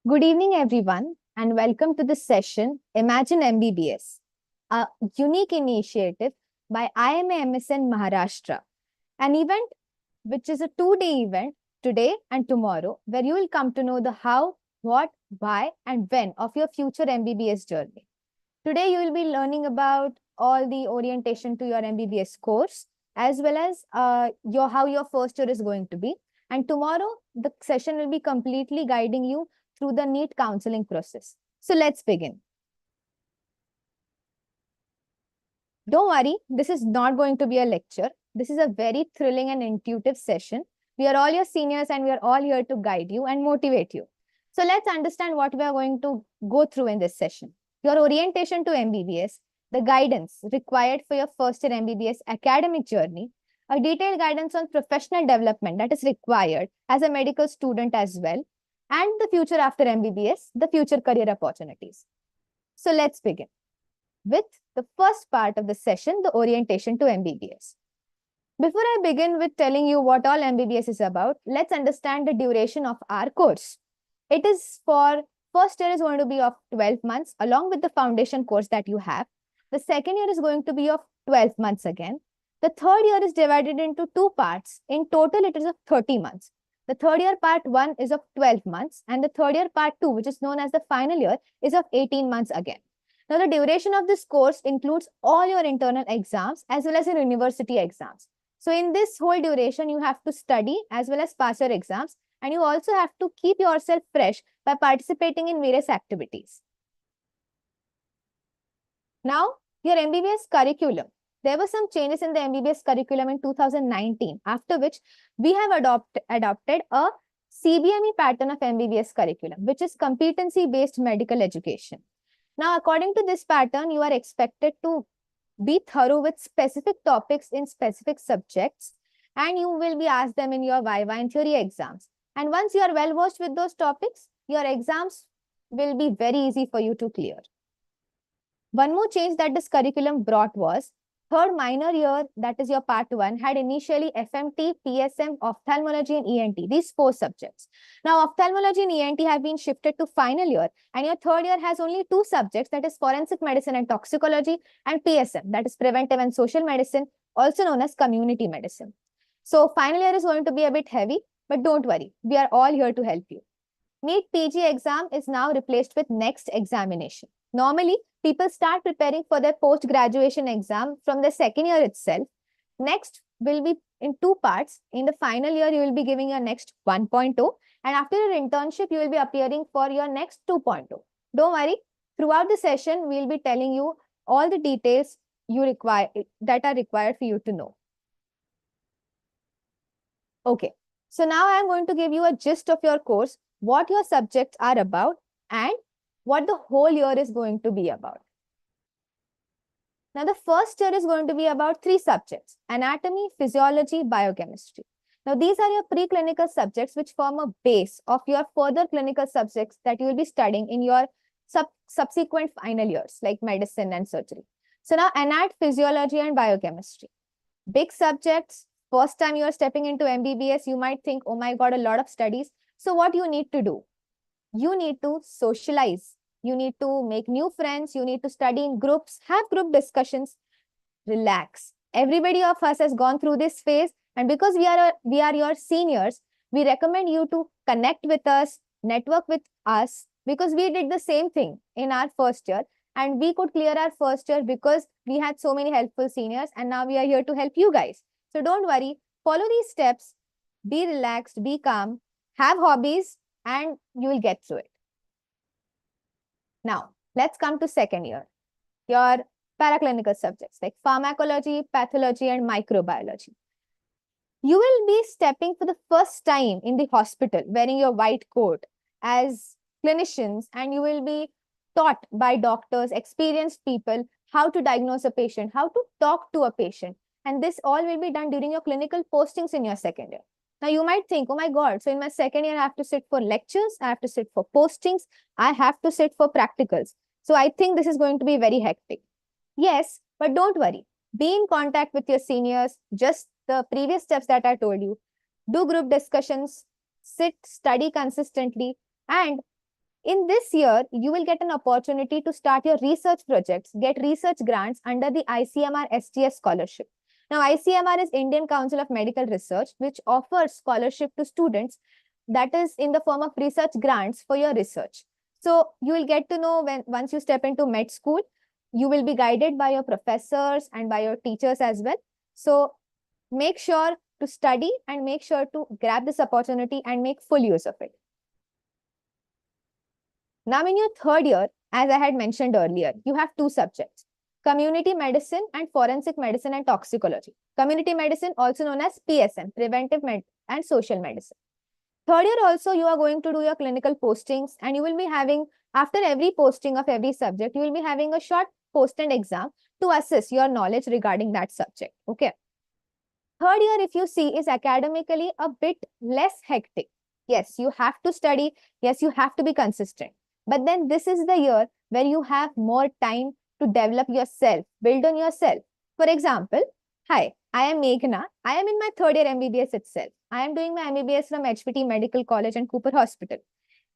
Good evening, everyone, and welcome to the session Imagine MBBS, a unique initiative by IMA-MSN Maharashtra, an event which is a two-day event today and tomorrow, where you will come to know the how, what, why, and when of your future MBBS journey. Today, you will be learning about all the orientation to your MBBS course, as well as how your first year is going to be. And tomorrow, the session will be completely guiding you through the NEET counseling process. So let's begin. Don't worry, this is not going to be a lecture. This is a very thrilling and intuitive session. We are all your seniors and we are all here to guide you and motivate you. So let's understand what we are going to go through in this session. Your orientation to MBBS, the guidance required for your first year MBBS academic journey, a detailed guidance on professional development that is required as a medical student as well, and the future after MBBS, the future career opportunities. So let's begin with the first part of the session, the orientation to MBBS. Before I begin with telling you what all MBBS is about, let's understand the duration of our course. It is for first year is going to be of 12 months along with the foundation course that you have. The second year is going to be of 12 months again. The third year is divided into two parts. In total, it is of 30 months. The third year part 1 is of 12 months and the third year part 2, which is known as the final year, is of 18 months again. Now, the duration of this course includes all your internal exams as well as your university exams. So in this whole duration, you have to study as well as pass your exams, and you also have to keep yourself fresh by participating in various activities. Now, your MBBS curriculum. There were some changes in the MBBS curriculum in 2019, after which we have adopted a CBME pattern of MBBS curriculum, which is competency-based medical education. Now, according to this pattern, you are expected to be thorough with specific topics in specific subjects, and you will be asked them in your Viva and theory exams. And once you are well versed with those topics, your exams will be very easy for you to clear. One more change that this curriculum brought was third minor year, that is your part 1, had initially FMT, PSM, ophthalmology, and ENT, these 4 subjects. Now, ophthalmology and ENT have been shifted to final year, and your third year has only 2 subjects, that is forensic medicine and toxicology, and PSM, that is preventive and social medicine, also known as community medicine. So, final year is going to be a bit heavy, but don't worry, we are all here to help you. NEET PG exam is now replaced with next examination. Normally, people start preparing for their post-graduation exam from the second year itself. Next will be in 2 parts. In the final year, you will be giving your next 1.0. And after your internship, you will be appearing for your next 2.0. Don't worry. Throughout the session, we will be telling you all the details that are required for you to know. Okay. So now I am going to give you a gist of your course, what your subjects are about, and what the whole year is going to be about. Now, the first year is going to be about 3 subjects: anatomy, physiology, biochemistry. Now, these are your preclinical subjects which form a base of your further clinical subjects that you will be studying in your subsequent final years, like medicine and surgery. So now, anat, physiology, and biochemistry. Big subjects. First time you are stepping into MBBS, you might think, oh my God, a lot of studies. So what you need to do? You need to socialize. You need to make new friends. You need to study in groups, have group discussions. Relax. Everybody of us has gone through this phase. And because we are your seniors, we recommend you to connect with us, network with us, because we did the same thing in our first year. And we could clear our first year because we had so many helpful seniors. And now we are here to help you guys. So don't worry. Follow these steps. Be relaxed. Be calm. Have hobbies. And you will get through it. Now, let's come to second year. Your paraclinical subjects like pharmacology, pathology, and microbiology. You will be stepping for the first time in the hospital wearing your white coat as clinicians, and you will be taught by doctors, experienced people, how to diagnose a patient, how to talk to a patient. And this all will be done during your clinical postings in your second year. Now, you might think, oh my God, so in my second year, I have to sit for lectures, I have to sit for postings, I have to sit for practicals. So I think this is going to be very hectic. Yes, but don't worry. Be in contact with your seniors, just the previous steps that I told you. Do group discussions, sit, study consistently, and In this year, you will get an opportunity to start your research projects, get research grants under the ICMR STS scholarship. Now, ICMR is Indian Council of Medical Research, which offers scholarship to students that is in the form of research grants for your research. So you will get to know when once you step into med school, you will be guided by your professors and by your teachers as well. So make sure to study and make sure to grab this opportunity and make full use of it. Now, in your third year, as I had mentioned earlier, you have two subjects, community medicine and forensic medicine and toxicology. Community medicine, also known as PSM, preventive and social medicine. Third year also, you are going to do your clinical postings, and you will be having, after every posting of every subject, you will be having a short post-and exam to assess your knowledge regarding that subject. Okay. Third year, if you see, is academically a bit less hectic. Yes, you have to study. Yes, you have to be consistent. But then this is the year where you have more time to develop yourself, build on yourself. For example, hi, I am Meghna. I am in my third year MBBS itself. I am doing my MBBS from HPT Medical College and Cooper Hospital.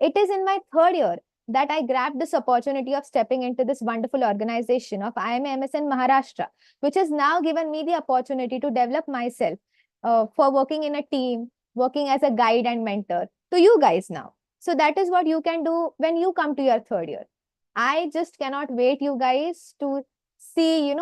It is in my third year that I grabbed this opportunity of stepping into this wonderful organization of IMAMS in Maharashtra, which has now given me the opportunity to develop myself for working in a team, working as a guide and mentor to you guys now. So that is what you can do when you come to your third year. I just cannot wait you guys to see,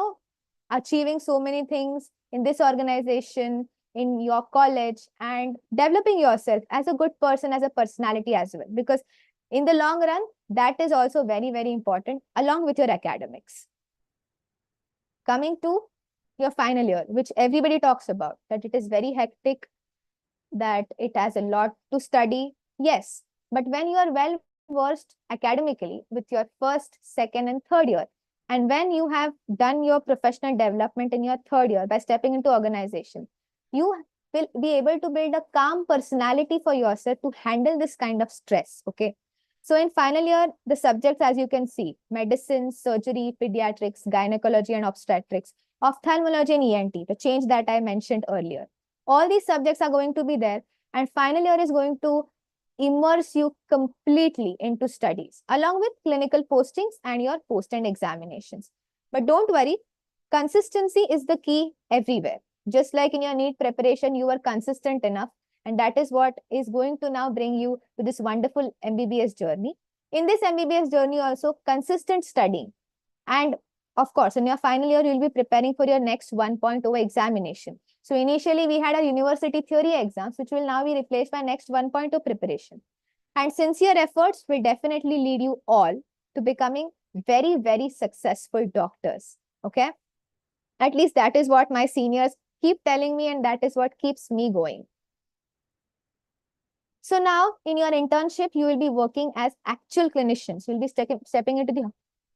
achieving so many things in this organization, in your college, and developing yourself as a good person, as a personality as well. Because in the long run, that is also very, very important along with your academics. Coming to your final year, which everybody talks about, that it is very hectic, that it has a lot to study. Yes, but when you are well versed academically with your first, second, and third year, and when you have done your professional development in your third year by stepping into organization, you will be able to build a calm personality for yourself to handle this kind of stress. Okay. So in final year, the subjects, as you can see, medicine, surgery, pediatrics, gynecology and obstetrics, ophthalmology and ENT, the change that I mentioned earlier. All these subjects are going to be there, and final year is going to immerse you completely into studies along with clinical postings and your post-end examinations. But don't worry, consistency is the key everywhere. Just like in your NEET preparation, you were consistent enough, and that is what is going to now bring you to this wonderful MBBS journey. In this MBBS journey also, consistent studying. And of course, in your final year, you'll be preparing for your next 1.0 examination. So initially, we had our university theory exams, which will now be replaced by next 1.0 preparation. And sincere efforts will definitely lead you all to becoming very, very successful doctors. Okay? At least that is what my seniors keep telling me, and that is what keeps me going. So now, in your internship, you will be working as actual clinicians. You'll be stepping into the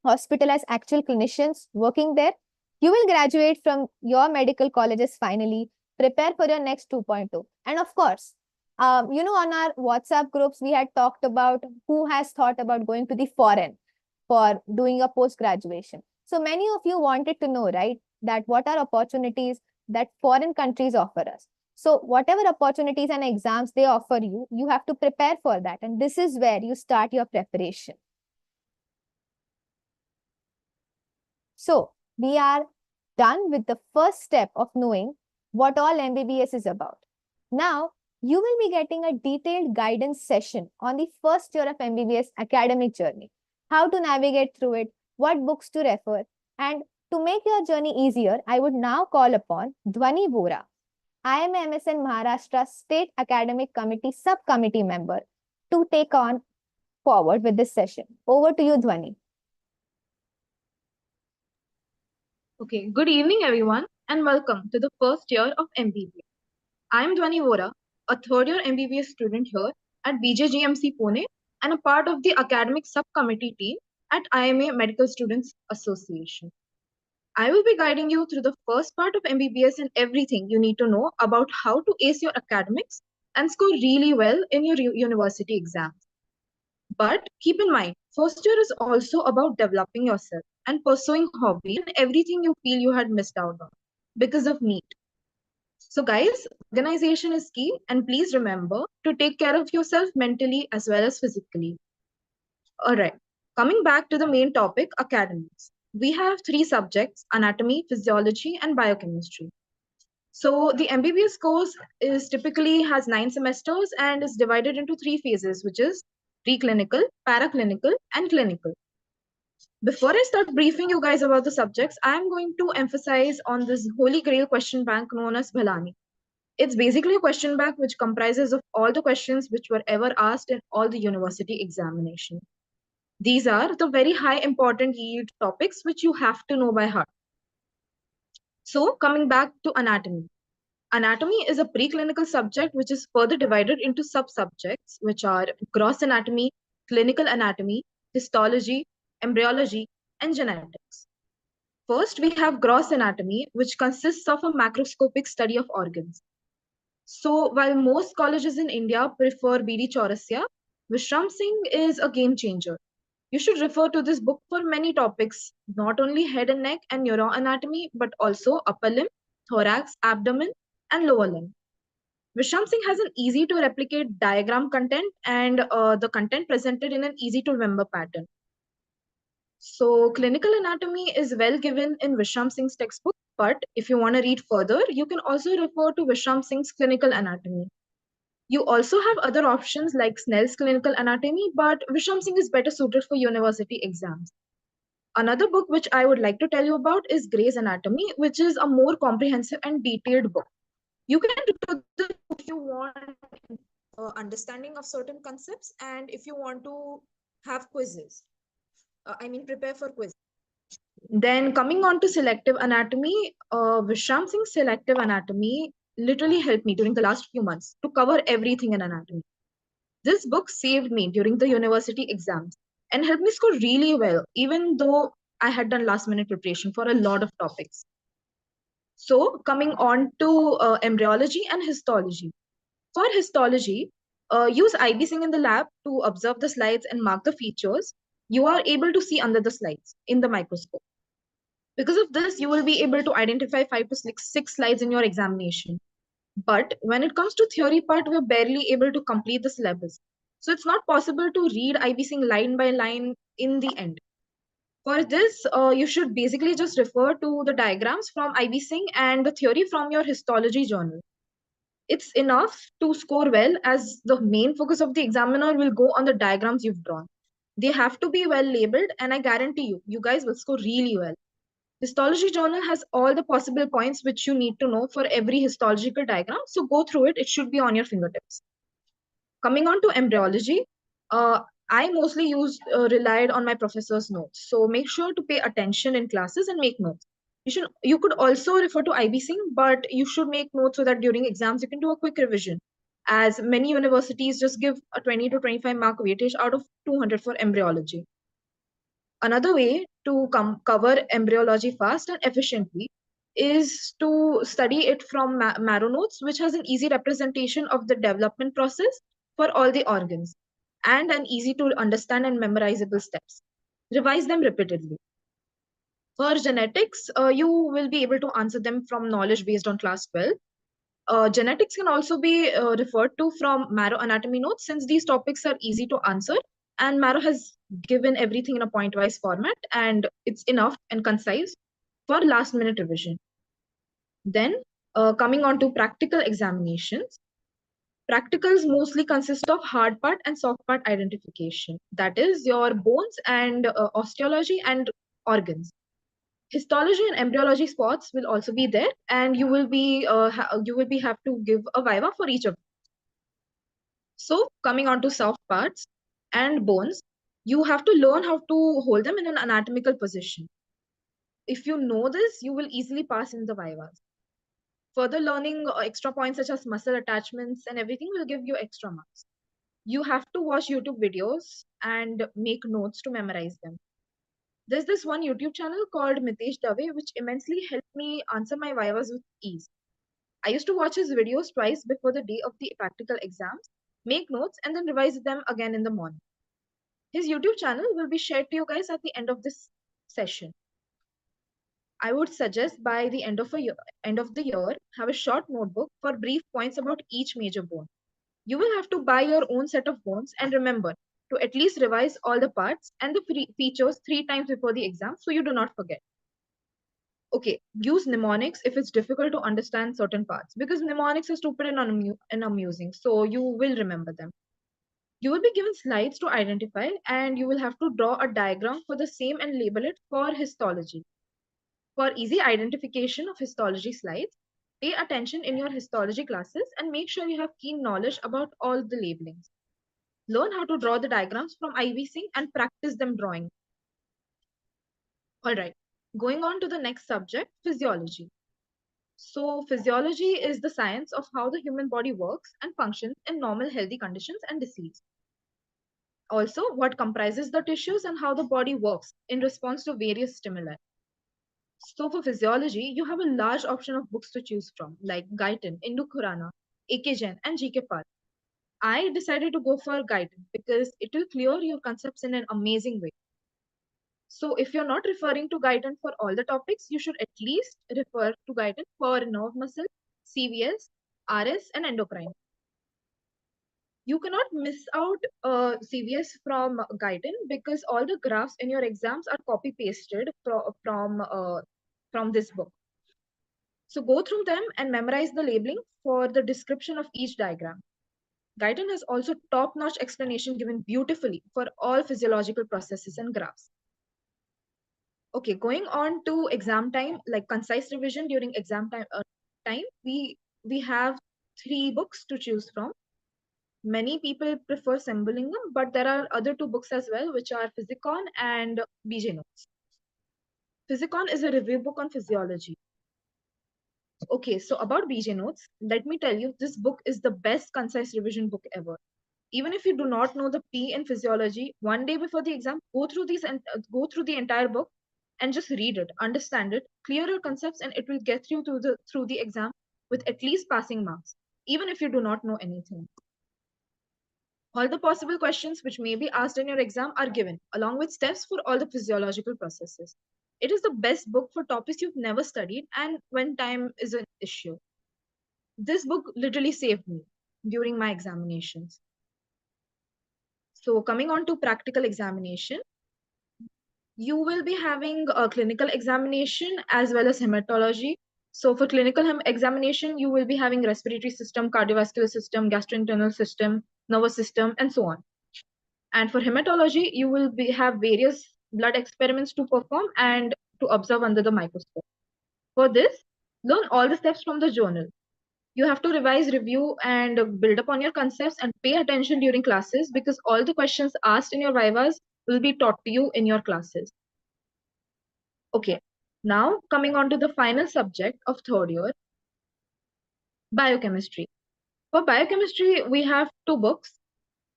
hospital as actual clinicians, working there. You will graduate from your medical colleges finally, prepare for your next 2.0. And of course, on our WhatsApp groups, we had talked about who has thought about going to the foreign for doing a post-graduation. So many of you wanted to know, right, that what are opportunities that foreign countries offer us. So whatever opportunities and exams they offer you, you have to prepare for that. And this is where you start your preparation. So we are done with the first step of knowing what all MBBS is about. Now, you will be getting a detailed guidance session on the first year of MBBS academic journey, how to navigate through it, what books to refer, and to make your journey easier, I would now call upon Dhwani Vora, IMSN Maharashtra State Academic Committee Subcommittee member, to take on forward with this session. Over to you, Dhwani. Okay, good evening everyone and welcome to the first year of MBBS. I am Dhwani Vora, a third year MBBS student here at BJGMC Pune and a part of the academic subcommittee team at IMA Medical Students Association. I will be guiding you through the first part of MBBS and everything you need to know about how to ace your academics and score really well in your university exams. But keep in mind, first year is also about developing yourself and pursuing hobbies and everything you feel you had missed out on because of NEET. So guys, organization is key, and please remember to take care of yourself mentally as well as physically. All right. Coming back to the main topic, academies. We have three subjects: anatomy, physiology, and biochemistry. So the MBBS course is typically has 9 semesters and is divided into three phases, which is preclinical, paraclinical, and clinical. Before I start briefing you guys about the subjects, I'm going to emphasize on this holy grail question bank known as Bhalani. It's basically a question bank which comprises of all the questions which were ever asked in all the university examination. These are the very high important yield topics which you have to know by heart. So coming back to anatomy. Anatomy is a preclinical subject which is further divided into sub-subjects, which are gross anatomy, clinical anatomy, histology, embryology, and genetics. First, we have gross anatomy, which consists of a macroscopic study of organs. So while most colleges in India prefer BD Chaurasia, Vishram Singh is a game changer. You should refer to this book for many topics, not only head and neck and neuroanatomy, but also upper limb, thorax, abdomen, and lower limb. Vishram Singh has an easy to replicate diagram content and the content presented in an easy to remember pattern. So clinical anatomy is well given in Vishram Singh's textbook, but if you want to read further, you can also refer to Vishram Singh's clinical anatomy. You also have other options like Snell's clinical anatomy, but Vishram Singh is better suited for university exams. Another book which I would like to tell you about is Gray's Anatomy, which is a more comprehensive and detailed book. You can refer to this if you want understanding of certain concepts and if you want to have quizzes. Prepare for quizzes. Then coming on to selective anatomy, Vishram Singh's selective anatomy literally helped me during the last few months to cover everything in anatomy. This book saved me during the university exams and helped me score really well, even though I had done last minute preparation for a lot of topics. So coming on to embryology and histology. For histology, use IB Singh in the lab to observe the slides and mark the features. You are able to see under the slides in the microscope. Because of this, you will be able to identify 5 to 6 slides in your examination. But when it comes to theory part, we're barely able to complete the syllabus. So it's not possible to read IB Singh line by line in the end. For this, you should basically just refer to the diagrams from IB Singh and the theory from your histology journal. It's enough to score well, as the main focus of the examiner will go on the diagrams you've drawn. They have to be well labeled, and I guarantee you, you guys will score really well. Histology journal has all the possible points which you need to know for every histological diagram. So go through it. It should be on your fingertips. Coming on to embryology, I mostly relied on my professor's notes. So make sure to pay attention in classes and make notes. You could also refer to IB Singh, but you should make notes so that during exams you can do a quick revision. As many universities just give a 20 to 25 mark weightage out of 200 for embryology. Another way to cover embryology fast and efficiently is to study it from marrow notes, which has an easy representation of the development process for all the organs and an easy to understand and memorizable steps. Revise them repeatedly. For genetics, you will be able to answer them from knowledge based on class 12. Genetics can also be referred to from marrow anatomy notes, since these topics are easy to answer and marrow has given everything in a point-wise format and it's enough and concise for last minute revision. Then coming on to practical examinations. Practicals mostly consist of hard part and soft part identification. That is your bones and osteology and organs. Histology and embryology spots will also be there, and you will be have to give a viva for each of them. So coming on to soft parts and bones, you have to learn how to hold them in an anatomical position. If you know this, you will easily pass in the vivas. Further learning extra points such as muscle attachments and everything will give you extra marks. You have to watch YouTube videos and make notes to memorize them. There's this one YouTube channel called Mitesh Dave, which immensely helped me answer my vivas with ease. I used to watch his videos twice before the day of the practical exams, make notes, and then revise them again in the morning. His YouTube channel will be shared to you guys at the end of this session. I would suggest by the end of the year, have a short notebook for brief points about each major bone. You will have to buy your own set of bones, and remember to at least revise all the parts and the features 3 times before the exam so you do not forget. Okay, use mnemonics if it's difficult to understand certain parts because mnemonics are stupid and amusing, so you will remember them. You will be given slides to identify and you will have to draw a diagram for the same and label it for histology. For easy identification of histology slides, pay attention in your histology classes and make sure you have keen knowledge about all the labelings. Learn how to draw the diagrams from IVC and practice them drawing. All right, going on to the next subject, physiology. So, physiology is the science of how the human body works and functions in normal healthy conditions and disease. Also, what comprises the tissues and how the body works in response to various stimuli. So, for physiology, you have a large option of books to choose from, like Guyton, Indu Khurana, AK Jain, and GK Pal. I decided to go for Guyton because it will clear your concepts in an amazing way. So, if you're not referring to Guyton for all the topics, you should at least refer to Guyton for nerve muscle, CVS, RS, and endocrine. You cannot miss out CVS from Guyton because all the graphs in your exams are copy pasted from this book. So go through them and memorize the labeling for the description of each diagram. Guyton has also top-notch explanation given beautifully for all physiological processes and graphs. Okay, going on to exam time, like concise revision during exam time, we have 3 books to choose from. Many people prefer Sembolingam, but there are other 2 books as well, which are Physicon and BJ Notes. Physicon is a review book on physiology. Okay, so about BJ Notes, let me tell you, this book is the best concise revision book ever. Even if you do not know the P in physiology, one day before the exam, go through the entire book and just read it, understand it, clear your concepts, and it will get you through the exam with at least passing marks, even if you do not know anything. All the possible questions which may be asked in your exam are given, along with steps for all the physiological processes. It is the best book for topics you've never studied and when time is an issue. This book literally saved me during my examinations. So, coming on to practical examination, you will be having a clinical examination as well as hematology. So, for clinical examination, you will be having respiratory system, cardiovascular system, gastrointestinal system, nervous system, and so on. And for hematology, you will have various blood experiments to perform and to observe under the microscope. For this, learn all the steps from the journal. You have to revise, review, and build up on your concepts and pay attention during classes because all the questions asked in your vivas will be taught to you in your classes. Okay, now coming on to the final subject of third year, biochemistry. For biochemistry, we have 2 books,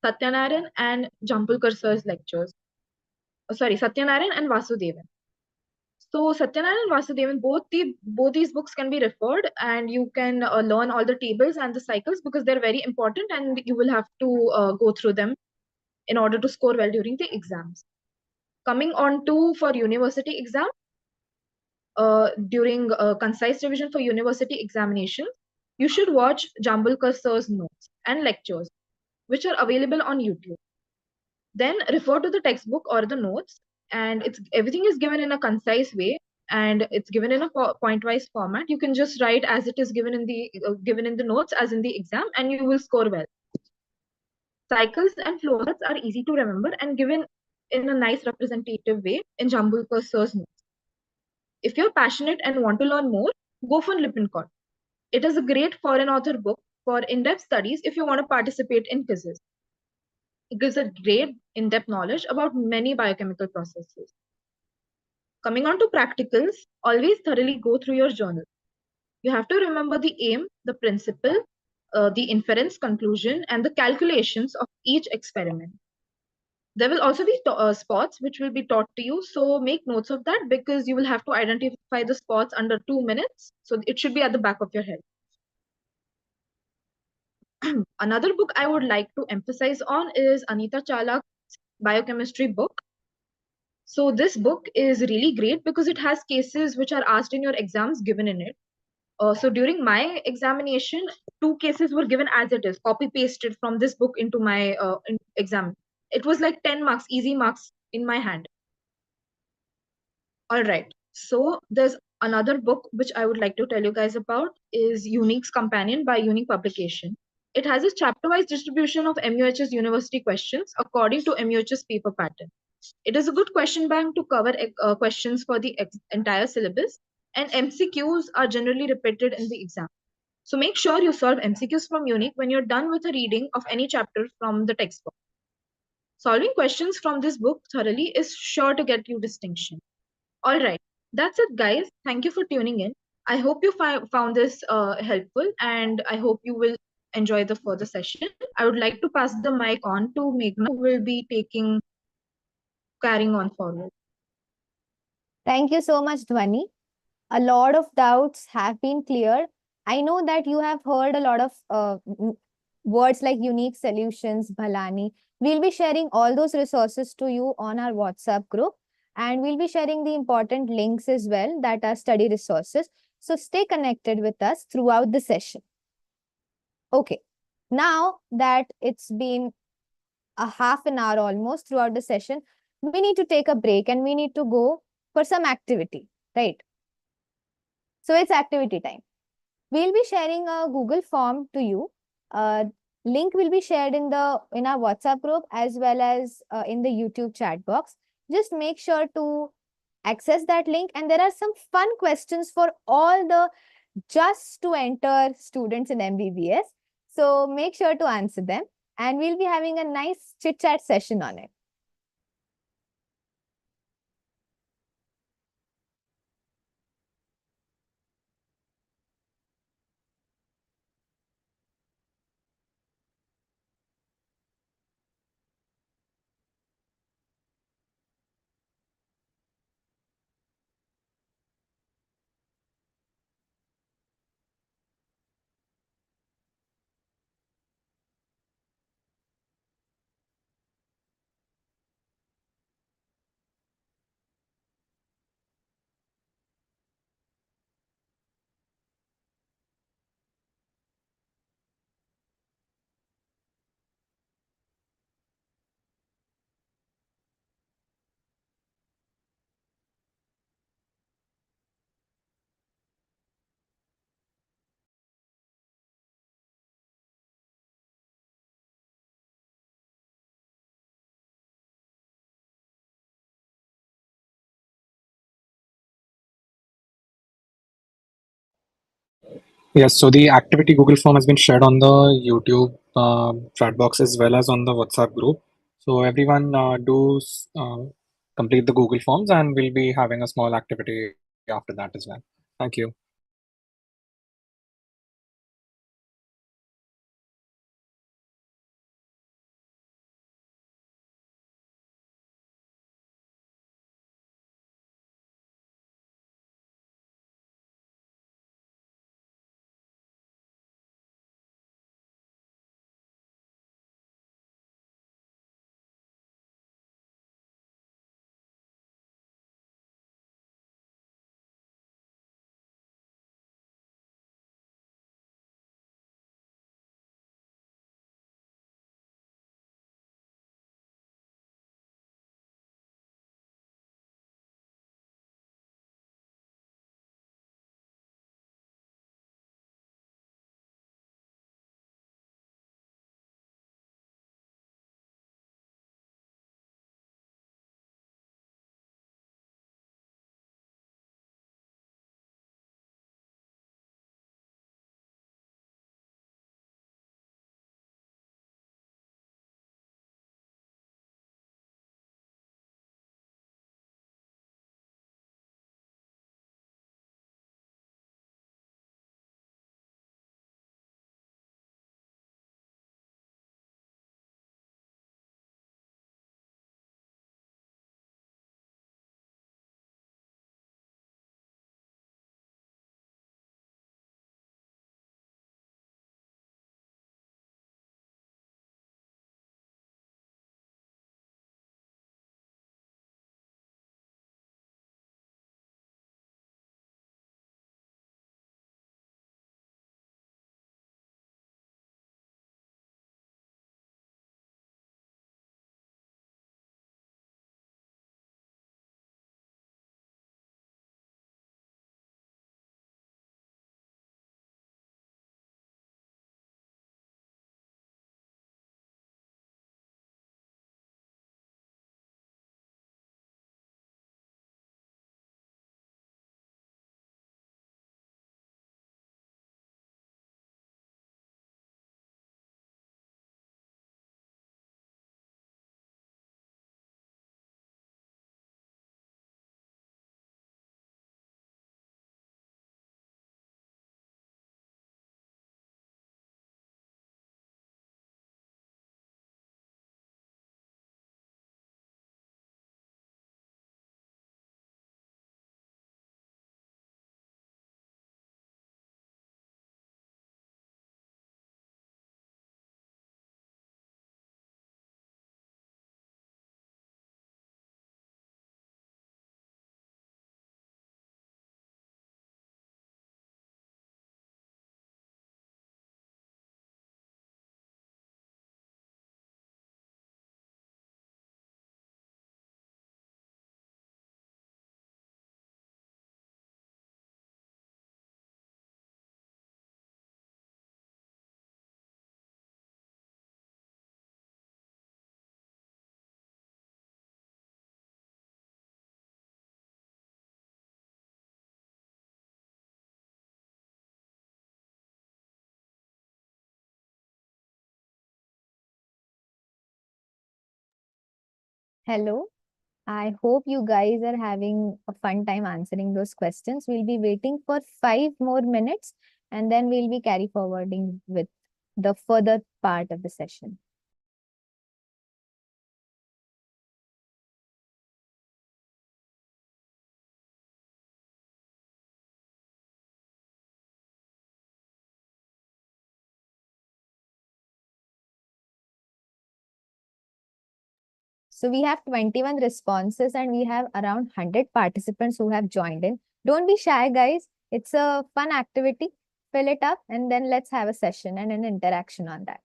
Satyanarayan and Jampulkar sir's lectures. Satyanarayan and Vasudevan. So Satyanarayan and Vasudevan, both these books can be referred, and you can learn all the tables and the cycles because they're very important, and you will have to go through them in order to score well during the exams. Coming on to for university exam, during concise revision for university examination, you should watch Jambulkar sir's notes and lectures, which are available on YouTube. Then refer to the textbook or the notes, and everything is given in a concise way, and it's given in a point-wise format. You can just write as it is given in the notes as in the exam, and you will score well. Cycles and flow charts are easy to remember and given in a nice representative way in Jambulkar sir's notes. If you're passionate and want to learn more, go for Lippincott. It is a great foreign author book for in-depth studies if you want to participate in quizzes. It gives a great in-depth knowledge about many biochemical processes. Coming on to practicals, always thoroughly go through your journal. You have to remember the aim, the principle, the inference, conclusion, and the calculations of each experiment. There will also be spots which will be taught to you. So make notes of that because you will have to identify the spots under 2 minutes. So it should be at the back of your head. Another book I would like to emphasize on is Anita Chalak's biochemistry book. So this book is really great because it has cases which are asked in your exams given in it. So during my examination, 2 cases were given as it is, copy pasted from this book into my exam. It was like 10 marks, easy marks in my hand. All right. So there's another book which I would like to tell you guys about is Unique's Companion by Unique Publication. It has a chapter-wise distribution of MUHS university questions according to MUHS paper pattern. It is a good question bank to cover questions for the entire syllabus, and MCQs are generally repeated in the exam. So make sure you solve MCQs from Unique when you're done with a reading of any chapter from the textbook. Solving questions from this book thoroughly is sure to get you distinction. All right, that's it, guys. Thank you for tuning in. I hope you found this helpful, and I hope you will enjoy the further session. I would like to pass the mic on to Meghna, who will be carrying on forward. Thank you so much, Dhwani. A lot of doubts have been cleared. I know that you have heard a lot of words like unique solutions, Bhalani. We'll be sharing all those resources to you on our WhatsApp group, and we'll be sharing the important links as well that are study resources. So stay connected with us throughout the session. Okay, now that it's been a half an hour almost throughout the session, we need to take a break and we need to go for some activity, right? So it's activity time. We'll be sharing a Google form to you. Link will be shared in our WhatsApp group as well as in the YouTube chat box. Just make sure to access that link, and there are some fun questions for all the just to enter students in MBBS. So make sure to answer them, and we'll be having a nice chit chat session on it. Yes, so the activity Google form has been shared on the YouTube chat box as well as on the WhatsApp group. So everyone complete the Google forms, and we'll be having a small activity after that as well. Thank you. Hello. I hope you guys are having a fun time answering those questions. We'll be waiting for 5 more minutes and then we'll be carry forwarding with the further part of the session. So we have 21 responses and we have around 100 participants who have joined in. Don't be shy, guys. It's a fun activity. Fill it up and then let's have a session and an interaction on that.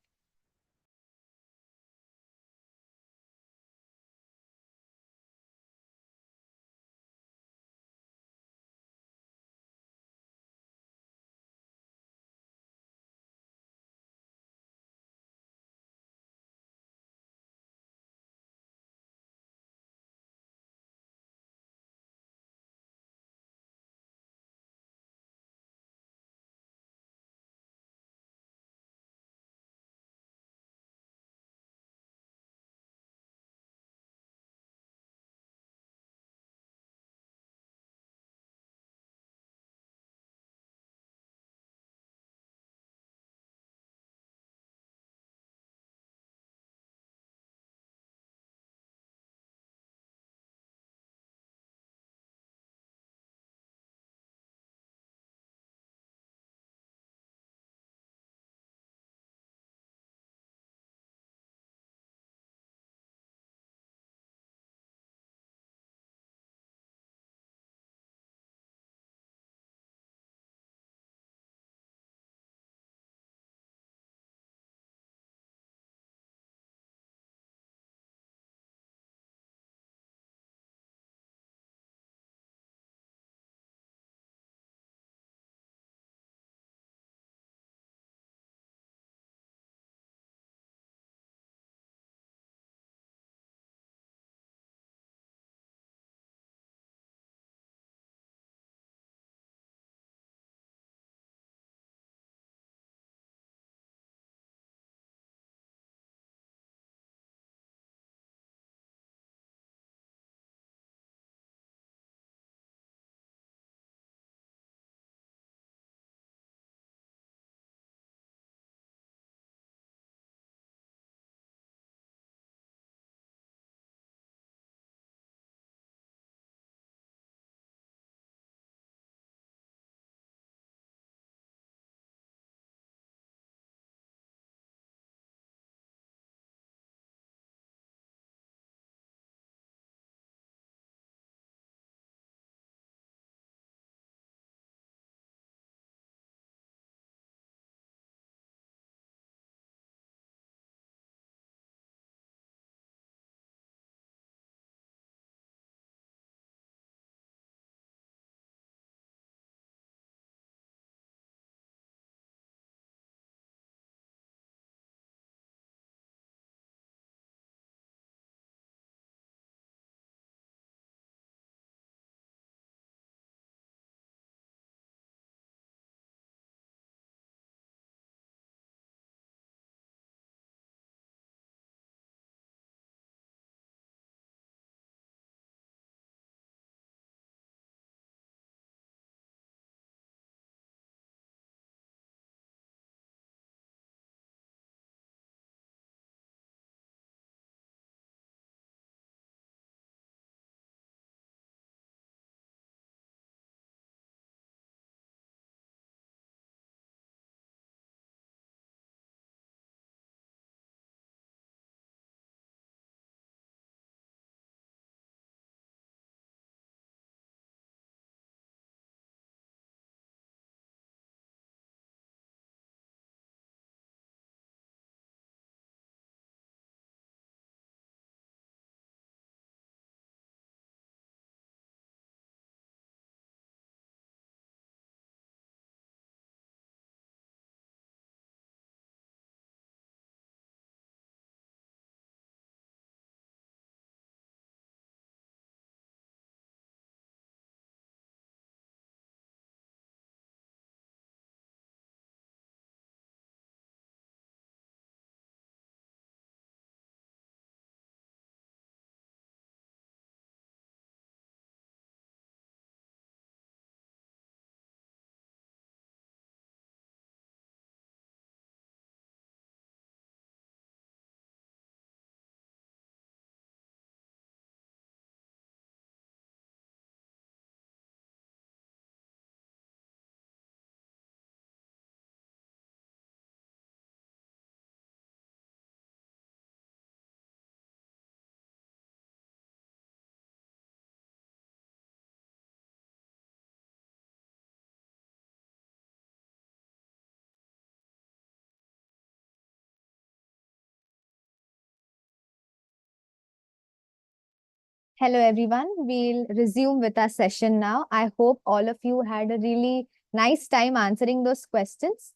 Hello, everyone. We'll resume with our session now. I hope all of you had a really nice time answering those questions.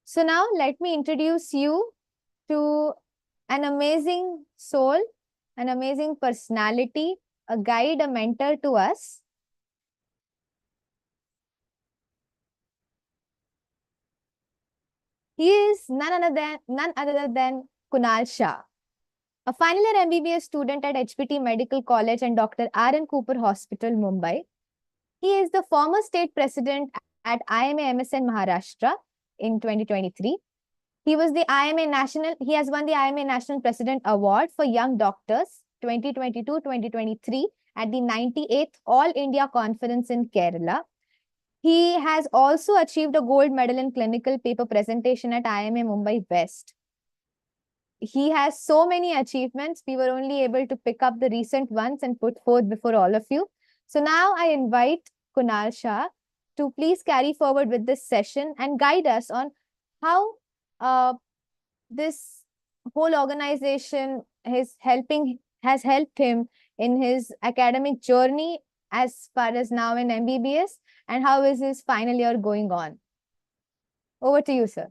So now let me introduce you to an amazing soul, an amazing personality, a guide, a mentor to us. He is none other than Kunal Shah, a final year MBBS student at HPT Medical College and Dr. R.N. Cooper Hospital, Mumbai. He is the former state president at IMA MSN Maharashtra in 2023. He has won the IMA National President Award for Young Doctors 2022-2023 at the 98th All India Conference in Kerala. He has also achieved a gold medal in clinical paper presentation at IMA Mumbai West. He has so many achievements. We were only able to pick up the recent ones and put forth before all of you. So now I invite Kunal Shah to please carry forward with this session and guide us on how this whole organization has helped him in his academic journey as far as now in MBBS, and how is his final year going on. Over to you, sir.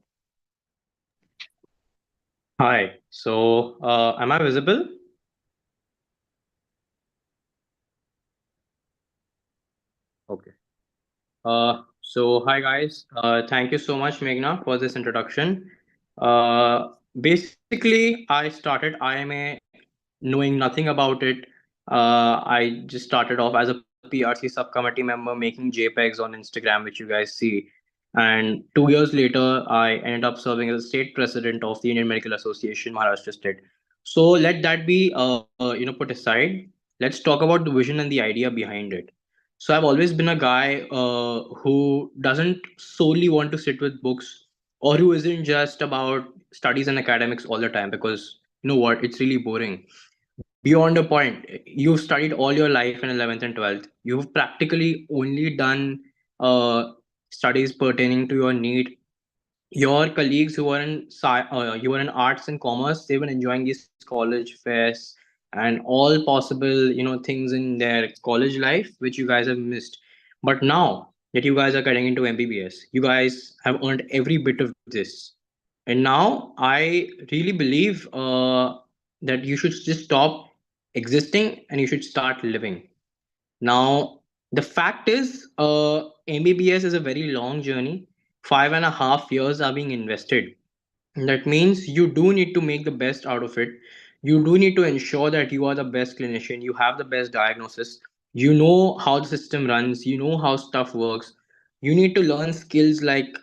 Hi. So, am I visible? Okay. Hi guys. Thank you so much, Meghna, for this introduction. Basically, I started IMA knowing nothing about it. I just started off as a PRC subcommittee member making JPEGs on Instagram, which you guys see. And 2 years later, I ended up serving as a state president of the Indian Medical Association, Maharashtra State. So let that be, put aside. Let's talk about the vision and the idea behind it. So I've always been a guy who doesn't solely want to sit with books, or who isn't just about studies and academics all the time, because you know what, it's really boring. Beyond a point, you've studied all your life in 11th and 12th. You've practically only done uh, studies pertaining to your need. Your colleagues who are you were in arts and commerce, they've been enjoying these college fairs and all possible things in their college life, which you guys have missed. But now that you guys are getting into MBBS, you guys have earned every bit of this. And now I really believe that you should just stop existing and you should start living. Now, the fact is, MBBS is a very long journey. 5.5 years are being invested. That means you do need to make the best out of it. You do need to ensure that you are the best clinician, you have the best diagnosis, you know how the system runs, you know how stuff works. You need to learn skills like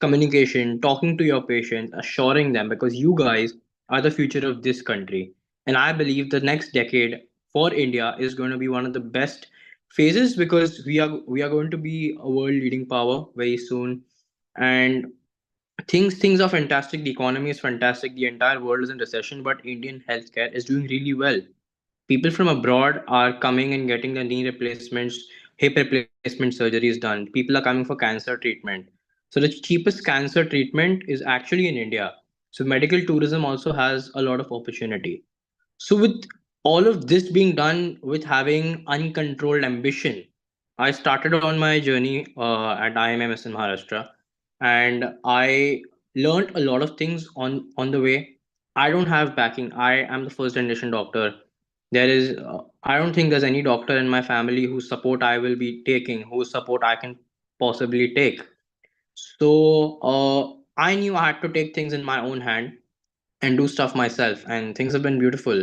communication, talking to your patients, assuring them, because you guys are the future of this country. And I believe the next decade for India is going to be one of the best phases, because we are going to be a world leading power very soon. And things are fantastic, the economy is fantastic, the entire world is in recession, but Indian healthcare is doing really well. People from abroad are coming and getting the knee replacements, hip replacement surgeries done. People are coming for cancer treatment. So the cheapest cancer treatment is actually in India. So medical tourism also has a lot of opportunity. So, with all of this being done with having uncontrolled ambition, I started on my journey at IMMS in Maharashtra, and I learned a lot of things on the way. I don't have backing. I am the first generation doctor. I don't think there's any doctor in my family whose support I will be taking, whose support I can possibly take. So, I knew I had to take things in my own hand and do stuff myself, and things have been beautiful,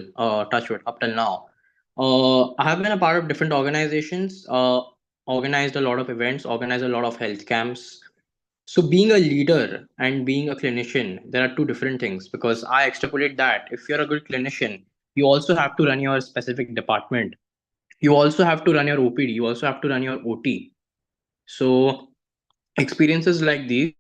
touch wood, up till now. I have been a part of different organizations, organized a lot of events, organized a lot of health camps. So being a leader and being a clinician, there are two different things, because I extrapolate that if you're a good clinician, you also have to run your specific department, you also have to run your OPD, you also have to run your OT. So experiences like these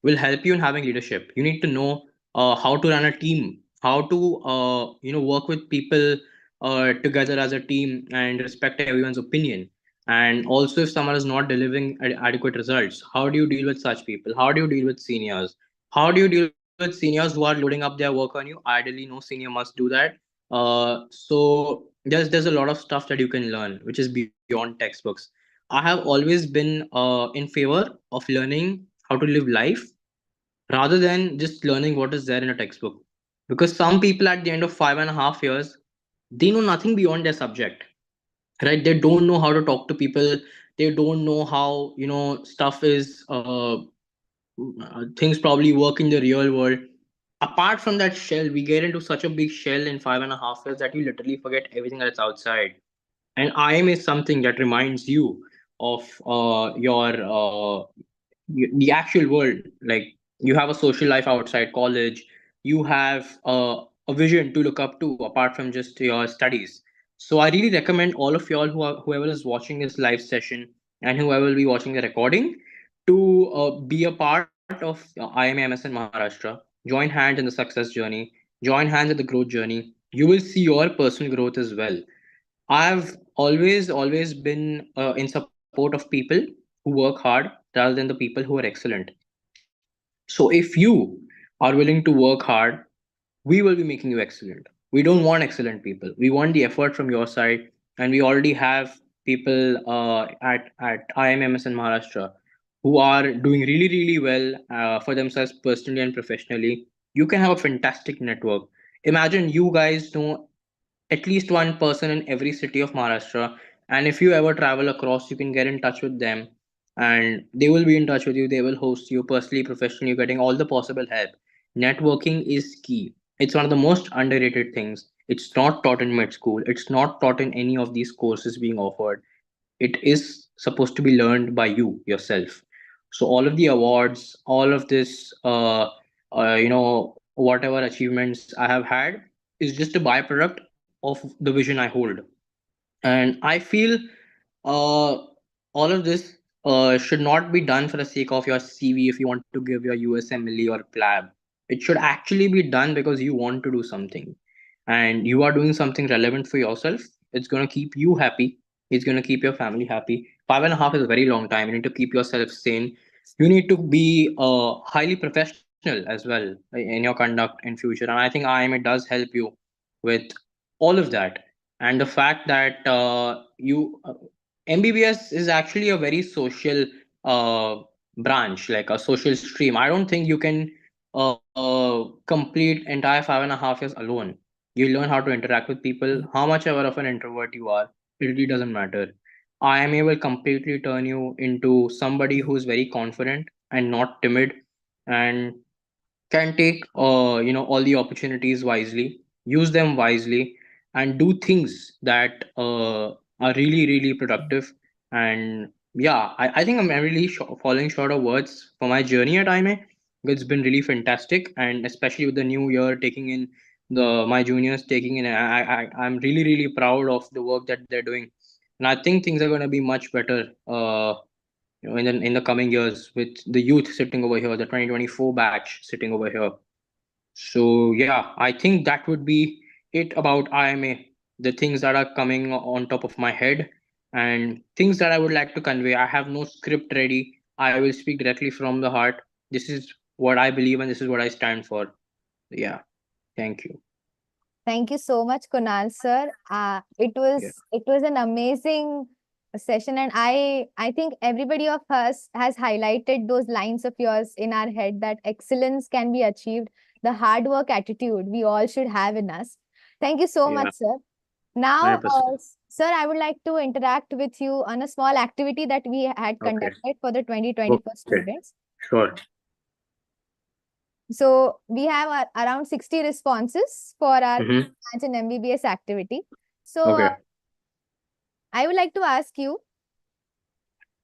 will help you in having leadership. You need to know how to run a team, how to work with people together as a team and respect everyone's opinion. And also, if someone is not delivering adequate results, how do you deal with such people? How do you deal with seniors? How do you deal with seniors who are loading up their work on you? Ideally, no senior must do that. So there's a lot of stuff that you can learn, which is beyond textbooks. I have always been in favor of learning how to live life rather than just learning what is there in a textbook. Because some people at the end of 5.5 years, they know nothing beyond their subject, right? They don't know how to talk to people. They don't know how, stuff is, things probably work in the real world. Apart from that shell, we get into such a big shell in 5.5 years that you literally forget everything that's outside. And IM is something that reminds you of the actual world. Like, you have a social life outside college. You have a vision to look up to apart from just your studies. So I really recommend all of y'all, whoever is watching this live session and whoever will be watching the recording, to be a part of IMAMS in Maharashtra. Join hands in the success journey. Join hands in the growth journey. You will see your personal growth as well. I've always been in support of people who work hard rather than the people who are excellent. So if you are willing to work hard, we will be making you excellent. We don't want excellent people. We want the effort from your side, and we already have people at IMMS in Maharashtra who are doing really well for themselves personally and professionally. You can have a fantastic network. Imagine you guys know at least one person in every city of Maharashtra. And if you ever travel across, you can get in touch with them and they will be in touch with you. They will host you personally, professionally, getting all the possible help. Networking is key. It's one of the most underrated things. It's not taught in med school, it's not taught in any of these courses being offered. It is supposed to be learned by you yourself. So, all of the awards, all of this, whatever achievements I have had is just a byproduct of the vision I hold. And I feel uh, all of this should not be done for the sake of your CV if you want to give your USMLE or PLAB. It should actually be done because you want to do something and you are doing something relevant for yourself. It's going to keep you happy. It's going to keep your family happy. 5.5 is a very long time. You need to keep yourself sane. You need to be highly professional as well in your conduct in future. And I think IMA does help you with all of that. And the fact that you MBBS is actually a very social uh, branch, like a social stream. I don't think you can complete entire 5.5 years alone. You learn how to interact with people. How much ever of an introvert you are, it really doesn't matter. IMA will completely turn you into somebody who's very confident and not timid, and can take all the opportunities wisely, use them wisely, and do things that are really productive. And yeah, I think I'm really falling short of words for my journey at IMA. It's been really fantastic, and especially with the new year taking in the my juniors taking in, I'm really proud of the work that they're doing, and I think things are going to be much better in the coming years with the youth sitting over here, the 2024 batch sitting over here. So yeah, I think that would be it about IMA. The things that are coming on top of my head and things that I would like to convey. I have no script ready. I will speak directly from the heart. This is what I believe and this is what I stand for. Yeah, thank you. Thank you so much, Kunal sir. It Yeah. was an amazing session, and I think everybody of us has highlighted those lines of yours in our head that excellence can be achieved. The hard work attitude we all should have in us. Thank you so Yeah, much, sir. Now, 100%. sir, I would like to interact with you on a small activity that we had Okay. conducted for the 2024 Okay. students. Sure. So we have around 60 responses for our Mm-hmm. Match and MBBS activity. So Okay. I would like to ask you,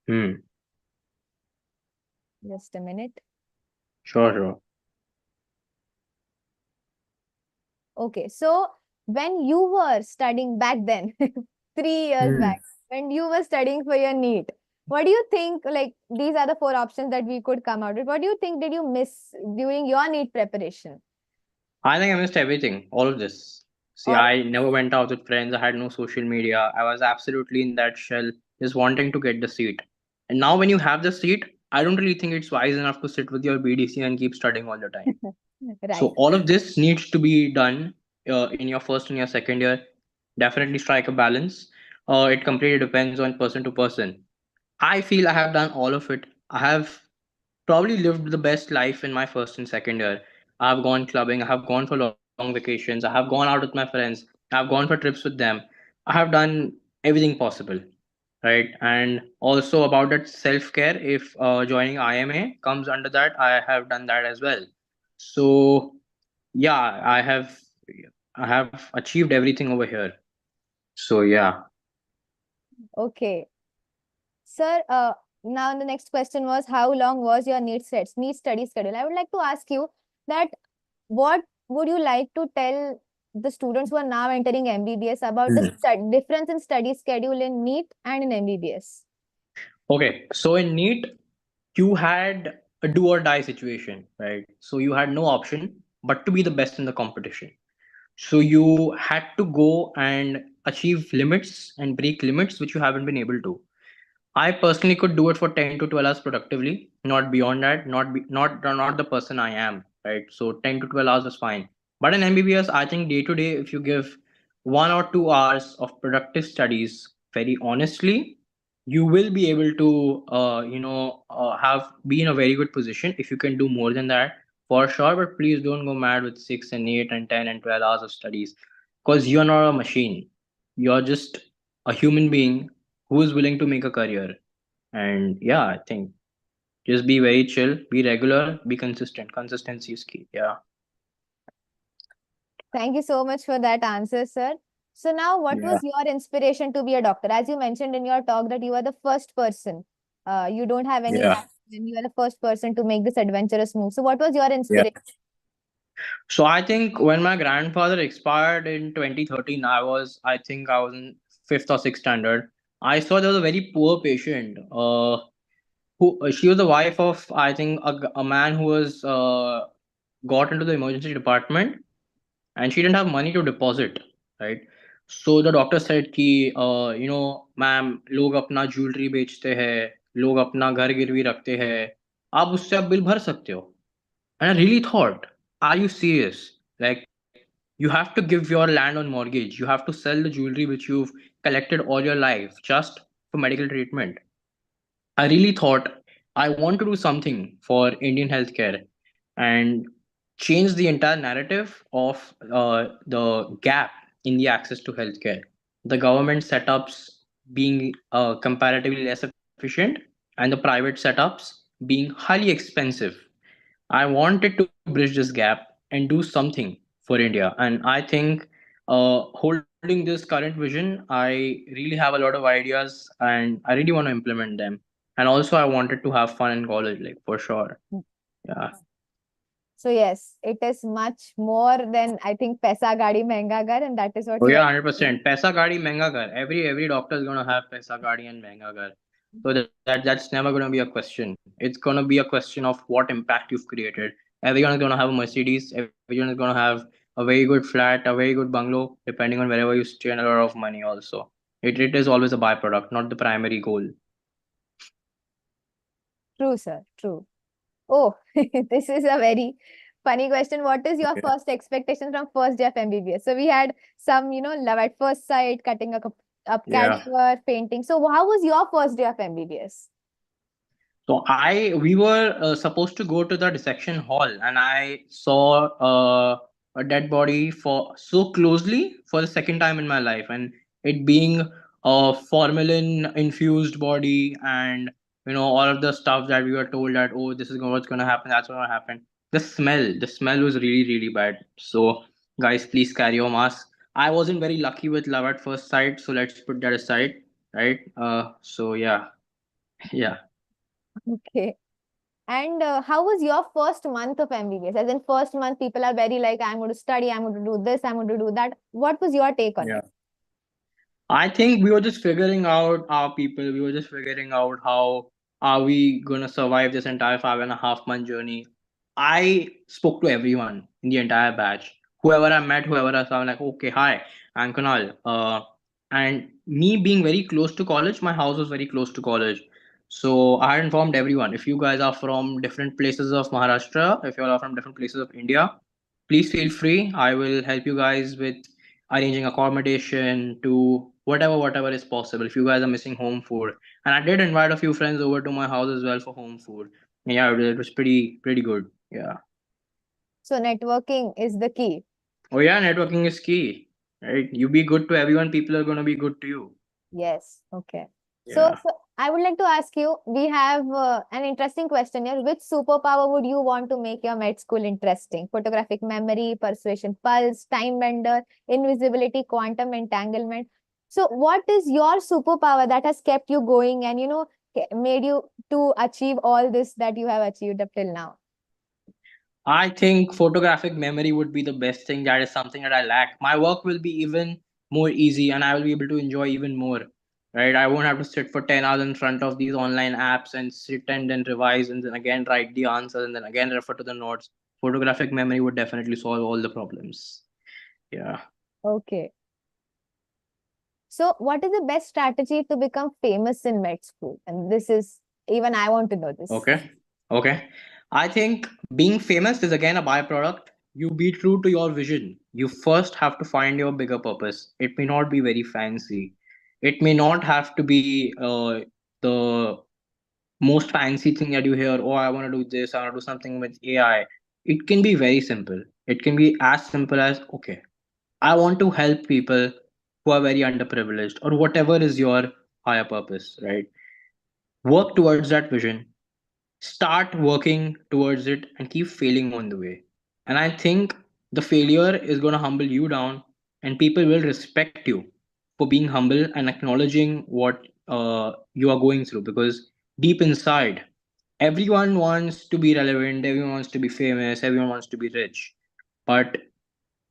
Hmm. just a minute. Sure. Okay, so when you were studying back then, 3 years Hmm. back, when you were studying for your NEET, what do you think? Like, these are the 4 options that we could come out with. What do you think did you miss during your NEET preparation? I think I missed everything, all of this. See, Or I never went out with friends. I had no social media. I was absolutely in that shell, just wanting to get the seat. And now, when you have the seat, I don't really think it's wise enough to sit with your BDC and keep studying all the time. So, right. all of this needs to be done in your first and your second year. Definitely strike a balance. It completely depends on person to person. I feel I have done all of it. I have probably lived the best life in my first and second year. I have gone clubbing, I have gone for long vacations, I have gone out with my friends, I have gone for trips with them. I have done everything possible, right? And also about that self care, if joining IMA comes under that, I have done that as well. So yeah, I have achieved everything over here. So yeah. Okay. Sir, now the next question was how long was your NEET study schedule? I would like to ask you that what would you like to tell the students who are now entering MBBS about the difference in study schedule in NEET and in MBBS? Okay, so in NEET, you had a do or die situation, right? So you had no option but to be the best in the competition. So you had to go and achieve limits and break limits which you haven't been able to. I personally could do it for 10 to 12 hours productively, not beyond that, not the person I am, right? So 10 to 12 hours is fine. But in MBBS, I think day to day, if you give 1 or 2 hours of productive studies very honestly, you will be able to, have be in a very good position if you can do more than that for sure. But please don't go mad with 6 and 8 and 10 and 12 hours of studies because you're not a machine. You're just a human being who is willing to make a career. And yeah, I think just be very chill, be regular, be consistent. Consistency is key. Yeah. Thank you so much for that answer, sir. So now, what Yeah. was your inspiration to be a doctor? As you mentioned in your talk that you are the first person. You don't have any Yeah. and you are the first person to make this adventurous move. So what was your Yeah. inspiration? So I think when my grandfather expired in 2013, I was in fifth or sixth standard. I saw there was a very poor patient. Who she was the wife of I think a man who was got into the emergency department and she didn't have money to deposit, right? So the doctor said कि ma'am लोग अपना jewellery बेचते हैं, लोग अपना घर गिरवी रखते हैं, आप बिल भर सकते हो. And I really thought, are you serious? Like, you have to give your land on mortgage, you have to sell the jewelry which you've collected all your life just for medical treatment. I really thought I want to do something for Indian healthcare and change the entire narrative of the gap in the access to healthcare. The government setups being comparatively less efficient and the private setups being highly expensive. I wanted to bridge this gap and do something for India. And I think holding this current vision, I really have a lot of ideas and I really want to implement them. And also, I wanted to have fun in college, like for sure. Yeah. So yes, it is much more than I think paisa gadi mehenga ghar, and that is what Oh you yeah, are. 100%. Paisa gaadi, mehenga ghar. Every doctor is gonna have paisa gaadi and mehenga ghar. So that's never gonna be a question. It's gonna be a question of what impact you've created. Everyone is gonna have a Mercedes. Everyone is gonna have a very good flat, a very good bungalow, depending on wherever you stay, and a lot of money also. It is always a byproduct, not the primary goal. True, sir. True. Oh, this is a very funny question. What is your Yeah. first expectation from first day of MBBS? So we had some, love at first sight, cutting up Yeah. cadaver, painting. So how was your first day of MBBS? So we were supposed to go to the dissection hall, and I saw a dead body for so closely for the second time in my life, and it being a formalin infused body, and all of the stuff that we were told that this is what's gonna happen, that's what's gonna happen. The smell was really really bad. So guys, please carry your mask. I wasn't very lucky with love at first sight, so let's put that aside, right? So yeah, yeah. Okay. And how was your first month of MBBS? As in, first month, people are very like, I'm going to study, I'm going to do this, I'm going to do that. What was your take on Yeah. it? I think we were just figuring out our people. We were just figuring out how are we gonna survive this entire 5.5 month journey. I spoke to everyone in the entire batch. Whoever I met, whoever I saw, I'm like, okay, hi, I'm Kunal. And me being very close to college, my house was very close to college. So I had informed everyone. If you guys are from different places of Maharashtra, if you all are from different places of India, please feel free. I will help you guys with arranging accommodation to whatever is possible. If you guys are missing home food, and I did invite a few friends over to my house as well for home food. Yeah, it was pretty good. Yeah. So networking is the key. Oh yeah, networking is key. Right? You be good to everyone, people are gonna be good to you. Yes. Okay. Yeah. So I would like to ask you, we have an interesting question here. Which superpower would you want to make your med school interesting? Photographic memory, persuasion pulse, time bender, invisibility, quantum entanglement. So what is your superpower that has kept you going and, made you to achieve all this that you have achieved up till now? I think photographic memory would be the best thing. That is something that I lack. My work will be even more easy and I will be able to enjoy even more. Right? I won't have to sit for 10 hours in front of these online apps and sit and then revise and then again write the answers and then again refer to the notes. Photographic memory would definitely solve all the problems. Yeah. Okay. So what is the best strategy to become famous in med school? And this is, even I want to know this. Okay. Okay. I think being famous is again a byproduct. You be true to your vision. You first have to find your bigger purpose. It may not be very fancy. It may not have to be the most fancy thing that you hear. Oh, I want to do this. I want to do something with AI. It can be very simple. It can be as simple as okay, I want to help people who are very underprivileged or whatever is your higher purpose, right? Work towards that vision, start working towards it and keep failing on the way. And I think the failure is going to humble you down and people will respect you for being humble and acknowledging what you are going through because deep inside everyone wants to be relevant, everyone wants to be famous, everyone wants to be rich, but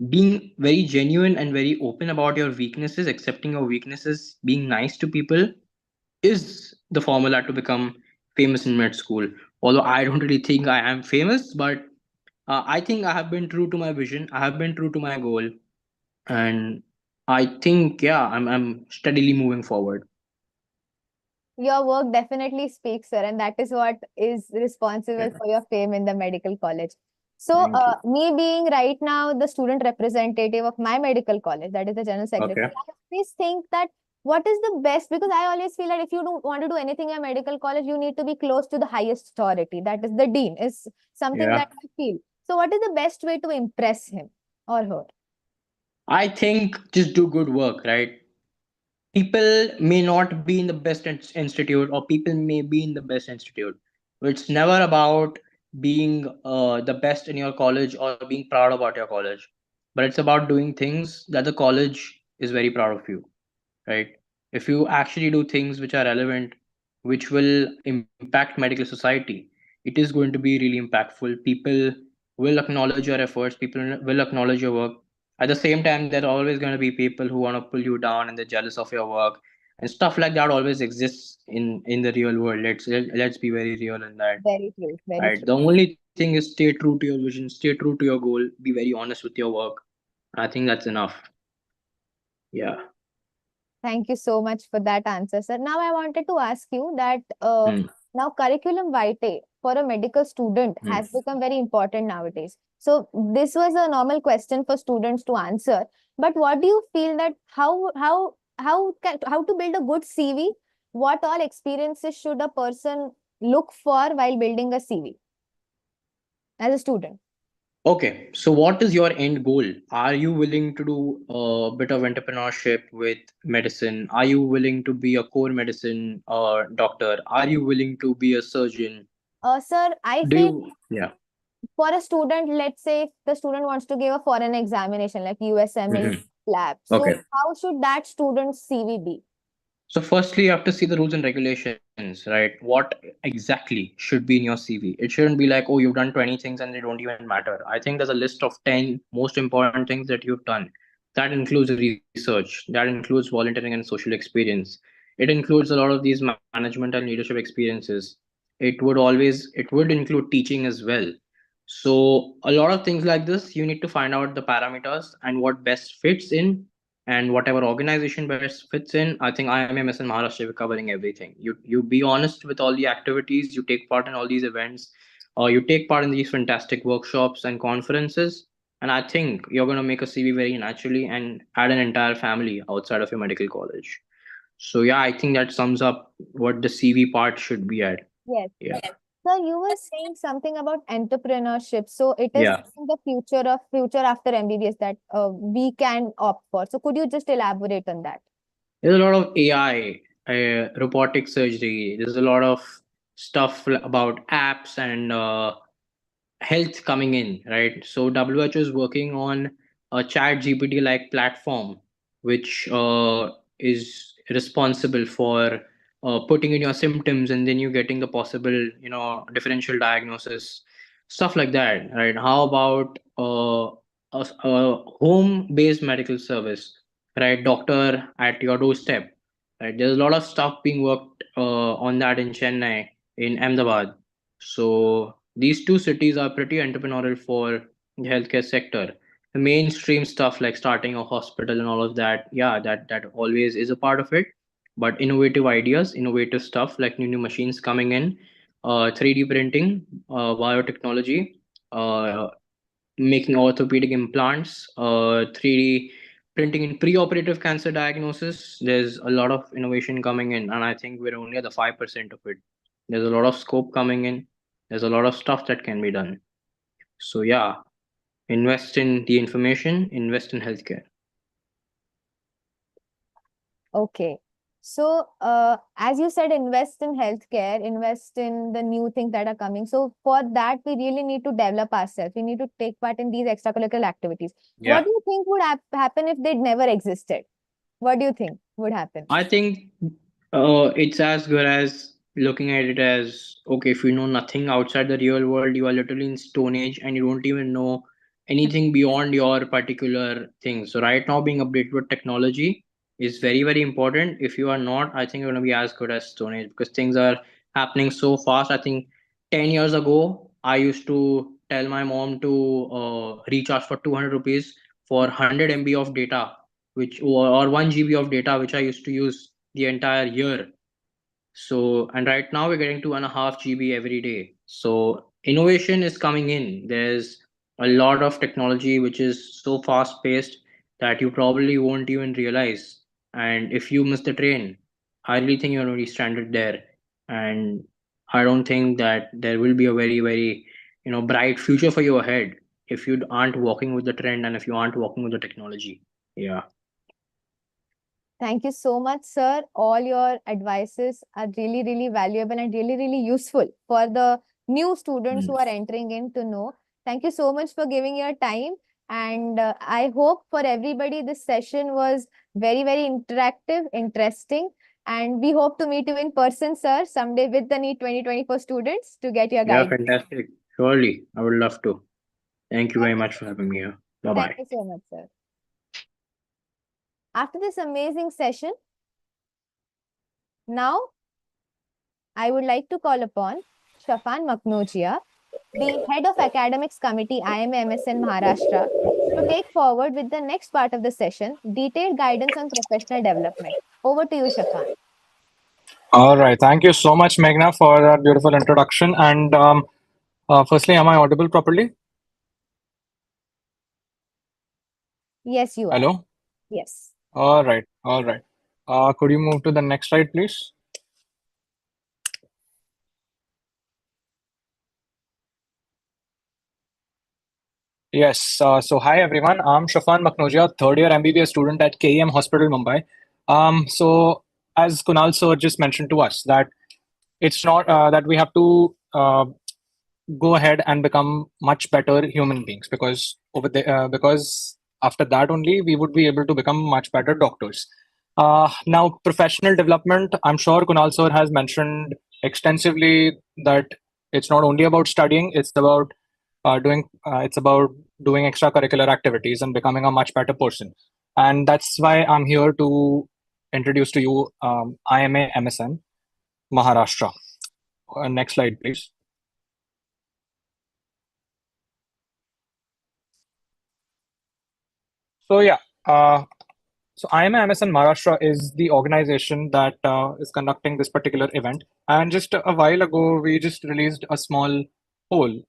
being very genuine and very open about your weaknesses, accepting your weaknesses, being nice to people is the formula to become famous in med school. Although I don't really think I am famous, but I think I have been true to my vision. I have been true to my goal, and I think yeah, I'm steadily moving forward. Your work definitely speaks, sir, and that is what is responsible Yeah. for your fame in the medical college. So, Thank you. me being right now the student representative of my medical college, that is the general secretary, Okay. I always think that what is the best, because I always feel that if you don't want to do anything in a medical college, you need to be close to the highest authority, that is the dean, is something Yeah. that I feel. So, what is the best way to impress him or her? I think just do good work, right? People may not be in the best institute or people may be in the best institute. It's never about being the best in your college or being proud about your college, but it's about doing things that the college is very proud of you, right? If you actually do things which are relevant, which will impact medical society, it is going to be really impactful. People will acknowledge your efforts, people will acknowledge your work. At the same time, there are always going to be people who want to pull you down and they're jealous of your work, and stuff like that always exists in the real world. Let's be very real in that, Very true, very right? true. The only thing is stay true to your vision, stay true to your goal, be very honest with your work. I think that's enough. Yeah. Thank you so much for that answer, sir. Now, I wanted to ask you that Hmm. now curriculum vitae for a medical student Hmm. has become very important nowadays. So, this was a normal question for students to answer. But what do you feel that how to build a good CV? What all experiences should a person look for while building a CV as a student? Okay, so what is your end goal? Are you willing to do a bit of entrepreneurship with medicine? Are you willing to be a core medicine doctor? Are you willing to be a surgeon? Sir, I Do feel you? Yeah. for a student, let's say if the student wants to give a foreign examination like USML Mhm. lab, so Okay. how should that student's CV be? So firstly, you have to see the rules and regulations, right? What exactly should be in your CV? It shouldn't be like, oh, you've done 20 things and they don't even matter. I think there's a list of 10 most important things that you've done. That includes research, that includes volunteering and social experience. It includes a lot of these management and leadership experiences. It would include teaching as well. So a lot of things like this, you need to find out the parameters and what best fits in and whatever organization best fits in. I think IMMS and Maharashtra are covering everything. You be honest with all the activities, you take part in all these events, or you take part in these fantastic workshops and conferences. And I think you're going to make a CV very naturally and add an entire family outside of your medical college. So yeah, I think that sums up what the CV part should be at. Yes. Yeah. So you were saying something about entrepreneurship. So it is Yeah. the future after MBBS that we can opt for. So could you just elaborate on that? There's a lot of AI, robotic surgery. There's a lot of stuff about apps and health coming in, right? So WHO is working on a chat GPT like platform, which is responsible for putting in your symptoms and then you getting the possible, differential diagnosis, stuff like that, right? How about a home based medical service, right? Doctor at your doorstep, right? There's a lot of stuff being worked on that in Chennai, in Ahmedabad. So these two cities are pretty entrepreneurial for the healthcare sector. The mainstream stuff like starting a hospital and all of that, yeah, that always is a part of it. But innovative ideas, innovative stuff like new machines coming in, 3D printing, biotechnology, uh, making orthopedic implants, 3D printing in pre-operative cancer diagnosis. There's a lot of innovation coming in, and I think we're only at the 5% of it. There's a lot of scope coming in. There's a lot of stuff that can be done. So yeah, invest in the information, invest in healthcare. Okay. So, as you said, invest in healthcare, invest in the new things that are coming. So, for that, we really need to develop ourselves. We need to take part in these extracurricular activities. What Yeah. do you think would happen if they'd never existed? What do you think would happen? I think it's as good as looking at it as okay, if you know nothing outside the real world, you are literally in Stone Age and you don't even know anything beyond your particular thing. So, right now, being updated with technology is very, very important. If you are not, I think you're going to be as good as Stone Age because things are happening so fast. I think 10 years ago, I used to tell my mom to recharge for 200 rupees for 100 MB of data which or 1 GB of data which I used to use the entire year. So and right now we're getting 2.5 GB every day. So innovation is coming in. There's a lot of technology which is so fast paced that you probably won't even realize. And if you miss the train, I really think you're going to be stranded there. And I don't think that there will be a very, very, bright future for you ahead if you aren't walking with the trend and if you aren't walking with the technology. Yeah. Thank you so much, sir. All your advices are really, really valuable and really, really useful for the new students who are entering in to know. Thank you so much for giving your time. And I hope for everybody this session was very, very interactive, interesting. And we hope to meet you in person, sir, someday with the NEET 2024 students to get your Yeah, guidance. fantastic. Surely, I would love to. Thank you very much for having me here. Bye Thank bye. you so much, sir. After this amazing session, now I would like to call upon Shafan Maknojia, the Head of Academics Committee IMA-MSN Maharashtra, to take forward with the next part of the session, detailed guidance on professional development. Over to you, Shafan. All right. Thank you so much, Meghna, for that beautiful introduction. And firstly, am I audible properly? Yes, you are. Hello? Yes. All right. All right. Could you move to the next slide, please? Yes. So, hi, everyone. I'm Shafan Maknojia, third year MBBS student at KEM Hospital, Mumbai. So, as Kunal sir just mentioned to us, that it's not that we have to go ahead and become much better human beings because after that only we would be able to become much better doctors. Now, professional development, I'm sure Kunal sir has mentioned extensively that it's not only about studying, it's about doing extracurricular activities and becoming a much better person. And that's why I'm here to introduce to you IMA MSN Maharashtra. Next slide, please. So yeah, so IMA MSN Maharashtra is the organization that is conducting this particular event. And just a while ago, we just released a small poll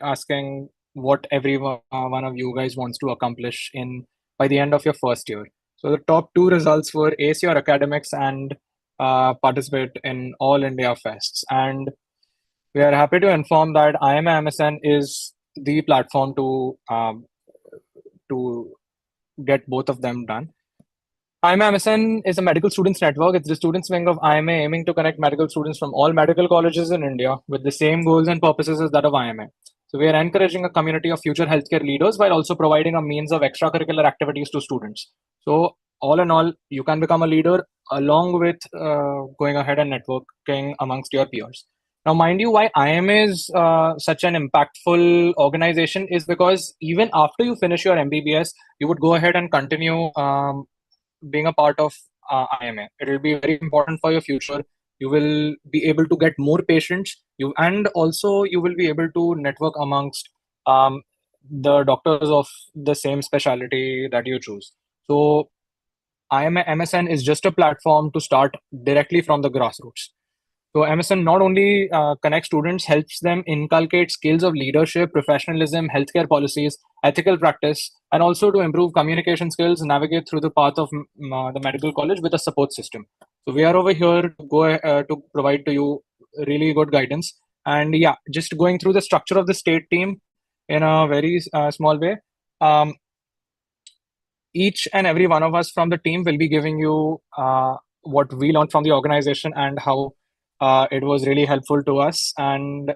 asking what every one of you guys wants to accomplish in by the end of your first year. So the top two results were ace your academics and participate in all India fests. And we are happy to inform that IMA MSN is the platform to get both of them done. IMA MSN is a medical students network. It's the students wing of IMA aiming to connect medical students from all medical colleges in India with the same goals and purposes as that of IMA. So we are encouraging a community of future healthcare leaders while also providing a means of extracurricular activities to students. So all in all, you can become a leader along with going ahead and networking amongst your peers. Now, mind you, why IMA is such an impactful organization is because even after you finish your MBBS, you would go ahead and continue being a part of IMA. It will be very important for your future. You will be able to get more patients. And also you will be able to network amongst um, the doctors of the same specialty that you choose. So IMA MSN is just a platform to start directly from the grassroots. So MSN not only connects students, helps them inculcate skills of leadership, professionalism, healthcare policies, ethical practice, and also to improve communication skills, navigate through the path of the medical college with a support system. So we are over here to go to provide to you really good guidance. And yeah, just going through the structure of the state team in a very small way. Um, each and every one of us from the team will be giving you what we learned from the organization and how it was really helpful to us. And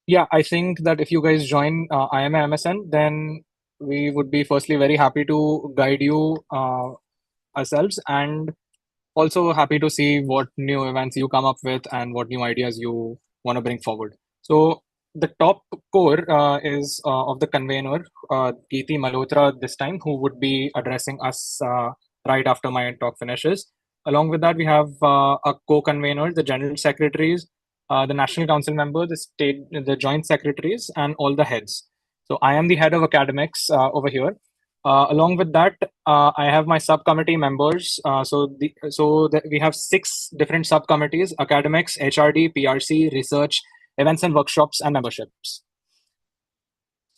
yeah, I think that if you guys join IMA MSN, then we would be firstly very happy to guide you ourselves, and also happy to see what new events you come up with and what new ideas you want to bring forward. So the top core is of the convener, Geeti Malhotra this time, who would be addressing us right after my talk finishes. Along with that, we have a co-convener, the general secretaries, the national council member, the joint secretaries, and all the heads. So I am the head of academics over here. Along with that, I have my subcommittee members. We have 6 different subcommittees: academics, HRD, PRC, research, events and workshops, and memberships.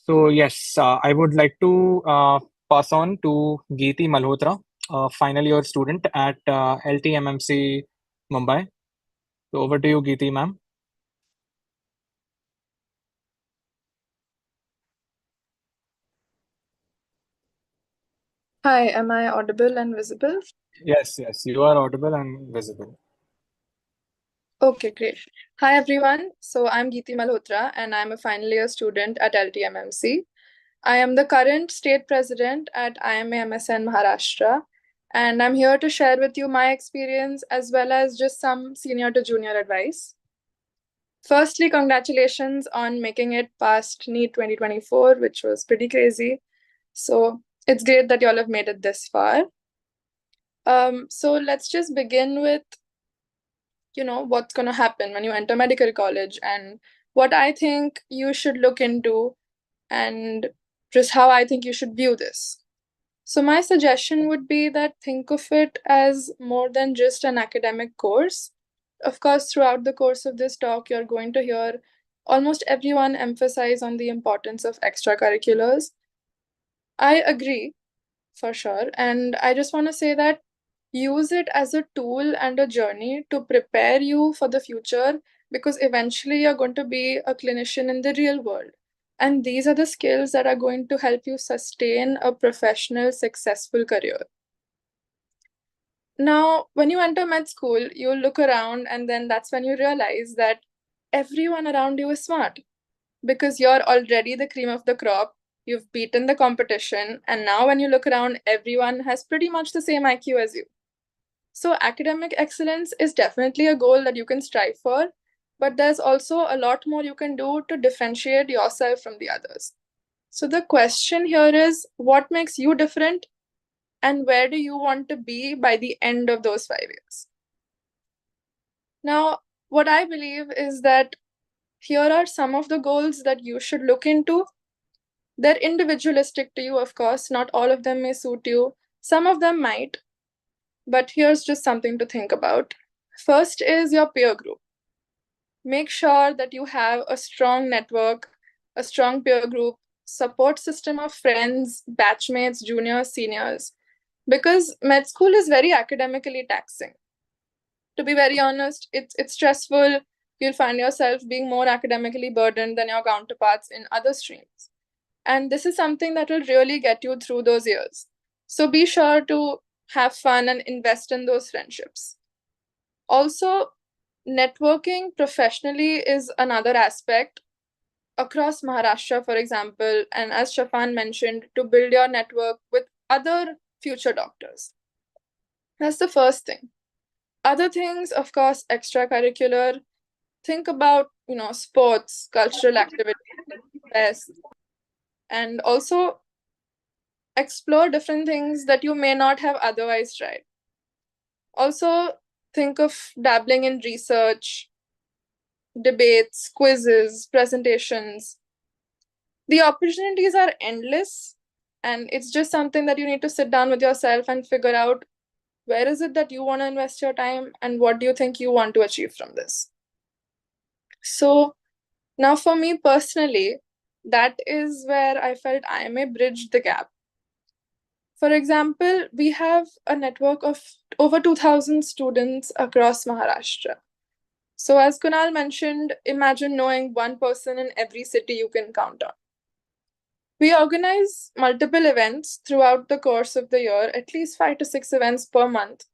So yes, I would like to pass on to Geeti Malhotra, a final year student at LTMMC Mumbai. So over to you, Geeti, ma'am. Hi, am I audible and visible? Yes, you are audible and visible. Okay, great. Hi, everyone. So I'm Geeti Malhotra, and I'm a final year student at LTMMC. I am the current state president at IMA MSN Maharashtra, and I'm here to share with you my experience as well as just some senior to junior advice. Firstly, congratulations on making it past NEET 2024, which was pretty crazy. So it's great that y'all have made it this far. So let's just begin with what's going to happen when you enter medical college and what I think you should look into and just how I think you should view this. So my suggestion would be that think of it as more than just an academic course. Of course, throughout the course of this talk, you're going to hear almost everyone emphasize on the importance of extracurriculars. I agree, for sure. And I just want to say that use it as a tool and a journey to prepare you for the future, because eventually you're going to be a clinician in the real world. And these are the skills that are going to help you sustain a professional, successful career. Now, when you enter med school, you look around and then that's when you realize that everyone around you is smart because you're already the cream of the crop. You've beaten the competition. And now when you look around, everyone has pretty much the same IQ as you. So academic excellence is definitely a goal that you can strive for, but there's also a lot more you can do to differentiate yourself from the others. So the question here is, what makes you different and where do you want to be by the end of those 5 years? Now, what I believe is that here are some of the goals that you should look into. They're individualistic to you, of course. Not all of them may suit you. Some of them might. But here's just something to think about. First is your peer group. Make sure that you have a strong network, a strong peer group support system of friends, batchmates, juniors, seniors, because med school is very academically taxing. To be very honest, it's stressful. You'll find yourself being more academically burdened than your counterparts in other streams. And this is something that will really get you through those years. So be sure to have fun and invest in those friendships. Also, networking professionally is another aspect. Across Maharashtra, for example, and as Shafan mentioned, to build your network with other future doctors. That's the first thing. Other things, of course, extracurricular. Think about, sports, cultural activities, fest, and also explore different things that you may not have otherwise tried. Also, think of dabbling in research, debates, quizzes, presentations. The opportunities are endless, and it's just something that you need to sit down with yourself and figure out where is it that you want to invest your time and what do you think you want to achieve from this. So now for me personally, that is where I felt IMA bridged the gap. For example, we have a network of over 2,000 students across Maharashtra. So as Kunal mentioned, imagine knowing one person in every city you can count on. We organize multiple events throughout the course of the year, at least 5 to 6 events per month.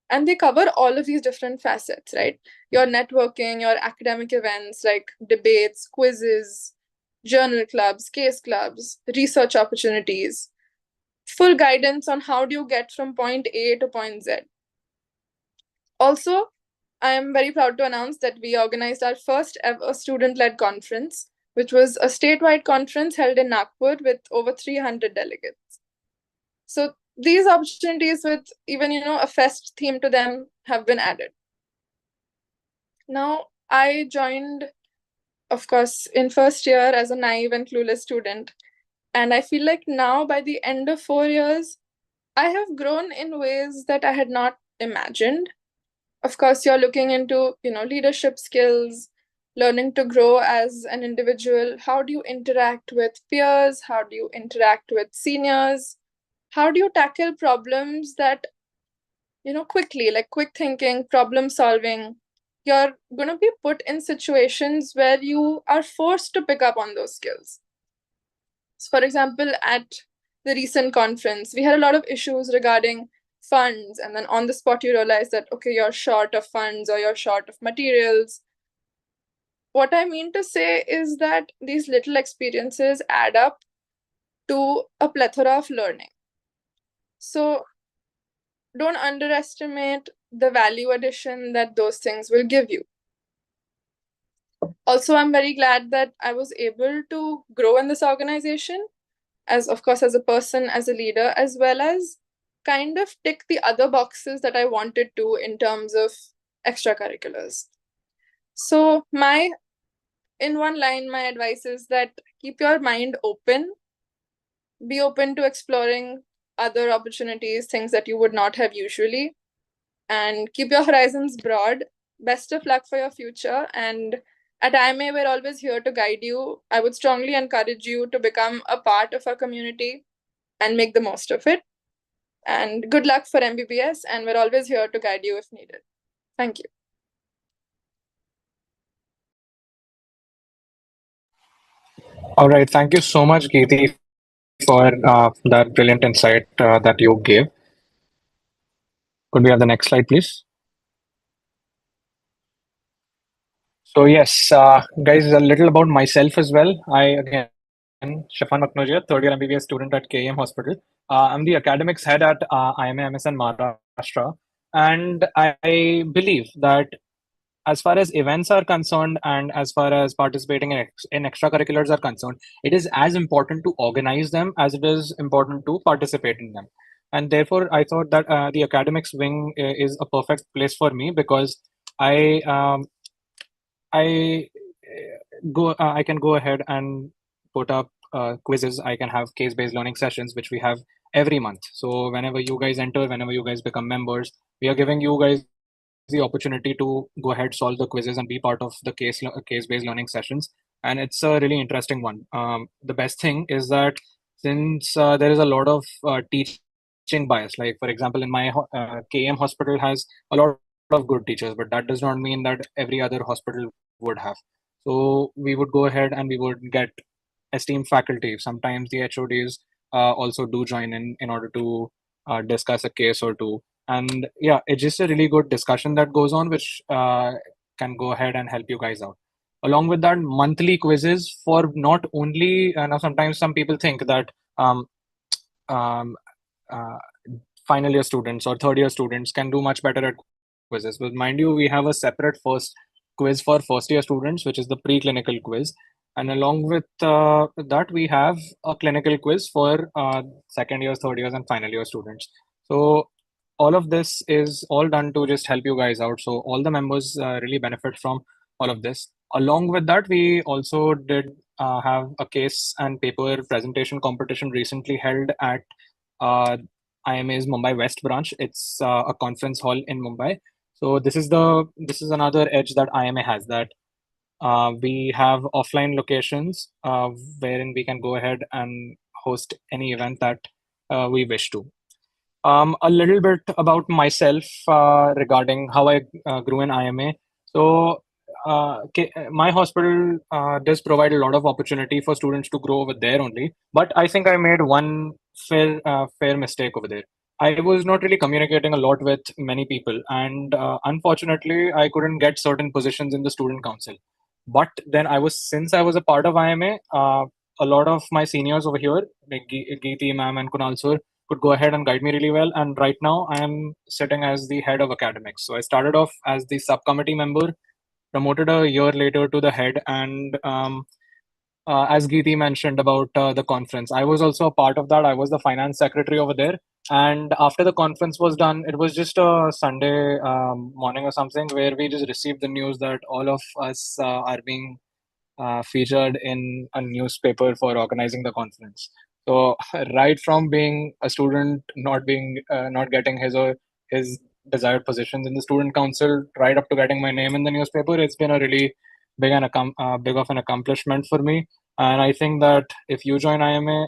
And they cover all of these different facets, right? Your networking, your academic events like debates, quizzes, journal clubs, case clubs, research opportunities, full guidance on how do you get from point A to point Z. Also, I am very proud to announce that we organized our first ever student-led conference, which was a statewide conference held in Nagpur with over 300 delegates. So these opportunities with even, a fest theme to them have been added. Now, I joined, of course, in first year as a naive and clueless student. And I feel like now by the end of 4 years, I have grown in ways that I had not imagined. Of course, you're looking into, leadership skills, learning to grow as an individual. How do you interact with peers? How do you interact with seniors? How do you tackle problems that, quickly, like quick thinking, problem solving? You're going to be put in situations where you are forced to pick up on those skills. So for example, at the recent conference, we had a lot of issues regarding funds, and then on the spot you realize that, okay, you're short of funds or you're short of materials. What I mean to say is that these little experiences add up to a plethora of learning. So don't underestimate the value addition that those things will give you. Also, I'm very glad that I was able to grow in this organization, as of course, as a person, as a leader, as well as kind of tick the other boxes that I wanted to in terms of extracurriculars. So in one line, my advice is that keep your mind open, be open to exploring other opportunities, things that you would not have usually, and keep your horizons broad. Best of luck for your future. And at IMA, we're always here to guide you. I would strongly encourage you to become a part of our community and make the most of it. And good luck for MBBS, and we're always here to guide you if needed. Thank you. All right. Thank you so much, Geeti, for that brilliant insight that you gave. Could we have the next slide, please? So yes, guys, a little about myself as well. I again, Shafan Maknogia, third year MBBS student at KM Hospital. I'm the academics head at IMA MSN Maharashtra, and I believe that as far as events are concerned and as far as participating in extracurriculars are concerned, it is as important to organize them as it is important to participate in them. And therefore, I thought that the academics wing is a perfect place for me because I I I can go ahead and put up quizzes. I can have case-based learning sessions, which we have every month. So whenever you guys enter, whenever you guys become members, we are giving you guys the opportunity to go ahead, solve the quizzes, and be part of the case-based learning sessions. and it's a really interesting one. The best thing is that since there is a lot of teaching bias, like for example, in my KM hospital has a lot of good teachers, but that does not mean that every other hospital would have. So we would go ahead and we would get esteemed faculty. Sometimes the HODs also do join in order to discuss a case or two. And yeah, it's just a really good discussion that goes on, which can go ahead and help you guys out. Along with that, monthly quizzes for not only, now sometimes some people think that um, uh, final year students or third year students can do much better at quizzes. But mind you, we have a separate first quiz for first year students, which is the preclinical quiz. And along with that, we have a clinical quiz for second years, third years, and final year students. So all of this is all done to just help you guys out. So all the members really benefit from all of this. Along with that, we also did have a case and paper presentation competition recently held at IMA's Mumbai West branch. It's a conference hall in Mumbai. So this is another edge that IMA has, that we have offline locations wherein we can go ahead and host any event that we wish to. A little bit about myself regarding how I grew in IMA. So, my hospital does provide a lot of opportunity for students to grow over there only. But I think I made one fair mistake over there. I was not really communicating a lot with many people, and unfortunately, I couldn't get certain positions in the student council. But then since I was a part of IMA, a lot of my seniors over here, like Geeti ma'am and Kunal sir, could go ahead and guide me really well. And right now, I am sitting as the head of academics. So I started off as the subcommittee member, promoted a year later to the head, and as Geeti mentioned about the conference, I was also a part of that. I was the finance secretary over there. And after the conference was done, it was just a Sunday morning or something where we just received the news that all of us are being featured in a newspaper for organizing the conference. So right from being a student, not getting his or his desired positions in the student council, right up to getting my name in the newspaper, it's been a really big of an accomplishment for me. And I think that if you join IMA,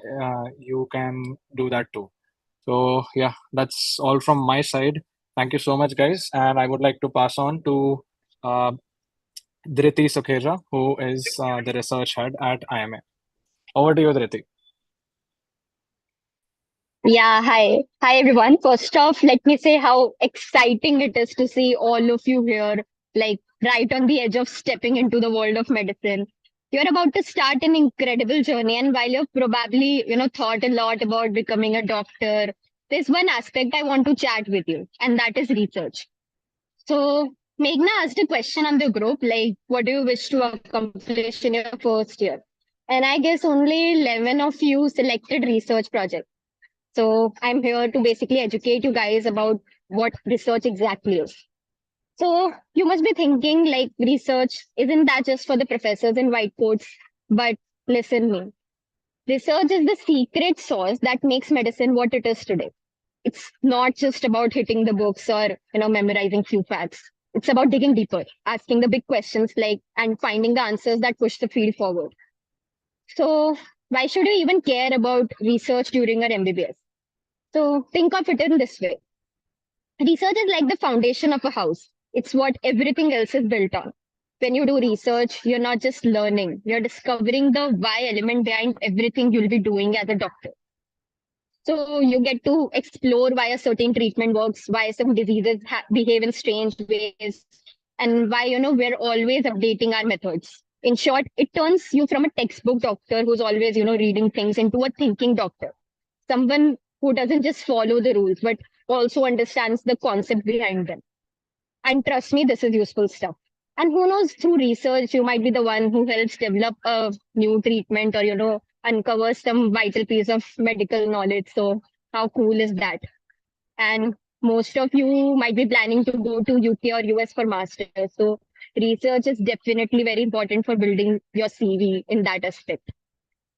you can do that too. So yeah, that's all from my side. Thank you so much, guys. And I would like to pass on to uh, Dhriti Sukheja, who is the research head at IMA. Over to you, Dhriti. Yeah, hi. Hi, everyone. First off, let me say how exciting it is to see all of you here, like right on the edge of stepping into the world of medicine. You're about to start an incredible journey, and while you've probably, thought a lot about becoming a doctor, there's one aspect I want to chat with you, and that is research. So, Meghna asked a question on the group, like, what do you wish to accomplish in your first year? And I guess only 11 of you selected research project. So I'm here to basically educate you guys about what research exactly is. So you must be thinking like research isn't that just for the professors in white coats? But listen me. Research is the secret sauce that makes medicine what it is today. It's not just about hitting the books or memorizing few facts. It's about digging deeper, asking the big questions like and finding the answers that push the field forward. So why should you even care about research during your MBBS? So think of it in this way. Research is like the foundation of a house. It's what everything else is built on. When you do research, you're not just learning, you're discovering the why element behind everything you'll be doing as a doctor. So you get to explore why a certain treatment works, why some diseases behave in strange ways, and why, we're always updating our methods. In short, it turns you from a textbook doctor who's always, reading things into a thinking doctor, someone who doesn't just follow the rules, but also understands the concept behind them. And trust me, this is useful stuff. And who knows, through research, you might be the one who helps develop a new treatment or, uncovers some vital piece of medical knowledge. So, how cool is that? And most of you might be planning to go to UK or US for masters. So, research is definitely very important for building your CV in that aspect.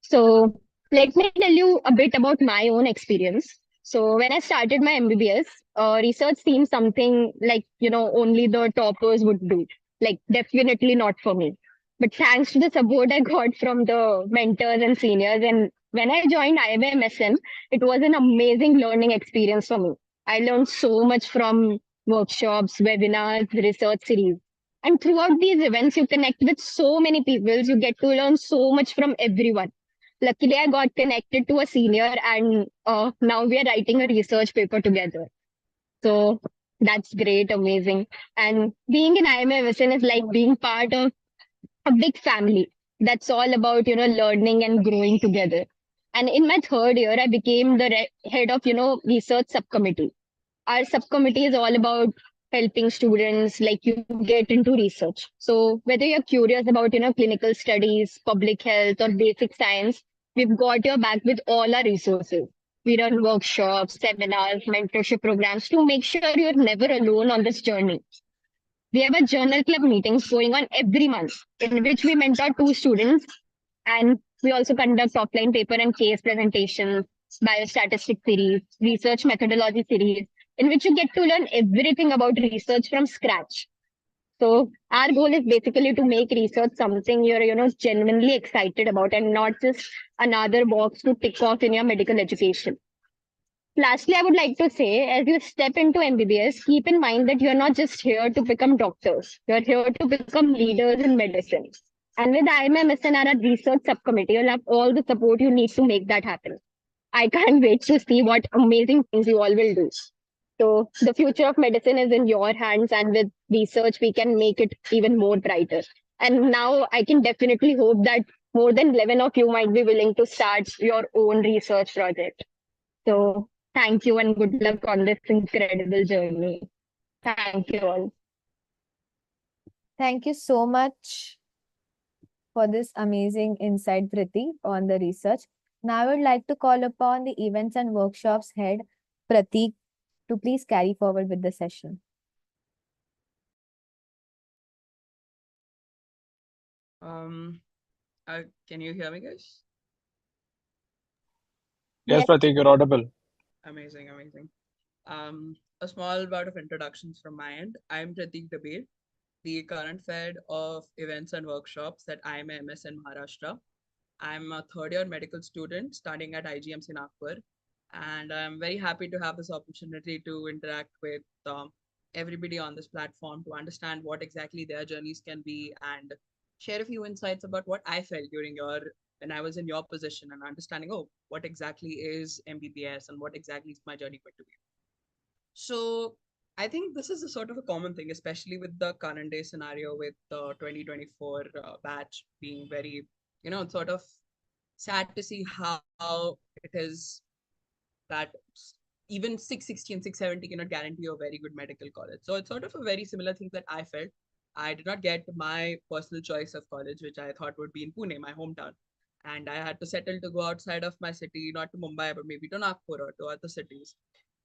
So let me tell you a bit about my own experience. So when I started my MBBS, research seemed something like, only the toppers would do. Like definitely not for me. But thanks to the support I got from the mentors and seniors, and when I joined IMSN, it was an amazing learning experience for me. I learned so much from workshops, webinars, research series. And throughout these events, you connect with so many people. You get to learn so much from everyone. Luckily, I got connected to a senior, and now we are writing a research paper together. So that's great, amazing. And being in IMSN is like being part of a big family that's all about learning and growing together. And in my third year I became the head of research subcommittee. Our subcommittee is all about helping students like you get into research. So whether you're curious about clinical studies, public health, or basic science, we've got your back with all our resources. We run workshops, seminars, mentorship programs to make sure you're never alone on this journey. We have a journal club meetings going on every month in which we mentor two students, and we also conduct offline paper and case presentations, biostatistic series, research methodology series, in which you get to learn everything about research from scratch. So our goal is basically to make research something you're genuinely excited about and not just another box to tick off in your medical education. Lastly, I would like to say, as you step into MBBS, keep in mind that you're not just here to become doctors. You're here to become leaders in medicine. And with IMMS and our research subcommittee, you'll have all the support you need to make that happen. I can't wait to see what amazing things you all will do. So the future of medicine is in your hands, and with research, we can make it even more brighter. And now I can definitely hope that more than 11 of you might be willing to start your own research project. So thank you and good luck on this incredible journey. Thank you all. Thank you so much for this amazing insight, Priti, on the research. Now I would like to call upon the events and workshops head, Pratik, to please carry forward with the session. Um, can you hear me, guys? Yes, Yes. Pratik, you're audible. Amazing, amazing. A small bout of introductions from my end. I'm Pratik Dabir, the current head of events and workshops at IMS in Maharashtra. I'm a third year medical student studying at IGMC Nagpur, and I'm very happy to have this opportunity to interact with everybody on this platform to understand what exactly their journeys can be and share a few insights about what I felt during when I was in your position and understanding, oh, what exactly is MBBS and what exactly is my journey going to be. So I think this is a sort of a common thing, especially with the current day scenario with the 2024 batch being very, sort of sad to see how it is that even 660 and 670 cannot guarantee a very good medical college. So it's sort of a very similar thing that I felt. I did not get my personal choice of college, which I thought would be in Pune, my hometown. And I had to settle to go outside of my city, not to Mumbai, but maybe to Nagpur or to other cities.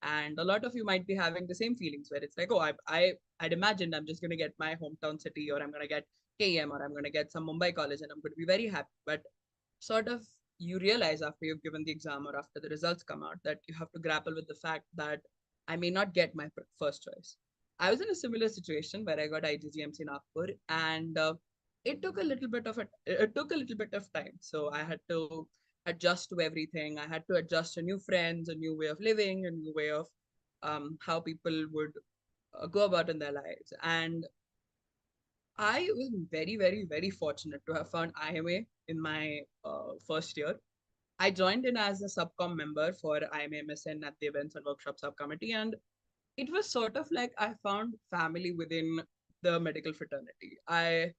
And a lot of you might be having the same feelings where it's like, oh, I'd imagined I'm just going to get my hometown city, or I'm going to get KM, or I'm going to get some Mumbai college, and I'm going to be very happy. But sort of you realize after you've given the exam or after the results come out that you have to grapple with the fact that I may not get my first choice. I was in a similar situation where I got IGGMC Nagpur, and it took a little bit of it took a little bit of time. So I had to adjust to everything. I had to adjust to new friends, a new way of living, a new way of how people would go about in their lives. And I was very, very, very fortunate to have found IMA in my first year. I joined in as a subcom member for IMAMSN at the Events and Workshop Subcommittee, and it was sort of like I found family within the medical fraternity. I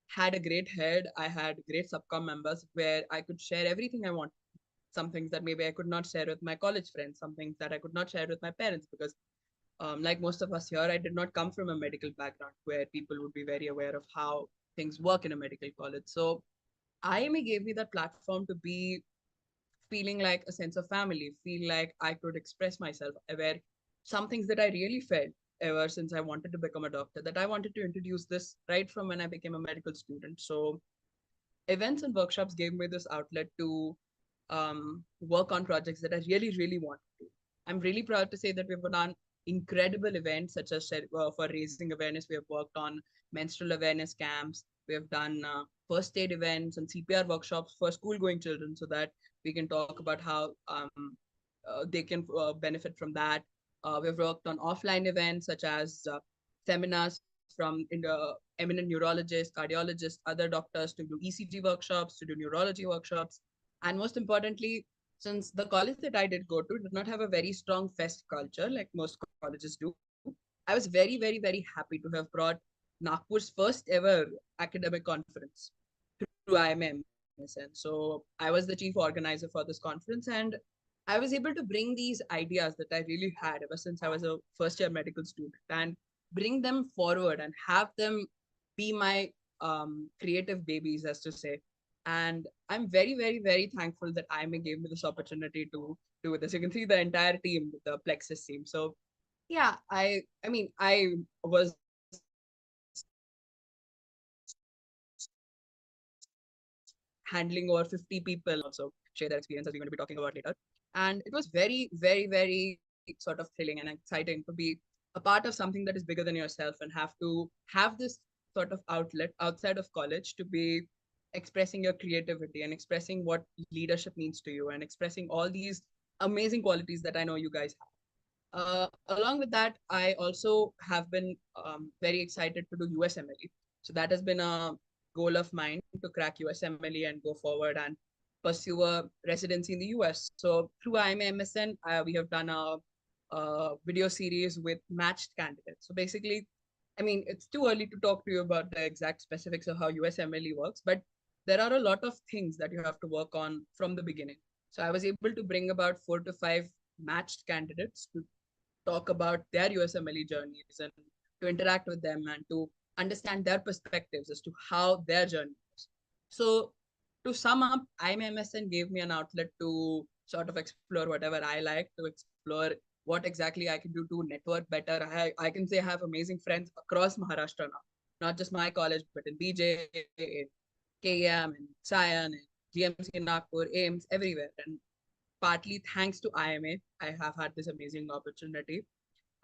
had a great head, I had great subcom members where I could share everything I wanted. Some things that maybe I could not share with my college friends, some things that I could not share with my parents because like most of us here, I did not come from a medical background where people would be very aware of how things work in a medical college. So IMA gave me that platform to be feeling like a sense of family, feel like I could express myself, where some things that I really felt ever since I wanted to become a doctor, that I wanted to introduce this right from when I became a medical student. So events and workshops gave me this outlet to work on projects that I really, really wanted to. I'm really proud to say that we've done incredible events such as for raising awareness. We have worked on menstrual awareness camps. We have done first aid events and CPR workshops for school-going children, so that we can talk about how they can benefit from that. We've worked on offline events such as seminars from eminent neurologists, cardiologists, other doctors to do ECG workshops, to do neurology workshops. And most importantly, since the college that I did go to did not have a very strong fest culture like most colleges do, I was very, very, very happy to have brought Nagpur's first ever academic conference to IMSN. So I was the chief organizer for this conference, and I was able to bring these ideas that I really had ever since I was a first year medical student and bring them forward and have them be my creative babies, as to say. And I'm very, very, very thankful that IMA gave me this opportunity to do this. You can see the entire team, the Plexus team. So yeah, I mean, I was handling over 50 people, also share their experience as we're going to be talking about later. And it was very, very, very sort of thrilling and exciting to be a part of something that is bigger than yourself and have to have this sort of outlet outside of college to be expressing your creativity and expressing what leadership means to you and expressing all these amazing qualities that I know you guys have. Along with that, I also have been very excited to do USMLE. So that has been a goal of mine to crack USMLE and go forward and pursue a residency in the US. So through IMA MSN, we have done a video series with matched candidates. So basically, I mean, it's too early to talk to you about the exact specifics of how USMLE works, but there are a lot of things that you have to work on from the beginning. So I was able to bring about 4 to 5 matched candidates to talk about their USMLE journeys and to interact with them and to understand their perspectives as to how their journey is. So to sum up, IMMSN gave me an outlet to sort of explore whatever I like, to explore what exactly I can do to network better. I can say I have amazing friends across Maharashtra now, not just my college, but in BJ, in KM, in Sion, in GMC in Nagpur, AIMS, everywhere. And partly thanks to IMA, I have had this amazing opportunity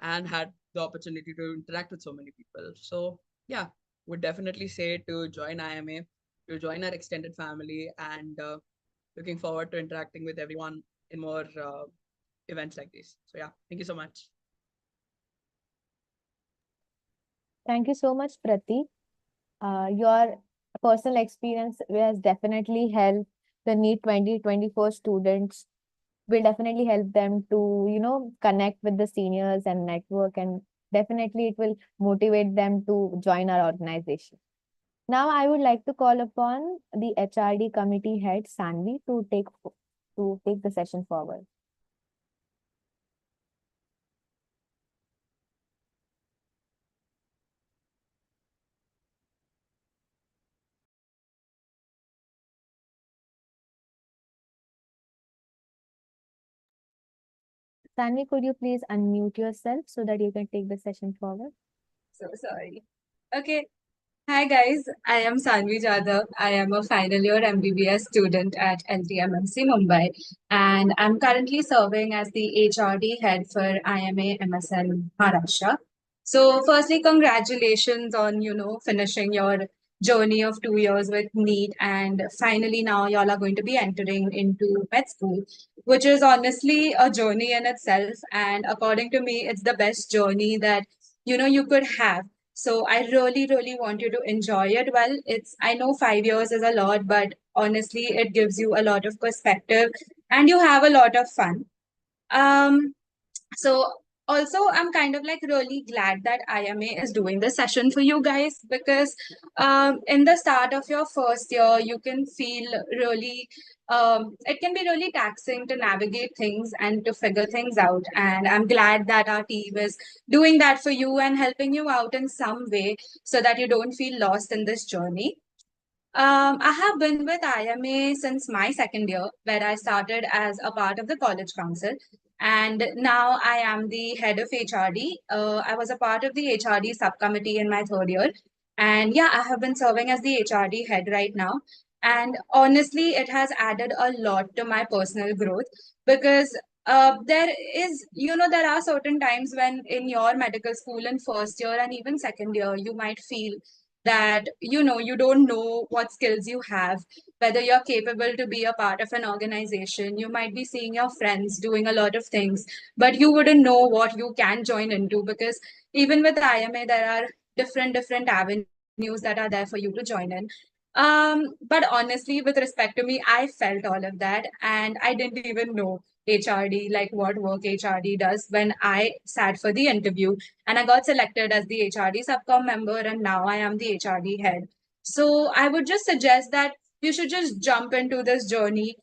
and had the opportunity to interact with so many people. So yeah, would definitely say to join IMA, to join our extended family, and looking forward to interacting with everyone in more events like this. So yeah, thank you so much. Thank you so much, Prati. Your personal experience has definitely helped the NEET 2024 students, will definitely help them to, connect with the seniors and network, and definitely it will motivate them to join our organization. Now, I would like to call upon the HRD committee head, Sanvi, to take the session forward. Sanvi, could you please unmute yourself so that you can take the session forward? So sorry. Okay. Hi guys, I am Sanvi Jadhav. I am a final year MBBS student at LTMMC Mumbai, and I'm currently serving as the HRD head for IMA MSN Maharashtra. So firstly, congratulations on, finishing your journey of 2 years with NEET, and finally now y'all are going to be entering into med school, which is honestly a journey in itself. And according to me, it's the best journey that, you could have. So I really, really want you to enjoy it. Well, I know 5 years is a lot, but honestly, it gives you a lot of perspective and you have a lot of fun. So also, I'm kind of like really glad that IMA is doing this session for you guys, because in the start of your first year, you can feel really, it can be really taxing to navigate things and to figure things out. And I'm glad that our team is doing that for you and helping you out in some way so that you don't feel lost in this journey. I have been with IMA since my second year, where I started as a part of the college council. And now I am the head of HRD. I was a part of the HRD subcommittee in my third year. And yeah, I have been serving as the HRD head right now. And honestly, it has added a lot to my personal growth, because there are certain times when in your medical school in first year and even second year, you might feel that you don't know what skills you have, whether you're capable to be a part of an organization. You might be seeing your friends doing a lot of things, but you wouldn't know what you can join into, because even with IMA there are different avenues that are there for you to join in. But honestly, with respect to me, I felt all of that and I didn't even know HRD, like what work HRD does, when I sat for the interview and I got selected as the HRD subcom member, and now I am the HRD head. So I would just suggest that you should just jump into this journey.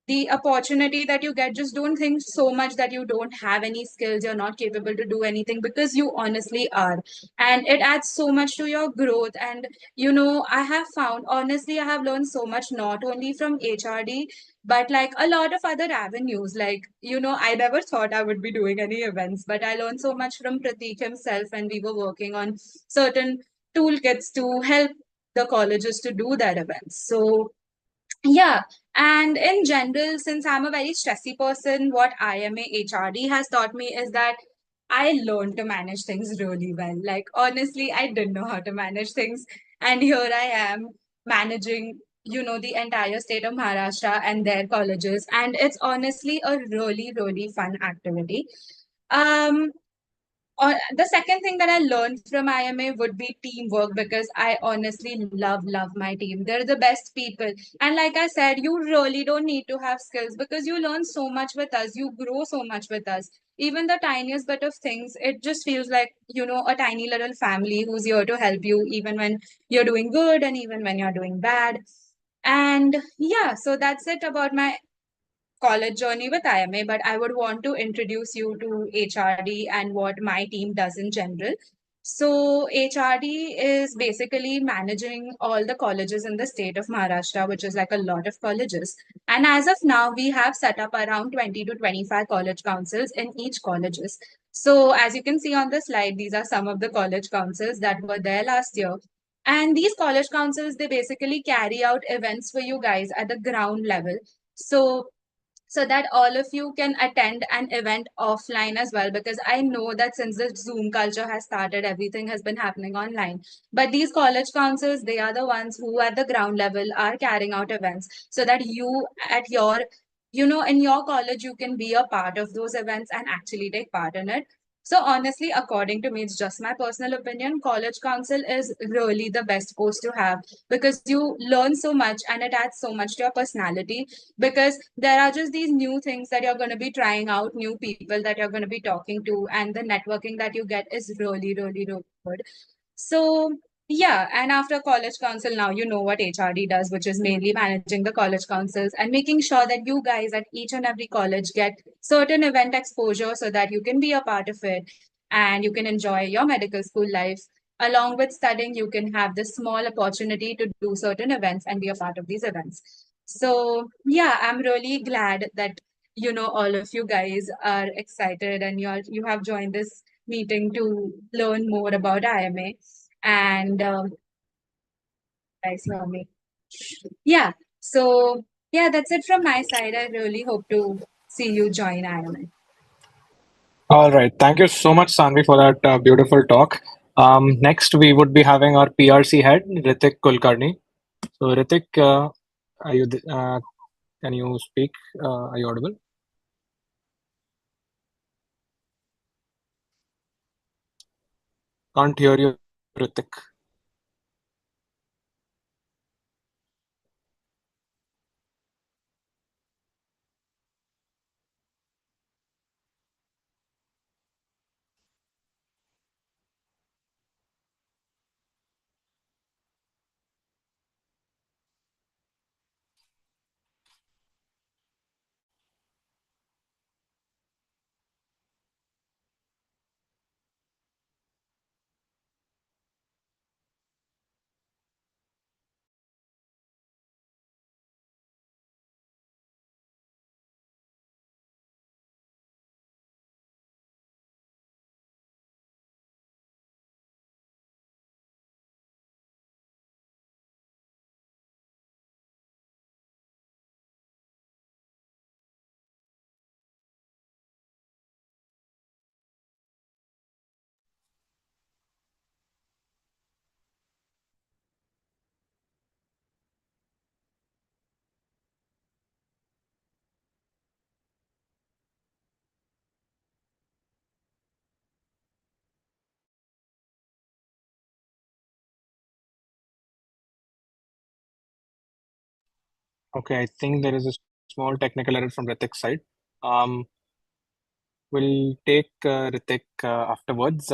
The opportunity that you get, just don't think so much that you don't have any skills, you're not capable to do anything, because you honestly are. And it adds so much to your growth. And I have found, honestly, I have learned so much, not only from HRD, but like a lot of other avenues. Like, I never thought I would be doing any events, but I learned so much from Pratik himself, and we were working on certain toolkits to help the colleges to do their events. So yeah, and in general, since I'm a very stressy person, what IMA HRD has taught me is that I learned to manage things really well. Like, honestly, I didn't know how to manage things. And here I am managing, the entire state of Maharashtra and their colleges. And it's honestly a really, really fun activity. Um, the second thing that I learned from IMA would be teamwork, because I honestly love my team. They're the best people. And like I said, you really don't need to have skills, because you learn so much with us. You grow so much with us. Even the tiniest bit of things, it just feels like, a tiny little family who's here to help you, even when you're doing good and even when you're doing bad. And yeah, so that's it about my college journey with IMA, but I would want to introduce you to HRD and what my team does in general. So, HRD is basically managing all the colleges in the state of Maharashtra, which is like a lot of colleges. And as of now, we have set up around 20 to 25 college councils in each colleges. So, as you can see on the slide, these are some of the college councils that were there last year. And these college councils, they basically carry out events for you guys at the ground level. So that all of you can attend an event offline as well, because I know that since the Zoom culture has started, everything has been happening online. But these college councils, they are the ones who at the ground level are carrying out events, so that you at your in your college, you can be a part of those events and actually take part in it. So honestly, according to me, it's just my personal opinion, college council is really the best post to have, because you learn so much and it adds so much to your personality, because there are just these new things that you're going to be trying out, new people that you're going to be talking to, and the networking that you get is really, really, really good. So, yeah, and after college council, now you know what HRD does, which is mainly managing the college councils and making sure that you guys at each and every college get certain event exposure, so that you can be a part of it and you can enjoy your medical school life. Along with studying, you can have this small opportunity to do certain events and be a part of these events. So, yeah, I'm really glad that all of you guys are excited and you have joined this meeting to learn more about IMA. And guys hear me. Yeah. So yeah, that's it from my side. I really hope to see you join IMA. All right. Thank you so much, Sanvi, for that beautiful talk. Next, we would be having our PRC head, Ritik Kulkarni. So, Ritik, can you speak? Are you audible? Can't hear you, Ritik. Okay, I think there is a small technical error from Ritik's side. Um, we'll take Ritik afterwards.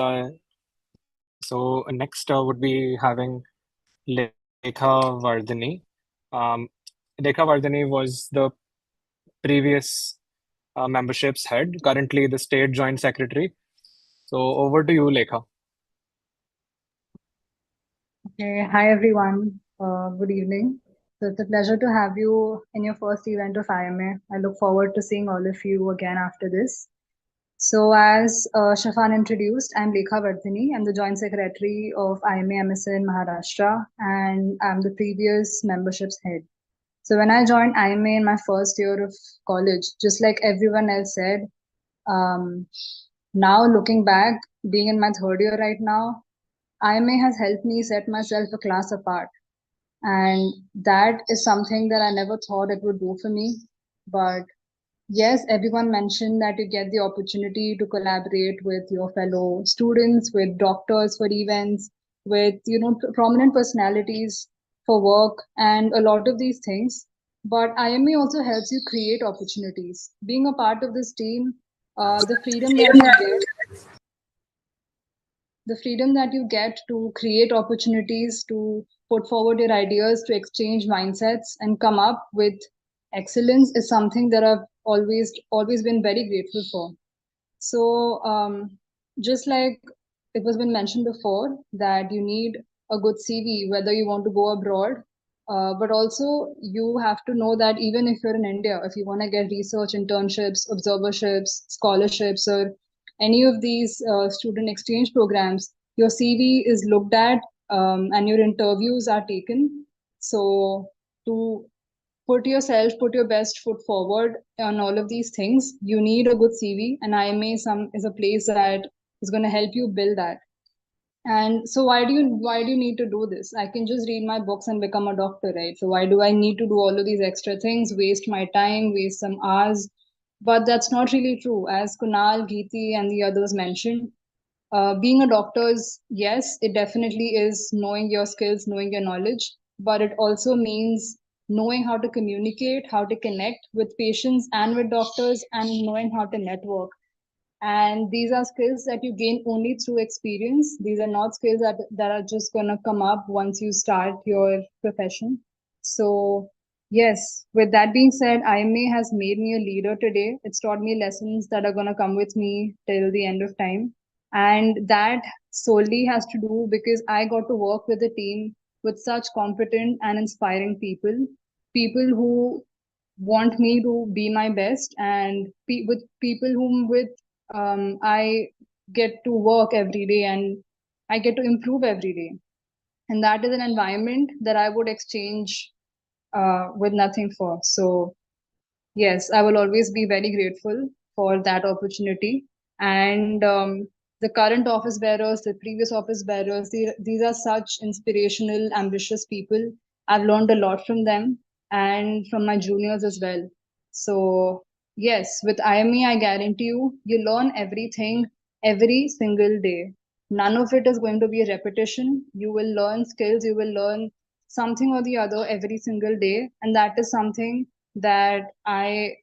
So next would be having Lekha Vardhani. Um, Lekha Vardhani was the previous membership's head, currently the state joint secretary. So over to you, Lekha. Okay, hi everyone. Good evening. So it's a pleasure to have you in your first event of IMA. I look forward to seeing all of you again after this. So as Shafan introduced, I'm Lekha Vardhani. I'm the Joint Secretary of IMA MSN Maharashtra, and I'm the previous membership's head. So when I joined IMA in my first year of college, just like everyone else said, um, now looking back, being in my third year right now, IMA has helped me set myself a class apart. And that is something that I never thought it would do for me. But yes, everyone mentioned that you get the opportunity to collaborate with your fellow students, with doctors for events, with prominent personalities for work, and a lot of these things. But IMA also helps you create opportunities. Being a part of this team, the freedom that you get to create opportunities, to put forward your ideas, to exchange mindsets, and come up with excellence is something that I've always been very grateful for. So just like it was been mentioned before, that you need a good CV whether you want to go abroad, but also you have to know that even if you're in India, if you want to get research internships, observerships, scholarships, or any of these student exchange programs, your CV is looked at, and your interviews are taken. So to put your best foot forward on all of these things, you need a good CV, and IMA is a place that is going to help you build that. And so why do you need to do this? I can just read my books and become a doctor, right? So why do I need to do all of these extra things, waste my time, waste some hours? But that's not really true. As Kunal, Geeti, and the others mentioned, being a doctor is, yes, it definitely is knowing your skills, knowing your knowledge, but it also means knowing how to communicate, how to connect with patients and with doctors, and knowing how to network. And these are skills that you gain only through experience. These are not skills that are just going to come up once you start your profession. So yes, with that being said, IMA has made me a leader today. It's taught me lessons that are going to come with me till the end of time. And that solely has to do because I got to work with a team with such competent and inspiring people who want me to be my best, and with people whom with I get to work every day, and I get to improve every day. And that is an environment that I would exchange with nothing for. So yes, I will always be very grateful for that opportunity. And the current office bearers, the previous office bearers, these are such inspirational, ambitious people. I've learned a lot from them and from my juniors as well. So, yes, with IME, I guarantee you, you learn everything every single day. None of it is going to be a repetition. You will learn skills, you will learn something or the other every single day. And that is something that I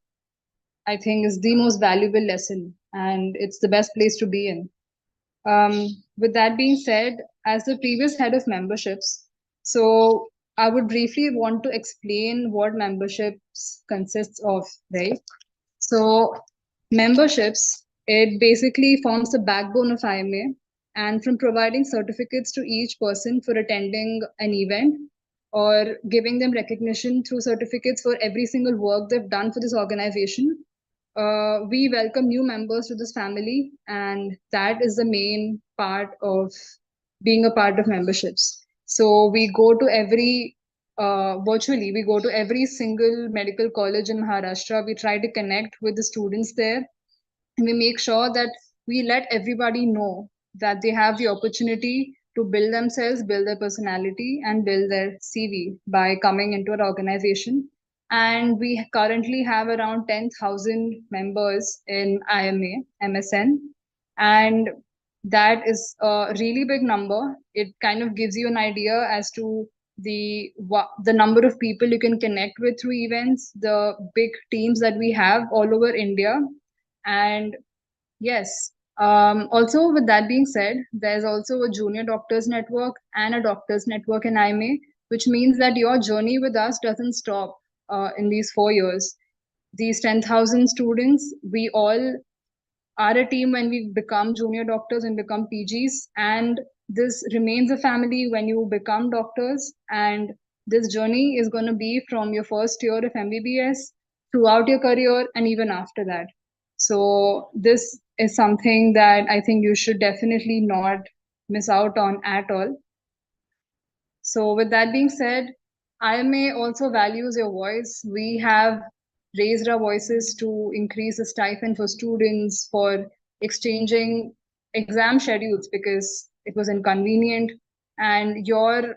think is the most valuable lesson, and it's the best place to be in. With that being said, as the previous head of memberships, so I would briefly want to explain what memberships consists of, right? So memberships, it basically forms the backbone of IMA, and from providing certificates to each person for attending an event, or giving them recognition through certificates for every single work they've done for this organization, we welcome new members to this family, and that is the main part of being a part of memberships. So we go to virtually, we go to every single medical college in Maharashtra. We try to connect with the students there, and we make sure that we let everybody know that they have the opportunity to build themselves, build their personality, and build their CV by coming into our organization. And we currently have around 10,000 members in IMA, MSN. And that is a really big number. It kind of gives you an idea as to the number of people you can connect with through events, the big teams that we have all over India. And yes, also with that being said, there's also a junior doctors network and a doctors network in IMA, which means that your journey with us doesn't stop in these 4 years. These 10,000 students, we all are a team when we become junior doctors and become PGs, and this remains a family when you become doctors. And this journey is going to be from your first year of MBBS throughout your career and even after that. So this is something that I think you should definitely not miss out on at all. So with that being said, IMA also values your voice. We have raised our voices to increase the stipend for students, for exchanging exam schedules because it was inconvenient, and your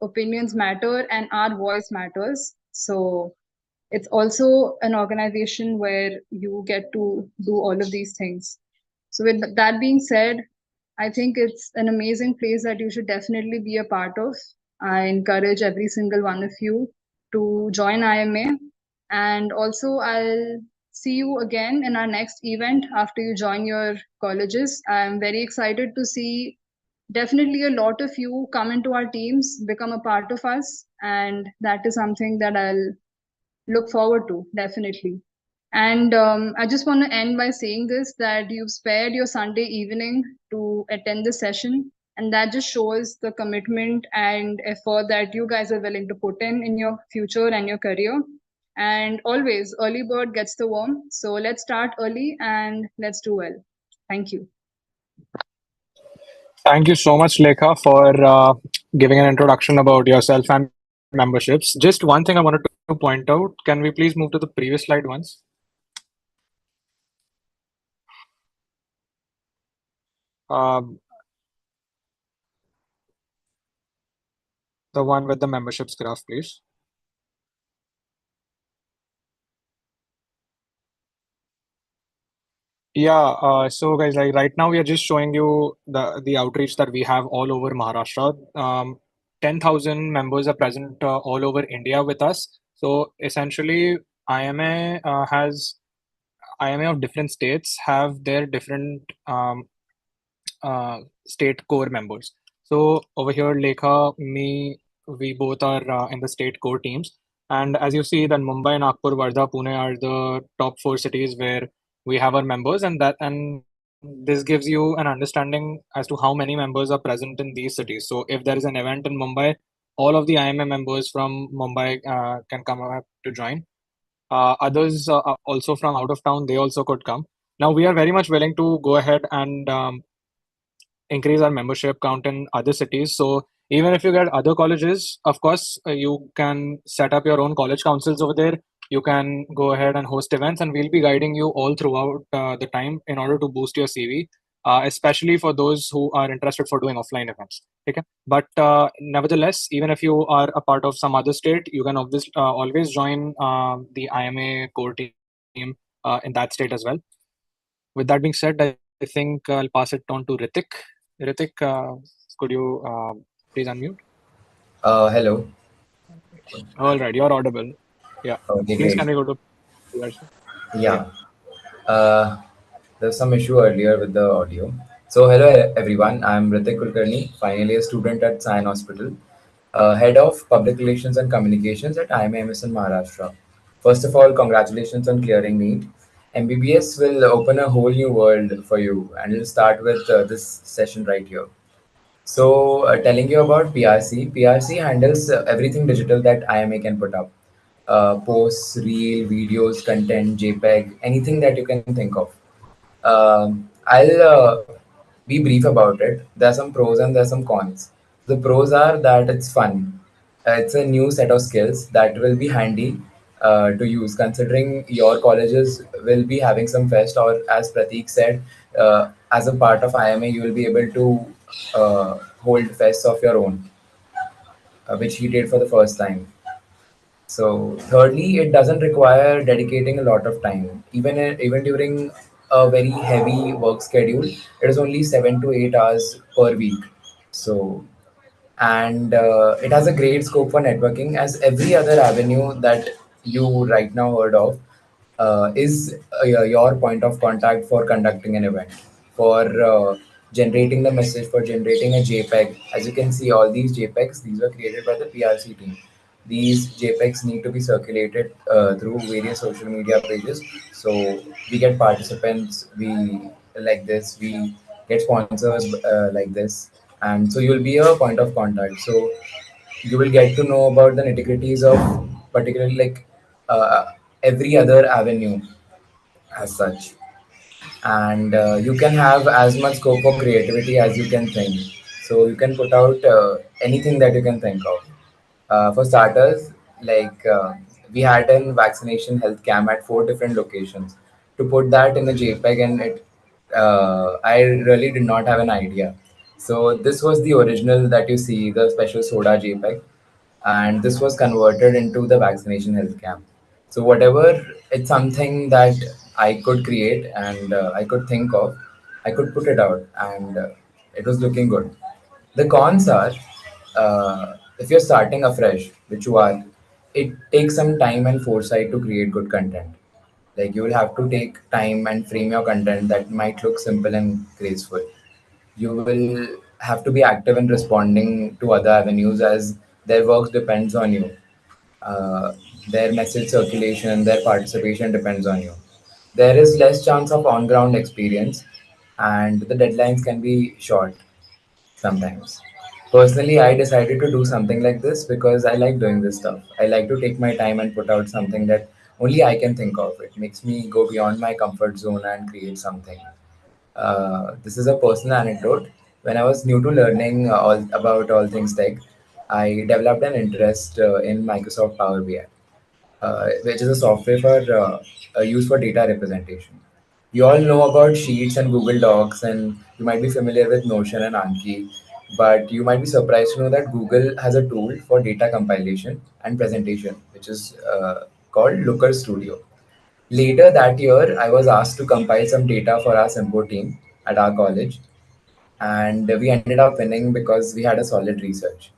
opinions matter and our voice matters. So it's also an organization where you get to do all of these things. So with that being said, I think it's an amazing place that you should definitely be a part of. I encourage every single one of you to join IMA. And also, I'll see you again in our next event after you join your colleges. I'm very excited to see definitely a lot of you come into our teams, become a part of us. And that is something that I'll look forward to, definitely. And I just want to end by saying this, that you've spared your Sunday evening to attend the session. And that just shows the commitment and effort that you guys are willing to put in your future and your career. And always, early bird gets the worm. So let's start early and let's do well. Thank you. Thank you so much, Lekha, for giving an introduction about yourself and memberships. Just one thing I wanted to point out. Can we please move to the previous slide once? The one with the memberships graph, please. Yeah, so guys, like right now we are just showing you the outreach that we have all over Maharashtra. 10,000 members are present all over India with us. So essentially, IMA has IMA of different states have their different state core members. So over here, Lekha, me, we both are in the state core teams. And as you see, then Mumbai, Nagpur, Wardha, Pune are the top 4 cities where we have our members, and this gives you an understanding as to how many members are present in these cities. So if there is an event in Mumbai, all of the IMA members from Mumbai can come up to join. Others also from out of town, they also could come. Now we are very much willing to go ahead and increase our membership count in other cities. So even if you get other colleges, of course, you can set up your own college councils over there. You can go ahead and host events, and we'll be guiding you all throughout the time in order to boost your CV, especially for those who are interested for doing offline events. Okay, but nevertheless, even if you are a part of some other state, you can obviously always join the IMA core team in that state as well. With that being said, I think I'll pass it on to Ritik. Ritik, could you please unmute? Hello. All right, you're audible. Yeah. Okay, Please, great. can we go to PRC? Yeah. Uh, there's some issue earlier with the audio. So, hello everyone. I'm Ritik Kulkarni, finally a student at Sion Hospital, head of public relations and communications at IMAMS in Maharashtra. First of all, congratulations on clearing NEET. MBBS will open a whole new world for you, and it'll start with this session right here. So, telling you about PRC, PRC handles everything digital that IMA can put up, posts, reel, videos, content, JPEG, anything that you can think of. I'll be brief about it. There are some pros and there are some cons. The pros are that it's fun. It's a new set of skills that will be handy to use, considering your colleges will be having some fest, or as Prateek said, as a part of IMA, you will be able to hold fests of your own, which he did for the first time. So, thirdly, it doesn't require dedicating a lot of time. Even during a very heavy work schedule, it is only 7 to 8 hours per week. So, and it has a great scope for networking, as every other avenue that you right now heard of is your point of contact for conducting an event, for generating the message, for generating a JPEG. As you can see, all these JPEGs, these were created by the PRC team. These JPEGs need to be circulated through various social media pages. So we get participants, we like this, we get sponsors like this, and so you'll be a point of contact. So you will get to know about the nitty-gritties of particularly like every other avenue as such, and you can have as much scope for creativity as you can think. So you can put out anything that you can think of. For starters, like we had a vaccination health camp at 4 different locations. To put that in a JPEG, and I really did not have an idea. So this was the original that you see, the special soda JPEG, and this was converted into the vaccination health camp. So whatever, it's something that I could create and I could think of, I could put it out, and it was looking good. The cons are, if you're starting afresh, which you are, it takes some time and foresight to create good content. Like you will have to take time and frame your content that might look simple and graceful. You will have to be active in responding to other avenues, as their work depends on you. uh, their message circulation, their participation depends on you. There is less chance of on ground experience, and the deadlines can be short sometimes. Personally, I decided to do something like this because I like doing this stuff. I like to take my time and put out something that only I can think of. It makes me go beyond my comfort zone and create something. This is a personal anecdote. When I was new to learning all about all things tech, I developed an interest in Microsoft Power BI, which is a software for used for data representation. We all know about Sheets and Google Docs, and you might be familiar with Notion and Anki, but you might be surprised to know that Google has a tool for data compilation and presentation, which is called Looker Studio. Later that year, I was asked to compile some data for our Simpo team at our college, and we ended up winning because we had a solid research.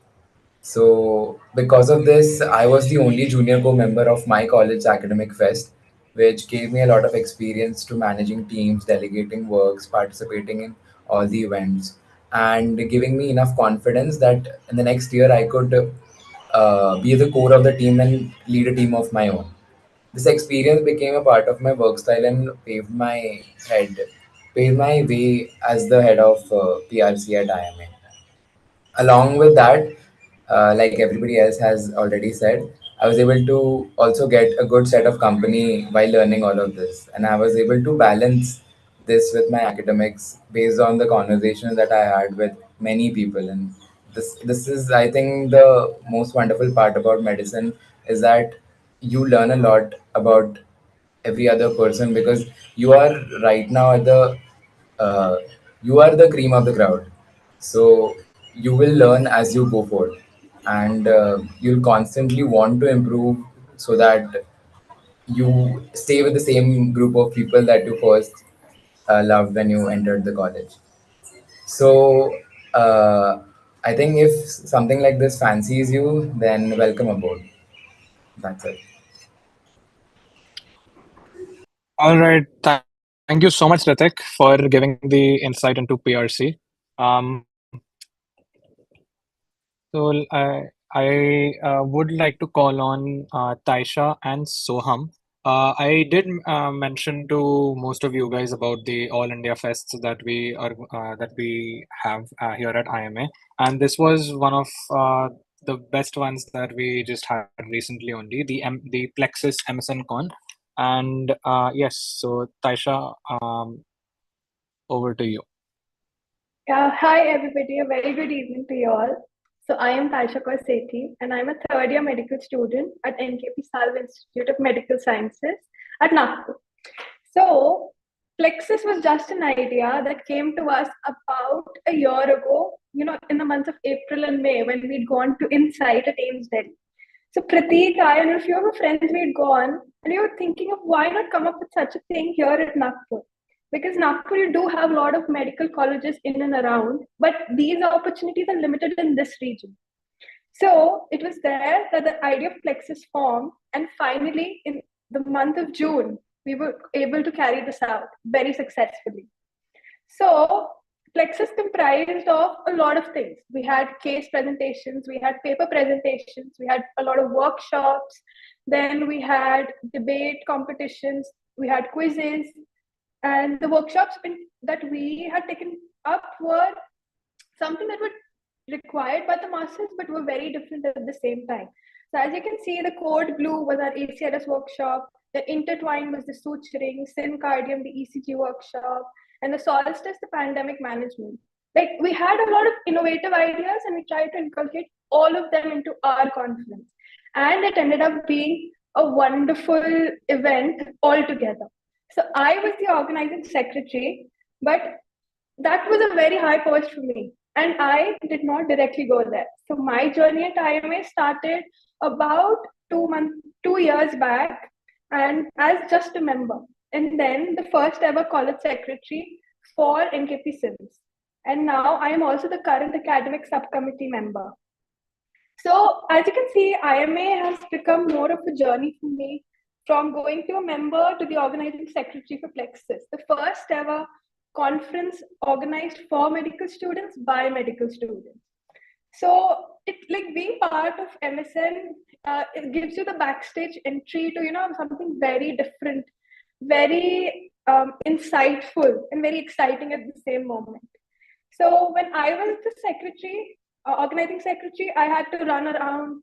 So, because of this, I was the only junior co member of my college academic fest, which gave me a lot of experience to managing teams, delegating works, participating in all the events, and giving me enough confidence that in the next year I could be the core of the team and lead a team of my own. This experience became a part of my work style and paved my way as the head of PRC at IMA. Along with that, like everybody else has already said, I was able to also get a good set of company while learning all of this, and I was able to balance this with my academics based on the conversations that I had with many people. And this is, I think, the most wonderful part about medicine, is that you learn a lot about every other person, because you are right now at the uh, you are the cream of the crowd. So you will learn as you go forward, and you'll constantly want to improve, so that you stay with the same group of people that you first loved when you entered the college. So uh, I think if something like this fancies you, then welcome aboard. That's it. All right. Thank you so much, Ritik, for giving the insight into PRC. Um, I would like to call on Taisha and Soham. I did mention to most of you guys about the All India Fests that we have here at IMA, and this was one of the best ones that we just had recently only, the Plexus MSN Con, and yes, so Taisha, over to you. Yeah, hi everybody. A very good evening to you all. So I am Taisha Kaur Sethi, and I'm a third year medical student at NKP Salve Institute of Medical Sciences at Nagpur. So Plexus was just an idea that came to us about a year ago, in the months of April and May, when we'd gone to Insight at Ames Delhi. So Prateek, I and a few of our friends, we'd gone, and we were thinking of why not come up with such a thing here at Nagpur. because Nagpur, you do have a lot of medical colleges in and around, but these opportunities are limited in this region. So it was there that the idea of Plexus formed, and finally, in the month of June, we were able to carry this out very successfully. So Plexus comprised of a lot of things. We had case presentations, we had paper presentations, we had a lot of workshops, then we had debate competitions, we had quizzes, and the workshops that we had taken up were something that were required by the masses, but were very different at the same time. So as you can see, the Code Blue was our ACRS workshop, the Intertwine was the suturing, Syncardium, the ECG workshop, and the Solstice, the pandemic management. Like, we had a lot of innovative ideas and we tried to inculcate all of them into our conference. And it ended up being a wonderful event altogether. So I was the organizing secretary, but that was a very high post for me. And I did not directly go there. So my journey at IMA started about 2 years back, and as just a member. And then the first ever college secretary for NKP Sims. And now I am also the current academic subcommittee member. So as you can see, IMA has become more of a journey for me, from going to a member to the organizing secretary for Plexus, the first ever conference organized for medical students by medical students. So it's like being part of MSN, it gives you the backstage entry to, something very different, very insightful and very exciting at the same moment. So when I was the secretary, organizing secretary, I had to run around,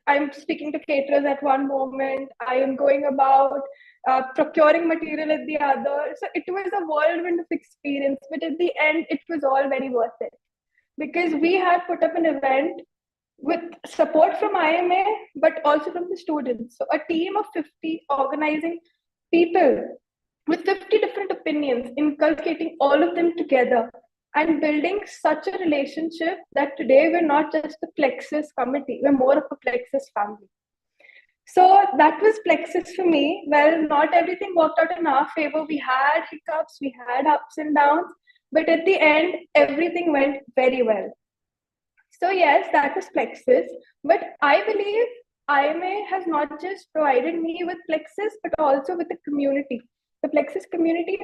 I'm speaking to caterers at one moment, I am going about procuring material at the other. So it was a whirlwind of experience, but at the end, it was all very worth it. Because we had put up an event with support from IMA, but also from the students. So a team of 50 organizing people with 50 different opinions, inculcating all of them together and building such a relationship that today we're not just the Plexus committee, we're more of a Plexus family. So that was Plexus for me. Well, not everything worked out in our favor. We had hiccups, we had ups and downs, but at the end, everything went very well. So yes, that was Plexus. But I believe IMA has not just provided me with Plexus, but also with the community. The Plexus community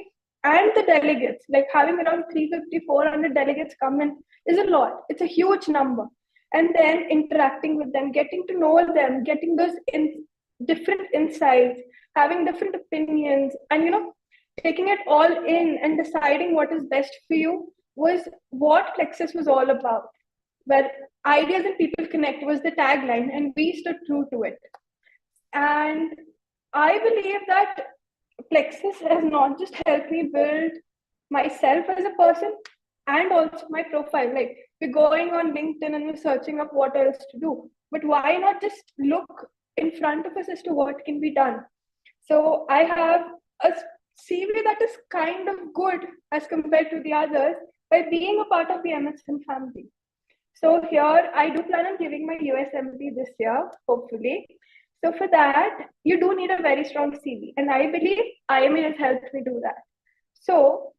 and the delegates, like having around 350, 400 delegates come in is a lot. It's a huge number. And then interacting with them, getting to know them, getting those different insights, having different opinions, and taking it all in and deciding what is best for you was what Plexus was all about. Where ideas and people connect was the tagline, and we stood true to it. And I believe that Plexus has not just helped me build myself as a person and also my profile. Like, we're going on LinkedIn and we're searching up what else to do. But why not just look in front of us as to what can be done? So I have a CV that is kind of good as compared to the others by being a part of the MSN family. So here, I do plan on giving my USMP this year, hopefully. So for that, you do need a very strong CV. And I believe IMA has helped me do that. So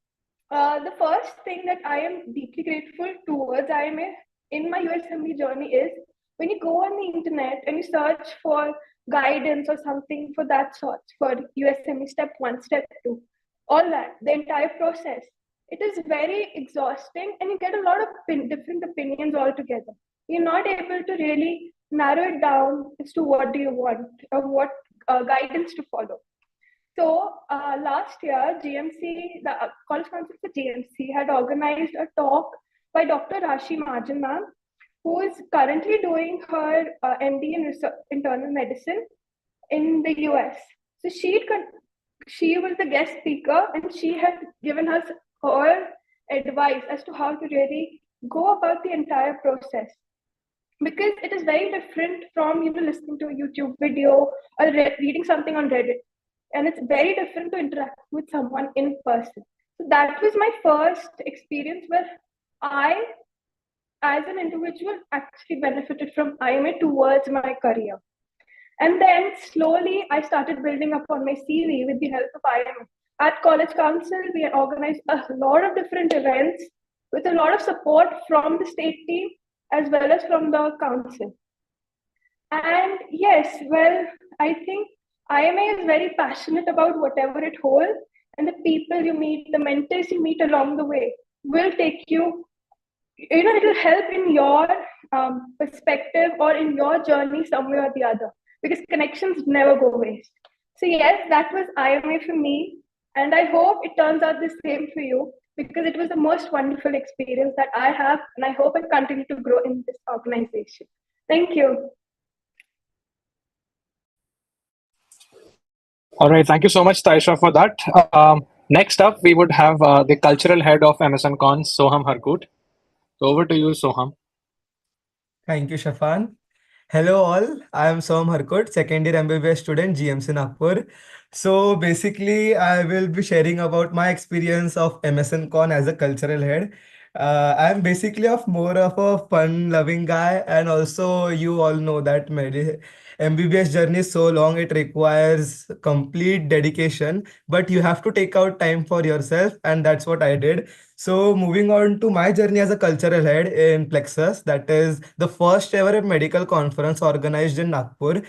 the first thing that I am deeply grateful towards IMA in my USMP journey is when you go on the internet and you search for guidance or something for that sort, for USME step 1, step 2, all that, the entire process. It is very exhausting and you get a lot of different opinions altogether. You're not able to really narrow it down as to what do you want or what guidance to follow. So last year, GMC, the College Council for GMC had organized a talk by Dr. Rashi Majan ma'am, who is currently doing her MD in internal medicine in the US. So she was the guest speaker and she had given us her advice as to how to really go about the entire process. Because it is very different from listening to a YouTube video or reading something on Reddit. And it's very different to interact with someone in person. So that was my first experience where I, as an individual, actually benefited from IMA towards my career. And then slowly I started building up on my CV with the help of IMA. At College Council, we organize a lot of different events with a lot of support from the state team as well as from the council. And yes, well, I think IMA is very passionate about whatever it holds, and the people you meet, the mentors you meet along the way will take you, it'll help in your perspective or in your journey some way or the other, because connections never go waste. So yes, that was IMA for me, and I hope it turns out the same for you, because it was the most wonderful experience that I have, and I hope I continue to grow in this organization. Thank you. All right, thank you so much, Taisha, for that. Next up, we would have the cultural head of MSN Cons, Soham Harkut. So over to you, Soham. Thank you, Shafan. Hello all, I am Som Harkot, second year MBBS student, GMC Nagpur. So basically, I will be sharing about my experience of MSN Con as a cultural head. I am basically more of a fun-loving guy, and also you all know that MBBS journey is so long, it requires complete dedication, but you have to take out time for yourself, and that's what I did. So moving on to my journey as a cultural head in Plexus, that is the first ever medical conference organized in Nagpur.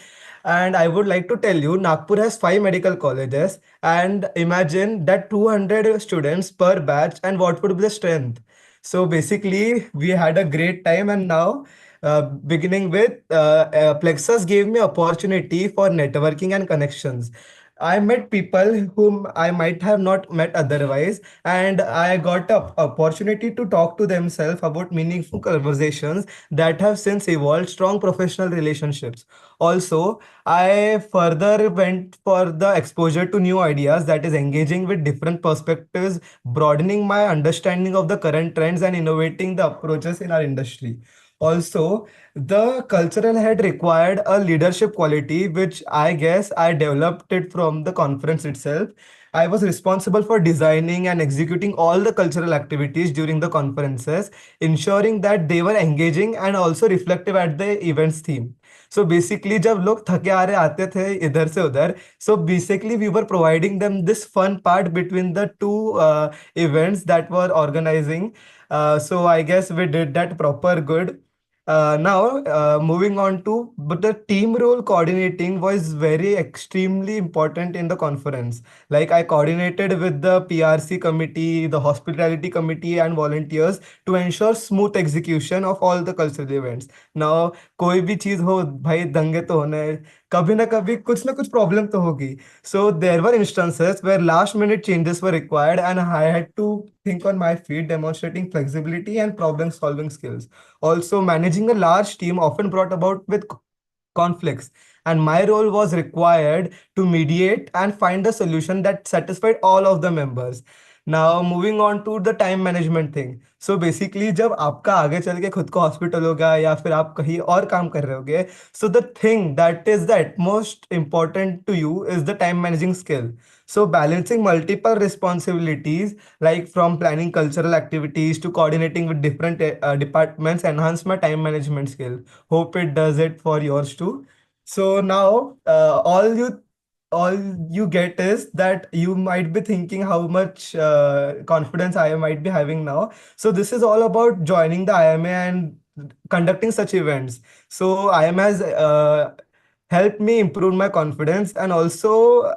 And I would like to tell you, Nagpur has 5 medical colleges, and imagine that 200 students per batch, and what would be the strength? So basically, we had a great time, and now, beginning with Plexus gave me opportunity for networking and connections. I met people whom I might have not met otherwise, and I got an opportunity to talk to themselves about meaningful conversations that have since evolved strong professional relationships. Also, I further went for the exposure to new ideas, that is engaging with different perspectives, broadening my understanding of the current trends and innovating the approaches in our industry. Also, the cultural head required a leadership quality, which I guess I developed it from the conference itself. I was responsible for designing and executing all the cultural activities during the conferences, ensuring that they were engaging and also reflective at the event's theme. So basically, जब लोग थके आ रहे आते थे इधर से उधर, so basically we were providing them this fun part between the two events that were organizing. So I guess we did that proper good. Now, moving on to, but the team role coordinating was very extremely important in the conference. Like I coordinated with the PRC committee, the hospitality committee, and volunteers to ensure smooth execution of all the cultural events. Now, कोई भी चीज हो भाई दंगे तो होने हैं, कभी ना कुछ प्रॉब्लम तो होगी. So there were instances where last minute changes were required, and I had to think on my feet, demonstrating flexibility and problem solving skills. Also, managing a large team often brought about with conflicts, and my role was required to mediate and find a solution that satisfied all of the members. Now moving on to the time management thing. So basically जब आपका आगे चल के खुद का hospital होगा या फिर आप कहीं और काम कर रहे होगे, so the thing that is the most important to you is the time managing skill. So balancing multiple responsibilities, like from planning cultural activities to coordinating with different departments, enhance my time management skill. Hope it does it for yours too. So now, all you get is that you might be thinking how much confidence I might be having now. So this is all about joining the IMA and conducting such events. So IMA has helped me improve my confidence and also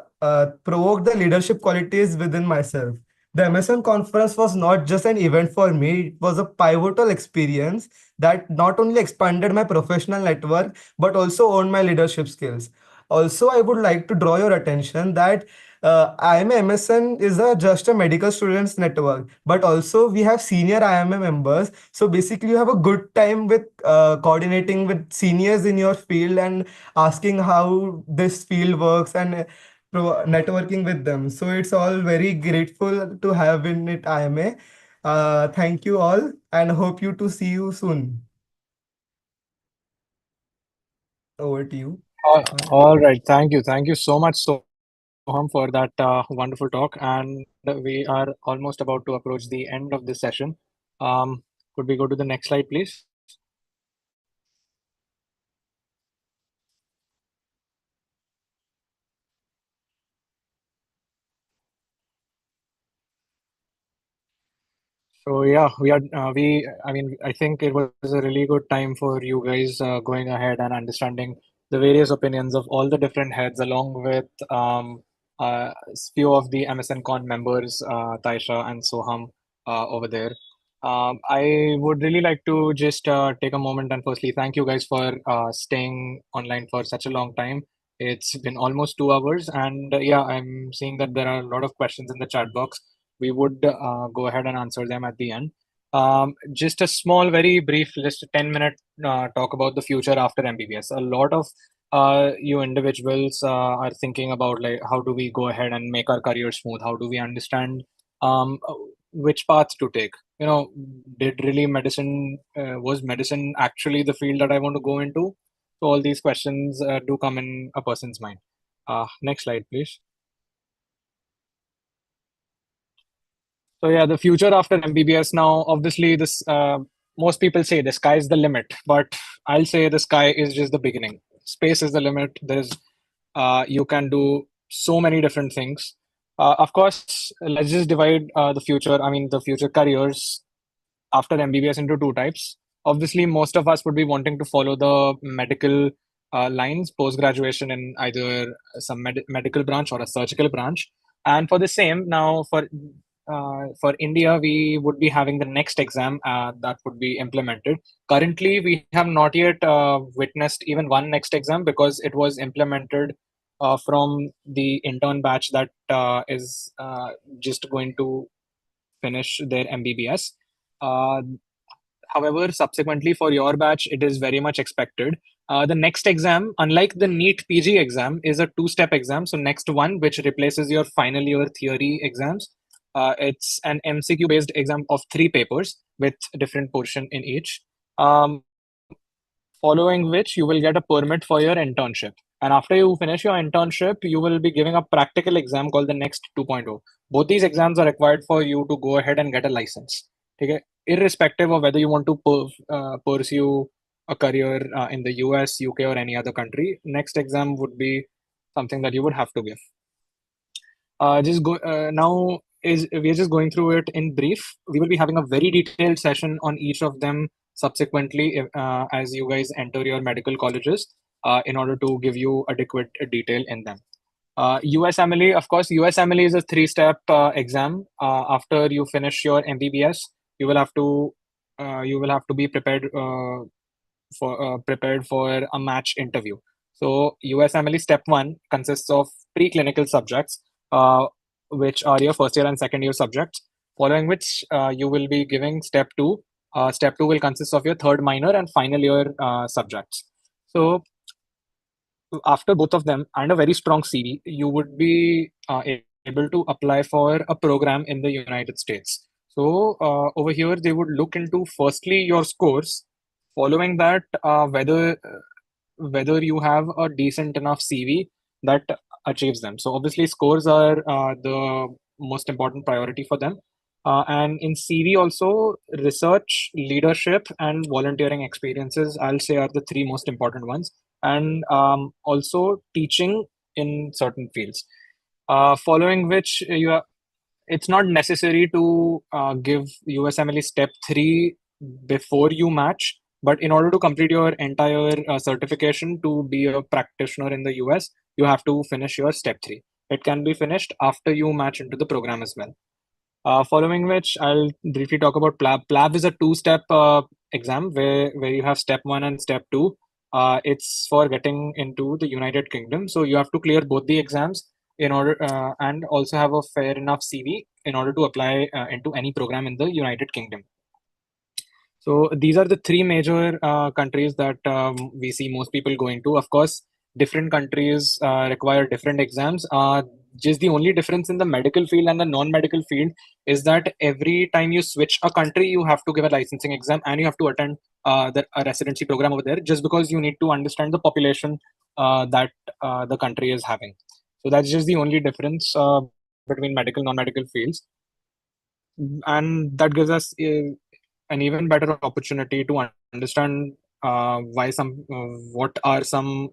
provoke the leadership qualities within myself. The MSN conference was not just an event for me, it was a pivotal experience that not only expanded my professional network but also honed my leadership skills. Also, I would like to draw your attention that IMA MSN is just a medical students network, but also we have senior IMA members. So basically, you have a good time with coordinating with seniors in your field and asking how this field works and networking with them. So it's all very grateful to have in it IMA. Thank you all and hope you to see you soon. Over to you. All right, thank you so much, Soham, for that wonderful talk. And we are almost about to approach the end of this session. Could we go to the next slide, please? So yeah, I mean, I think it was a really good time for you guys going ahead and understanding the various opinions of all the different heads, along with few of the MSN Con members, Taisha and Soham over there. I would really like to just take a moment and firstly thank you guys for staying online for such a long time. It's been almost 2 hours, and yeah, I'm seeing that there are a lot of questions in the chat box. We would go ahead and answer them at the end. Just a small, very brief, just a 10-minute talk about the future after MBBS. A lot of you individuals are thinking about like how do we go ahead and make our career smooth? How do we understand which path to take? You know, did really medicine was medicine actually the field that I want to go into? So all these questions do come in a person's mind. Next slide, please. So yeah, the future after MBBS now, obviously this most people say the sky is the limit, but I'll say the sky is just the beginning. Space is the limit. There's you can do so many different things. Of course, let's just divide the future. I mean, the future careers after MBBS into two types. Obviously, most of us would be wanting to follow the medical lines, post graduation in either some medical branch or a surgical branch. And for the same, now for India, we would be having the next exam that would be implemented. Currently, we have not yet witnessed even one next exam because it was implemented from the intern batch that is just going to finish their MBBS. Uh, However, subsequently for your batch, it is very much expected. The next exam, unlike the NEET PG exam, is a two-step exam. So next one, which replaces your final year theory exams, it's an MCQ-based exam of 3 papers with different portion in each. Following which you will get a permit for your internship. And after you finish your internship, you will be giving a practical exam called the Next 2.0. Both these exams are required for you to go ahead and get a license. Okay? Irrespective of whether you want to pursue a career in the US, UK, or any other country, next exam would be something that you would have to give. Just go now is we are just going through it in brief. We will be having a very detailed session on each of them subsequently as you guys enter your medical colleges in order to give you adequate detail in them. USMLE, of course, USMLE is a 3-step exam. After you finish your MBBS, you will have to be prepared for a match interview. So USMLE step 1 consists of preclinical subjects, which are your first year and second year subjects. Following which you will be giving step 2. Step 2 will consist of your third minor and final year subjects. So after both of them and a very strong CV, you would be able to apply for a program in the United States. So over here, they would look into firstly your scores. Following that, whether you have a decent enough CV that achieves them. So obviously, scores are the most important priority for them. And in CV also, research, leadership, and volunteering experiences, I'll say, are the 3 most important ones. And also teaching in certain fields. Following which it's not necessary to give USMLE step 3 before you match, but in order to complete your entire certification to be a practitioner in the US, you have to finish your step 3. It can be finished after you match into the program as well. Following which, I'll briefly talk about PLAB. PLAB is a 2-step exam where you have step 1 and step 2. It's for getting into the United Kingdom. So you have to clear both the exams in order and also have a fair enough CV in order to apply into any program in the United Kingdom. So these are the 3 major countries that we see most people going to. Of course, different countries require different exams. Just the only difference in the medical field and the non-medical field is that every time you switch a country, you have to give a licensing exam and you have to attend a residency program over there, just because you need to understand the population that the country is having. So that's just the only difference between medical non-medical fields, and that gives us an even better opportunity to understand what are some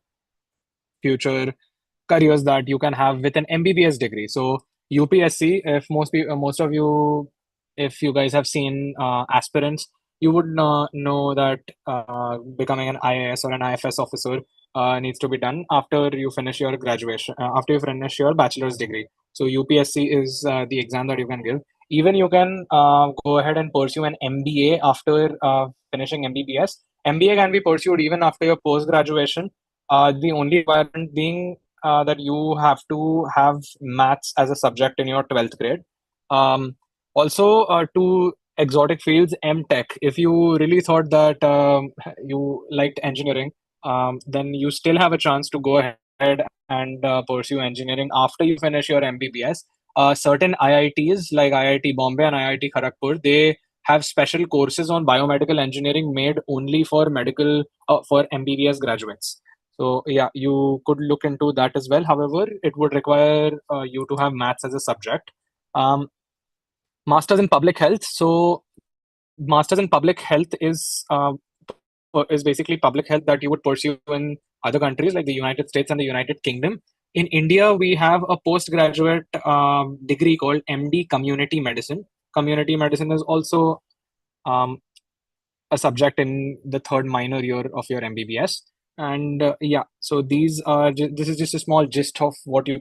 future careers that you can have with an MBBS degree. So UPSC, if most of you if you guys have seen aspirants, you would know that becoming an IAS or an IFS officer needs to be done after you finish your graduation, after you finish your bachelor's degree. So UPSC is the exam that you can give. Even you can go ahead and pursue an MBA after finishing MBBS. MBA can be pursued even after your post graduation. The only requirement being that you have to have maths as a subject in your 12th grade. Also, two exotic fields, M-Tech. If you really thought that you liked engineering, then you still have a chance to go ahead and pursue engineering after you finish your MBBS. Certain IITs like IIT Bombay and IIT Kharagpur, they have special courses on biomedical engineering made only for medical for MBBS graduates. So yeah, you could look into that as well. However, it would require you to have maths as a subject. Um, Masters in public health. So masters in public health is basically public health that you would pursue in other countries like the United States and the United Kingdom. In India, we have a postgraduate degree called MD Community Medicine. Community medicine is also um, a subject in the third minor year of your MBBS. And yeah, so this is just a small gist of what you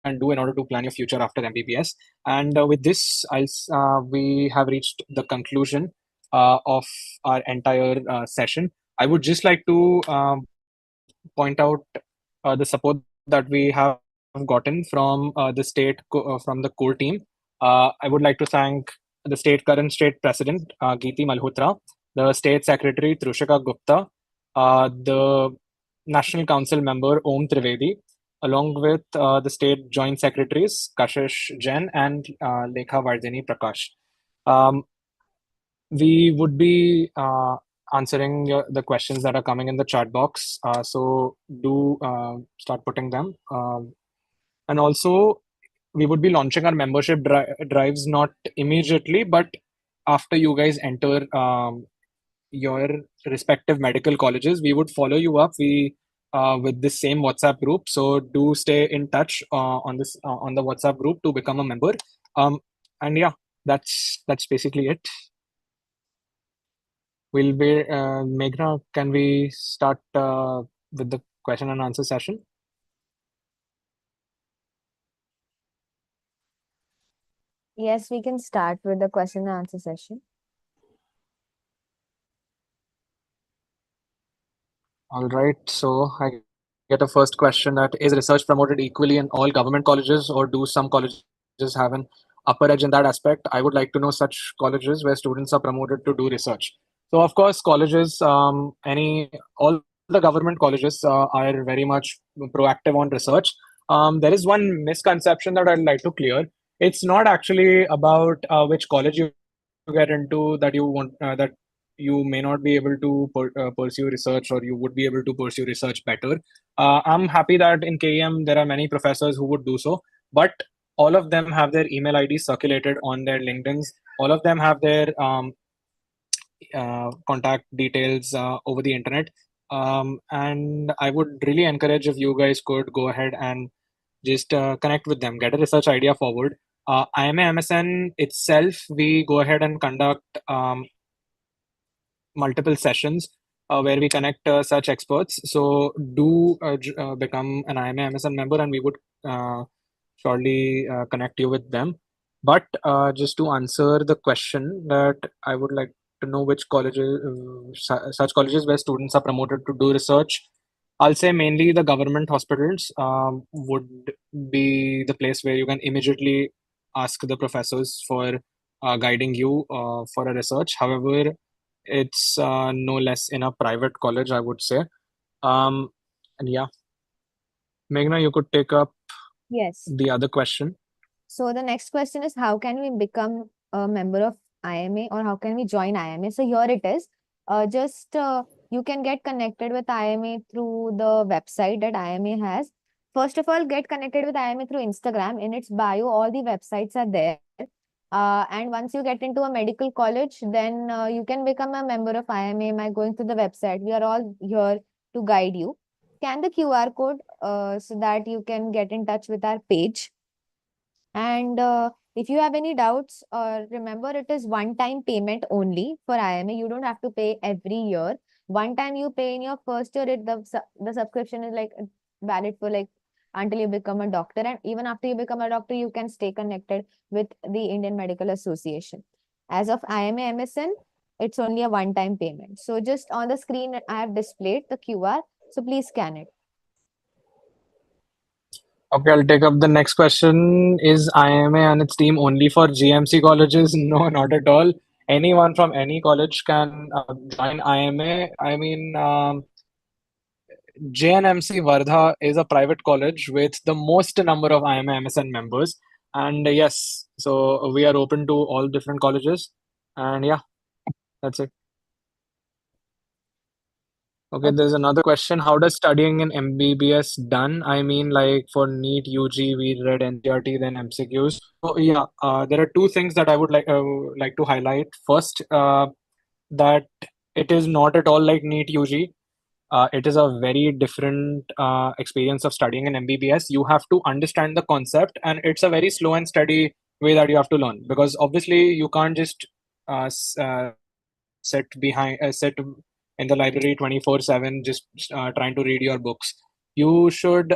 can do in order to plan your future after MBBS. And with this, we have reached the conclusion of our entire session. I would just like to point out the support that we have gotten from from the core team. I would like to thank the current state president, Geeti Malhotra, the state secretary, Trushika Gupta, the national council member, Om Trivedi, along with the state joint secretaries, Kashish Jain and Lekha Vardhini Prakash. Um, we would be answering the questions that are coming in the chat box. So do start putting them. And also, we would be launching our membership drives not immediately, but after you guys enter your respective medical colleges, we would follow you up. We with this same WhatsApp group. So do stay in touch on the WhatsApp group to become a member. And yeah, that's basically it. Will be Meghna, can we start with the question and answer session? Yes, we can start with the question and answer session. All right. So I get a first question that is research promoted equally in all government colleges, or do some colleges have an upper edge in that aspect? I would like to know such colleges where students are promoted to do research. So of course, colleges, all the government colleges are very much proactive on research. There is one misconception that I'd like to clear. It's not actually about which college you get into that you want that you may not be able to pursue research, or you would be able to pursue research better. I'm happy that in KEM there are many professors who would do so, but all of them have their email IDs circulated on their LinkedIn's. All of them have their contact details over the internet. And I would really encourage if you guys could go ahead and just connect with them, get a research idea forward. IMA MSN itself, we go ahead and conduct multiple sessions where we connect such experts. So do become an IMA MSN member, and we would surely connect you with them. But just to answer the question, that I would like to know which colleges, such colleges where students are promoted to do research. I'll say mainly the government hospitals would be the place where you can immediately ask the professors for guiding you for a research. However, it's no less in a private college, I would say. And yeah, Meghna, you could take up Yes. the other question. So the next question is, how can we become a member of IMA, or how can we join IMA? So here it is. You can get connected with IMA through the website that IMA has. First of all, get connected with IMA through Instagram. In its bio, all the websites are there. And once you get into a medical college, then you can become a member of IMA by going to the website. We are all here to guide you. Scan the QR code so that you can get in touch with our page. And If you have any doubts, remember it is one-time payment only for IMA. You don't have to pay every year. One time you pay in your first year, the subscription is like valid for like until you become a doctor. And even after you become a doctor, you can stay connected with the Indian Medical Association. As of IMA MSN, it's only a one-time payment. So just on the screen, I have displayed the QR. So please scan it. Okay, I'll take up the next question. Is IMA and its team only for GMC colleges? No, not at all. Anyone from any college can join IMA. I mean, JNMC Wardha is a private college with the most number of IMA MSN members. And yes, so we are open to all different colleges. And yeah, that's it. Okay, there's another question. How does studying in MBBS done? I mean, like for NEET, UG, we read NCERT, then MCQs. So yeah, there are two things that I would like to highlight. First, that it is not at all like NEET, UG. It is a very different experience of studying in MBBS. You have to understand the concept, and it's a very slow and steady way that you have to learn. Because obviously, you can't just sit in the library 24/7 just trying to read your books. You should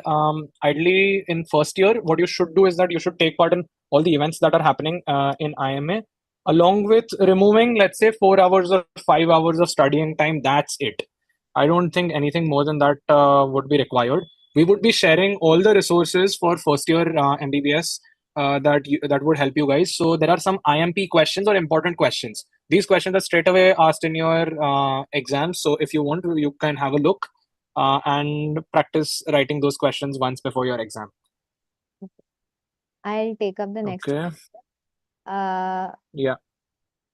ideally in first year, what you should do is that you should take part in all the events that are happening in IMA, along with removing, let's say, 4 hours or 5 hours of studying time. That's it. I don't think anything more than that would be required. We would be sharing all the resources for first year MBBS that would help you guys. So there are some IMP questions or important questions. These questions are straight away asked in your exams. So if you want to, you can have a look and practice writing those questions once before your exam. I'll take up the next. Okay. Yeah.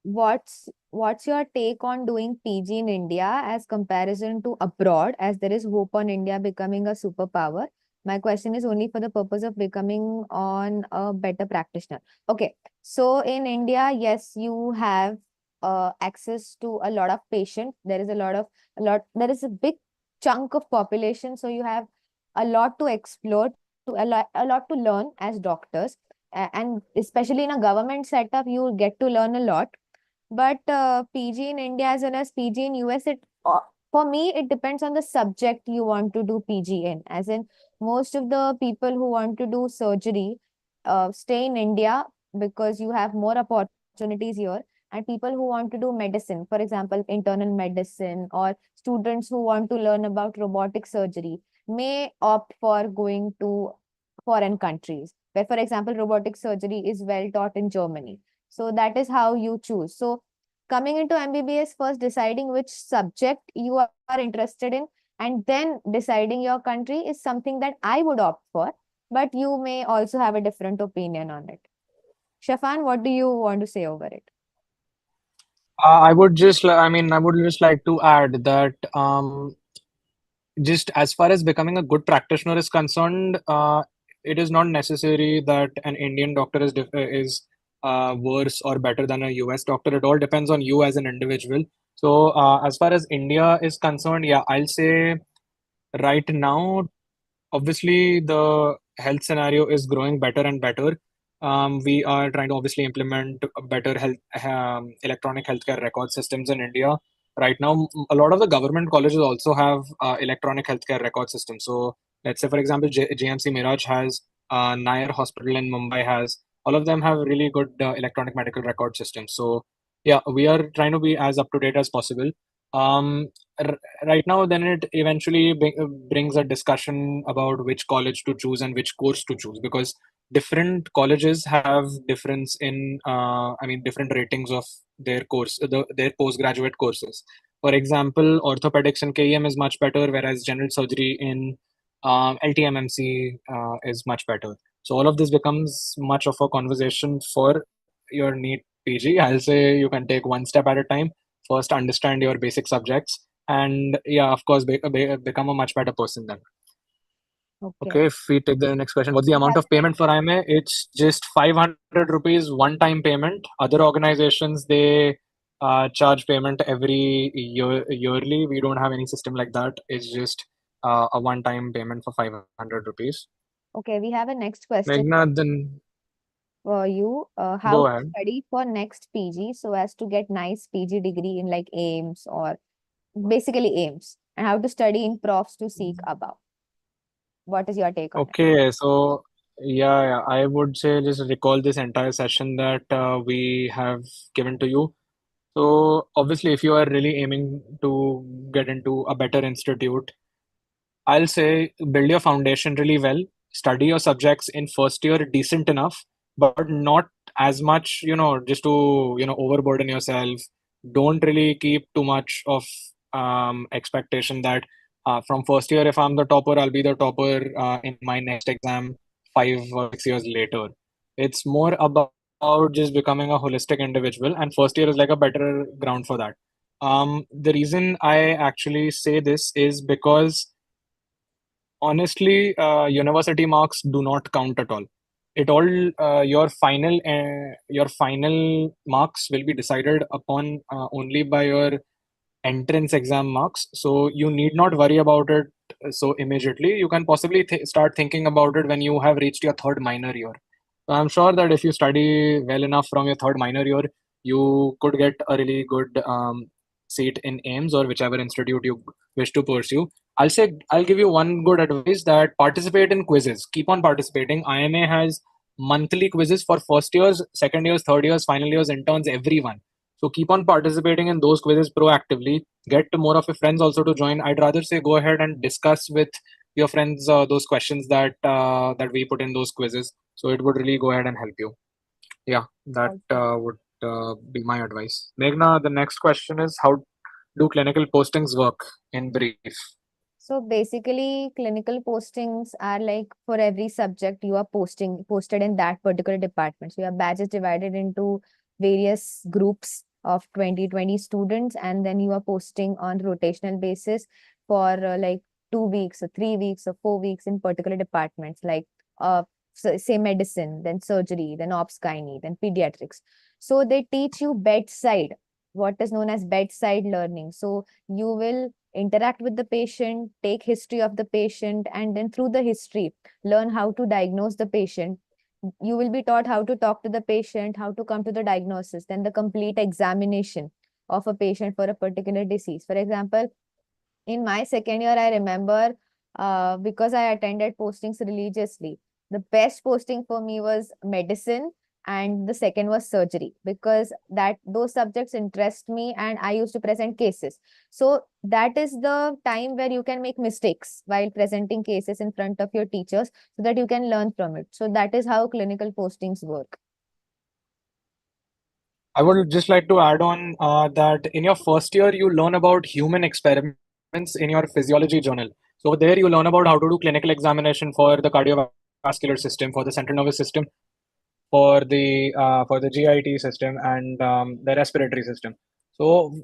What's your take on doing PG in India as comparison to abroad, as there is hope on India becoming a superpower? My question is only for the purpose of becoming on a better practitioner. Okay, so in India, yes, you have access to a lot of patients. There is there is a big chunk of population, so you have a lot to explore, a lot to learn as doctors. And especially in a government setup, you get to learn a lot. But PG in India as well as PG in US, for me, it depends on the subject you want to do PG in. As in, most of the people who want to do surgery stay in India because you have more opportunities here. And people who want to do medicine, for example, internal medicine, or students who want to learn about robotic surgery, may opt for going to foreign countries, where, for example, robotic surgery is well taught in Germany. So that is how you choose. So coming into MBBS, first deciding which subject you are interested in, and then deciding your country is something that I would opt for, but you may also have a different opinion on it. Shafan, what do you want to say over it? I would just, I would just like to add that just as far as becoming a good practitioner is concerned, it is not necessary that an Indian doctor is worse or better than a US doctor. It all depends on you as an individual. So, as far as India is concerned, yeah, I'll say right now, obviously the health scenario is growing better and better. We are trying to obviously implement a better electronic healthcare record systems in India. Right now, a lot of the government colleges also have electronic healthcare record systems. So let's say, for example, JMC Miraj has, Nair Hospital in Mumbai has. All of them have really good electronic medical record systems. So yeah, we are trying to be as up to date as possible. Um, right now, then it eventually brings a discussion about which college to choose and which course to choose, because different colleges have difference in different ratings of their their postgraduate courses. For example, orthopedics in KEM is much better, whereas general surgery in LTMMC is much better. So all of this becomes much of a conversation for your NEET PG. I'll say you can take one step at a time. First, understand your basic subjects, and yeah, of course, become a much better person then. Okay, if we take the next question, what's the amount of payment for IMA? It's just 500 rupees one-time payment. Other organizations, they charge payment every yearly. We don't have any system like that. It's just a one-time payment for 500 rupees. Okay, we have a next question. Meghna, then for you how Go to ahead. study for next PG so as to get nice PG degree in like AIMS or basically AIMS, and how to study in profs to seek above. What is your take on it? Okay, so yeah, I would say just recall this entire session that we have given to you. So obviously, if you are really aiming to get into a better institute, I'll say build your foundation really well. Study your subjects in first year decent enough, but not as much, just to, overburden yourself. Don't really keep too much of expectation that from first year, if I'm the topper, I'll be the topper in my next exam 5 or 6 years later. It's more about just becoming a holistic individual, and first year is like a better ground for that. The reason I actually say this is because honestly, university marks do not count at all. It all your final marks will be decided upon only by your entrance exam marks. So you need not worry about it so immediately. You can possibly start thinking about it when you have reached your third minor year. So I'm sure that if you study well enough from your third minor year, you could get a really good seat in AIMS or whichever institute you wish to pursue. I'll give you one good advice that participate in quizzes. Keep on participating. IMA has monthly quizzes for first years, second years, third years, final years, interns, everyone. So keep on participating in those quizzes proactively. Get more of your friends also to join. I'd rather say go ahead and discuss with your friends those questions that we put in those quizzes. So it would really go ahead and help you. Yeah, that would be my advice. Meghna, the next question is how do clinical postings work in brief? So basically, clinical postings are like for every subject you are posted in that particular department. So your batch is divided into various groups of 20 students, and then you are posting on rotational basis for like 2 weeks or 3 weeks or 4 weeks in particular departments, like say medicine, then surgery, then obs gynae, then pediatrics. So they teach you bedside, what is known as bedside learning. So you will interact with the patient, take history of the patient, and then through the history, learn how to diagnose the patient. You will be taught how to talk to the patient, how to come to the diagnosis, then the complete examination of a patient for a particular disease. For example, in my second year, I remember because I attended postings religiously, the best posting for me was medicine and the second was surgery, because that those subjects interest me and I used to present cases. So that is the time where you can make mistakes while presenting cases in front of your teachers so that you can learn from it. So that is how clinical postings work. I would just like to add on that in your first year, you learn about human experiments in your physiology journal. So there you learn about how to do clinical examination for the cardiovascular system, for the central nervous system, for the GIT system, and the respiratory system. So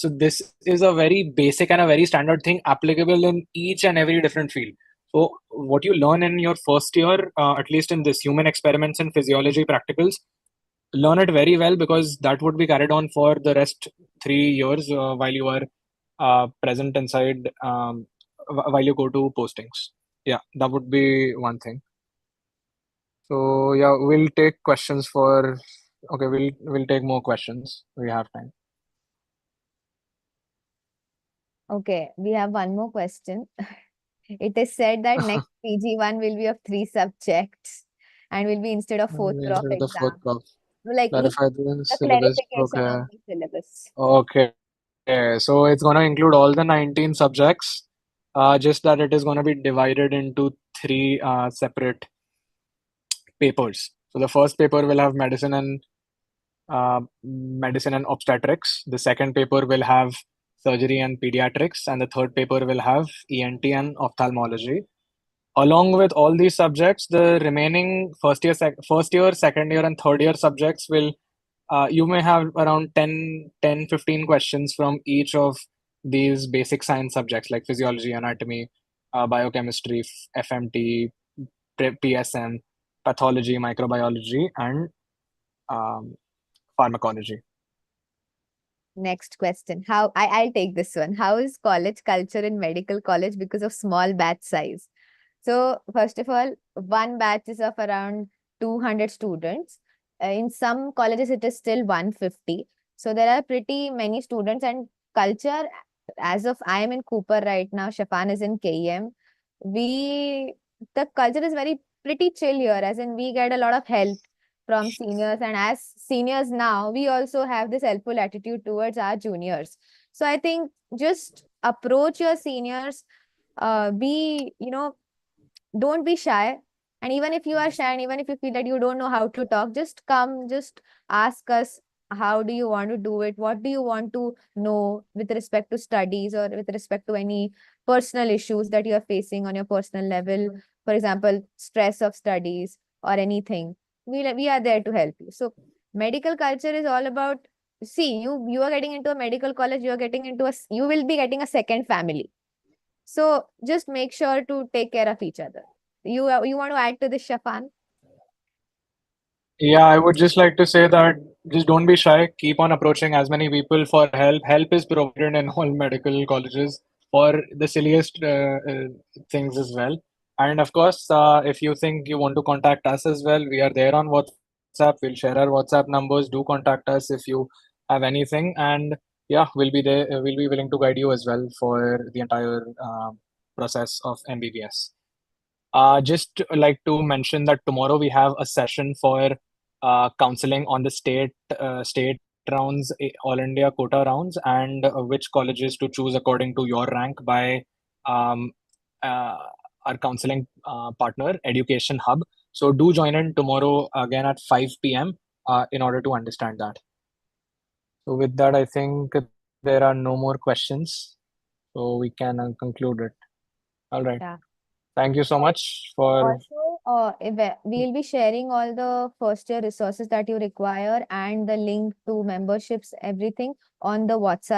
this is a very basic and a very standard thing applicable in each and every different field. So what you learn in your first year, at least in this human experiments and physiology practicals, learn it very well because that would be carried on for the rest 3 years while you are present inside while you go to postings. Yeah, that would be one thing. So yeah, we'll take questions for. Okay, we'll take more questions. We have time. Okay, we have one more question. It is said that next PG1 will be of 3 subjects and will be instead of 4 prof The fourth exam. prof. Like Clarify the the syllabus. clarification Okay. of the syllabus. Okay. So it's gonna include all the 19 subjects. Just that it is gonna be divided into three separate papers. So the first paper will have medicine and obstetrics. The second paper will have surgery and pediatrics, and the third paper will have ENT and ophthalmology. Along with all these subjects, the remaining first year, second year, and third year subjects will you may have around 15 questions from each of these basic science subjects like physiology, anatomy, biochemistry, FMT, PSM, pathology, microbiology, and um, pharmacology. Next question. I'll take this one. How is college culture in medical college because of small batch size? So first of all, one batch is of around 200 students. In some colleges, it is still 150. So there are pretty many students, and culture, as of I am in Cooper right now, Shafan is in KEM. The culture is very pretty chill here, as in we get a lot of help from seniors, and as seniors now, we also have this helpful attitude towards our juniors. So I think just approach your seniors, don't be shy. And even if you are shy, and even if you feel that you don't know how to talk, just come, just ask us, how do you want to do it? What do you want to know with respect to studies, or with respect to any personal issues that you are facing on your personal level? For example, stress of studies or anything. We are there to help you. So medical culture is all about, see, you are getting into a medical college, you will be getting a second family. So just make sure to take care of each other. You want to add to this, Shafan? Yeah, I would just like to say that just don't be shy. Keep on approaching as many people for help. Help is provided in all medical colleges for the silliest things as well. And of course, if you think you want to contact us as well, we are there on WhatsApp. We'll share our WhatsApp numbers. Do contact us if you have anything. And yeah, we'll be there. We'll be willing to guide you as well for the entire process of MBBS. Just like to mention that tomorrow we have a session for counseling on the state rounds, all India quota rounds, and which colleges to choose according to your rank by um, uh, our counseling partner, Education Hub. So do join in tomorrow again at 5 p.m. In order to understand that. So with that, I think there are no more questions, so we can conclude it. All right. Yeah. Thank you so much for. Also, we'll be sharing all the first year resources that you require, and the link to memberships, everything on the WhatsApp.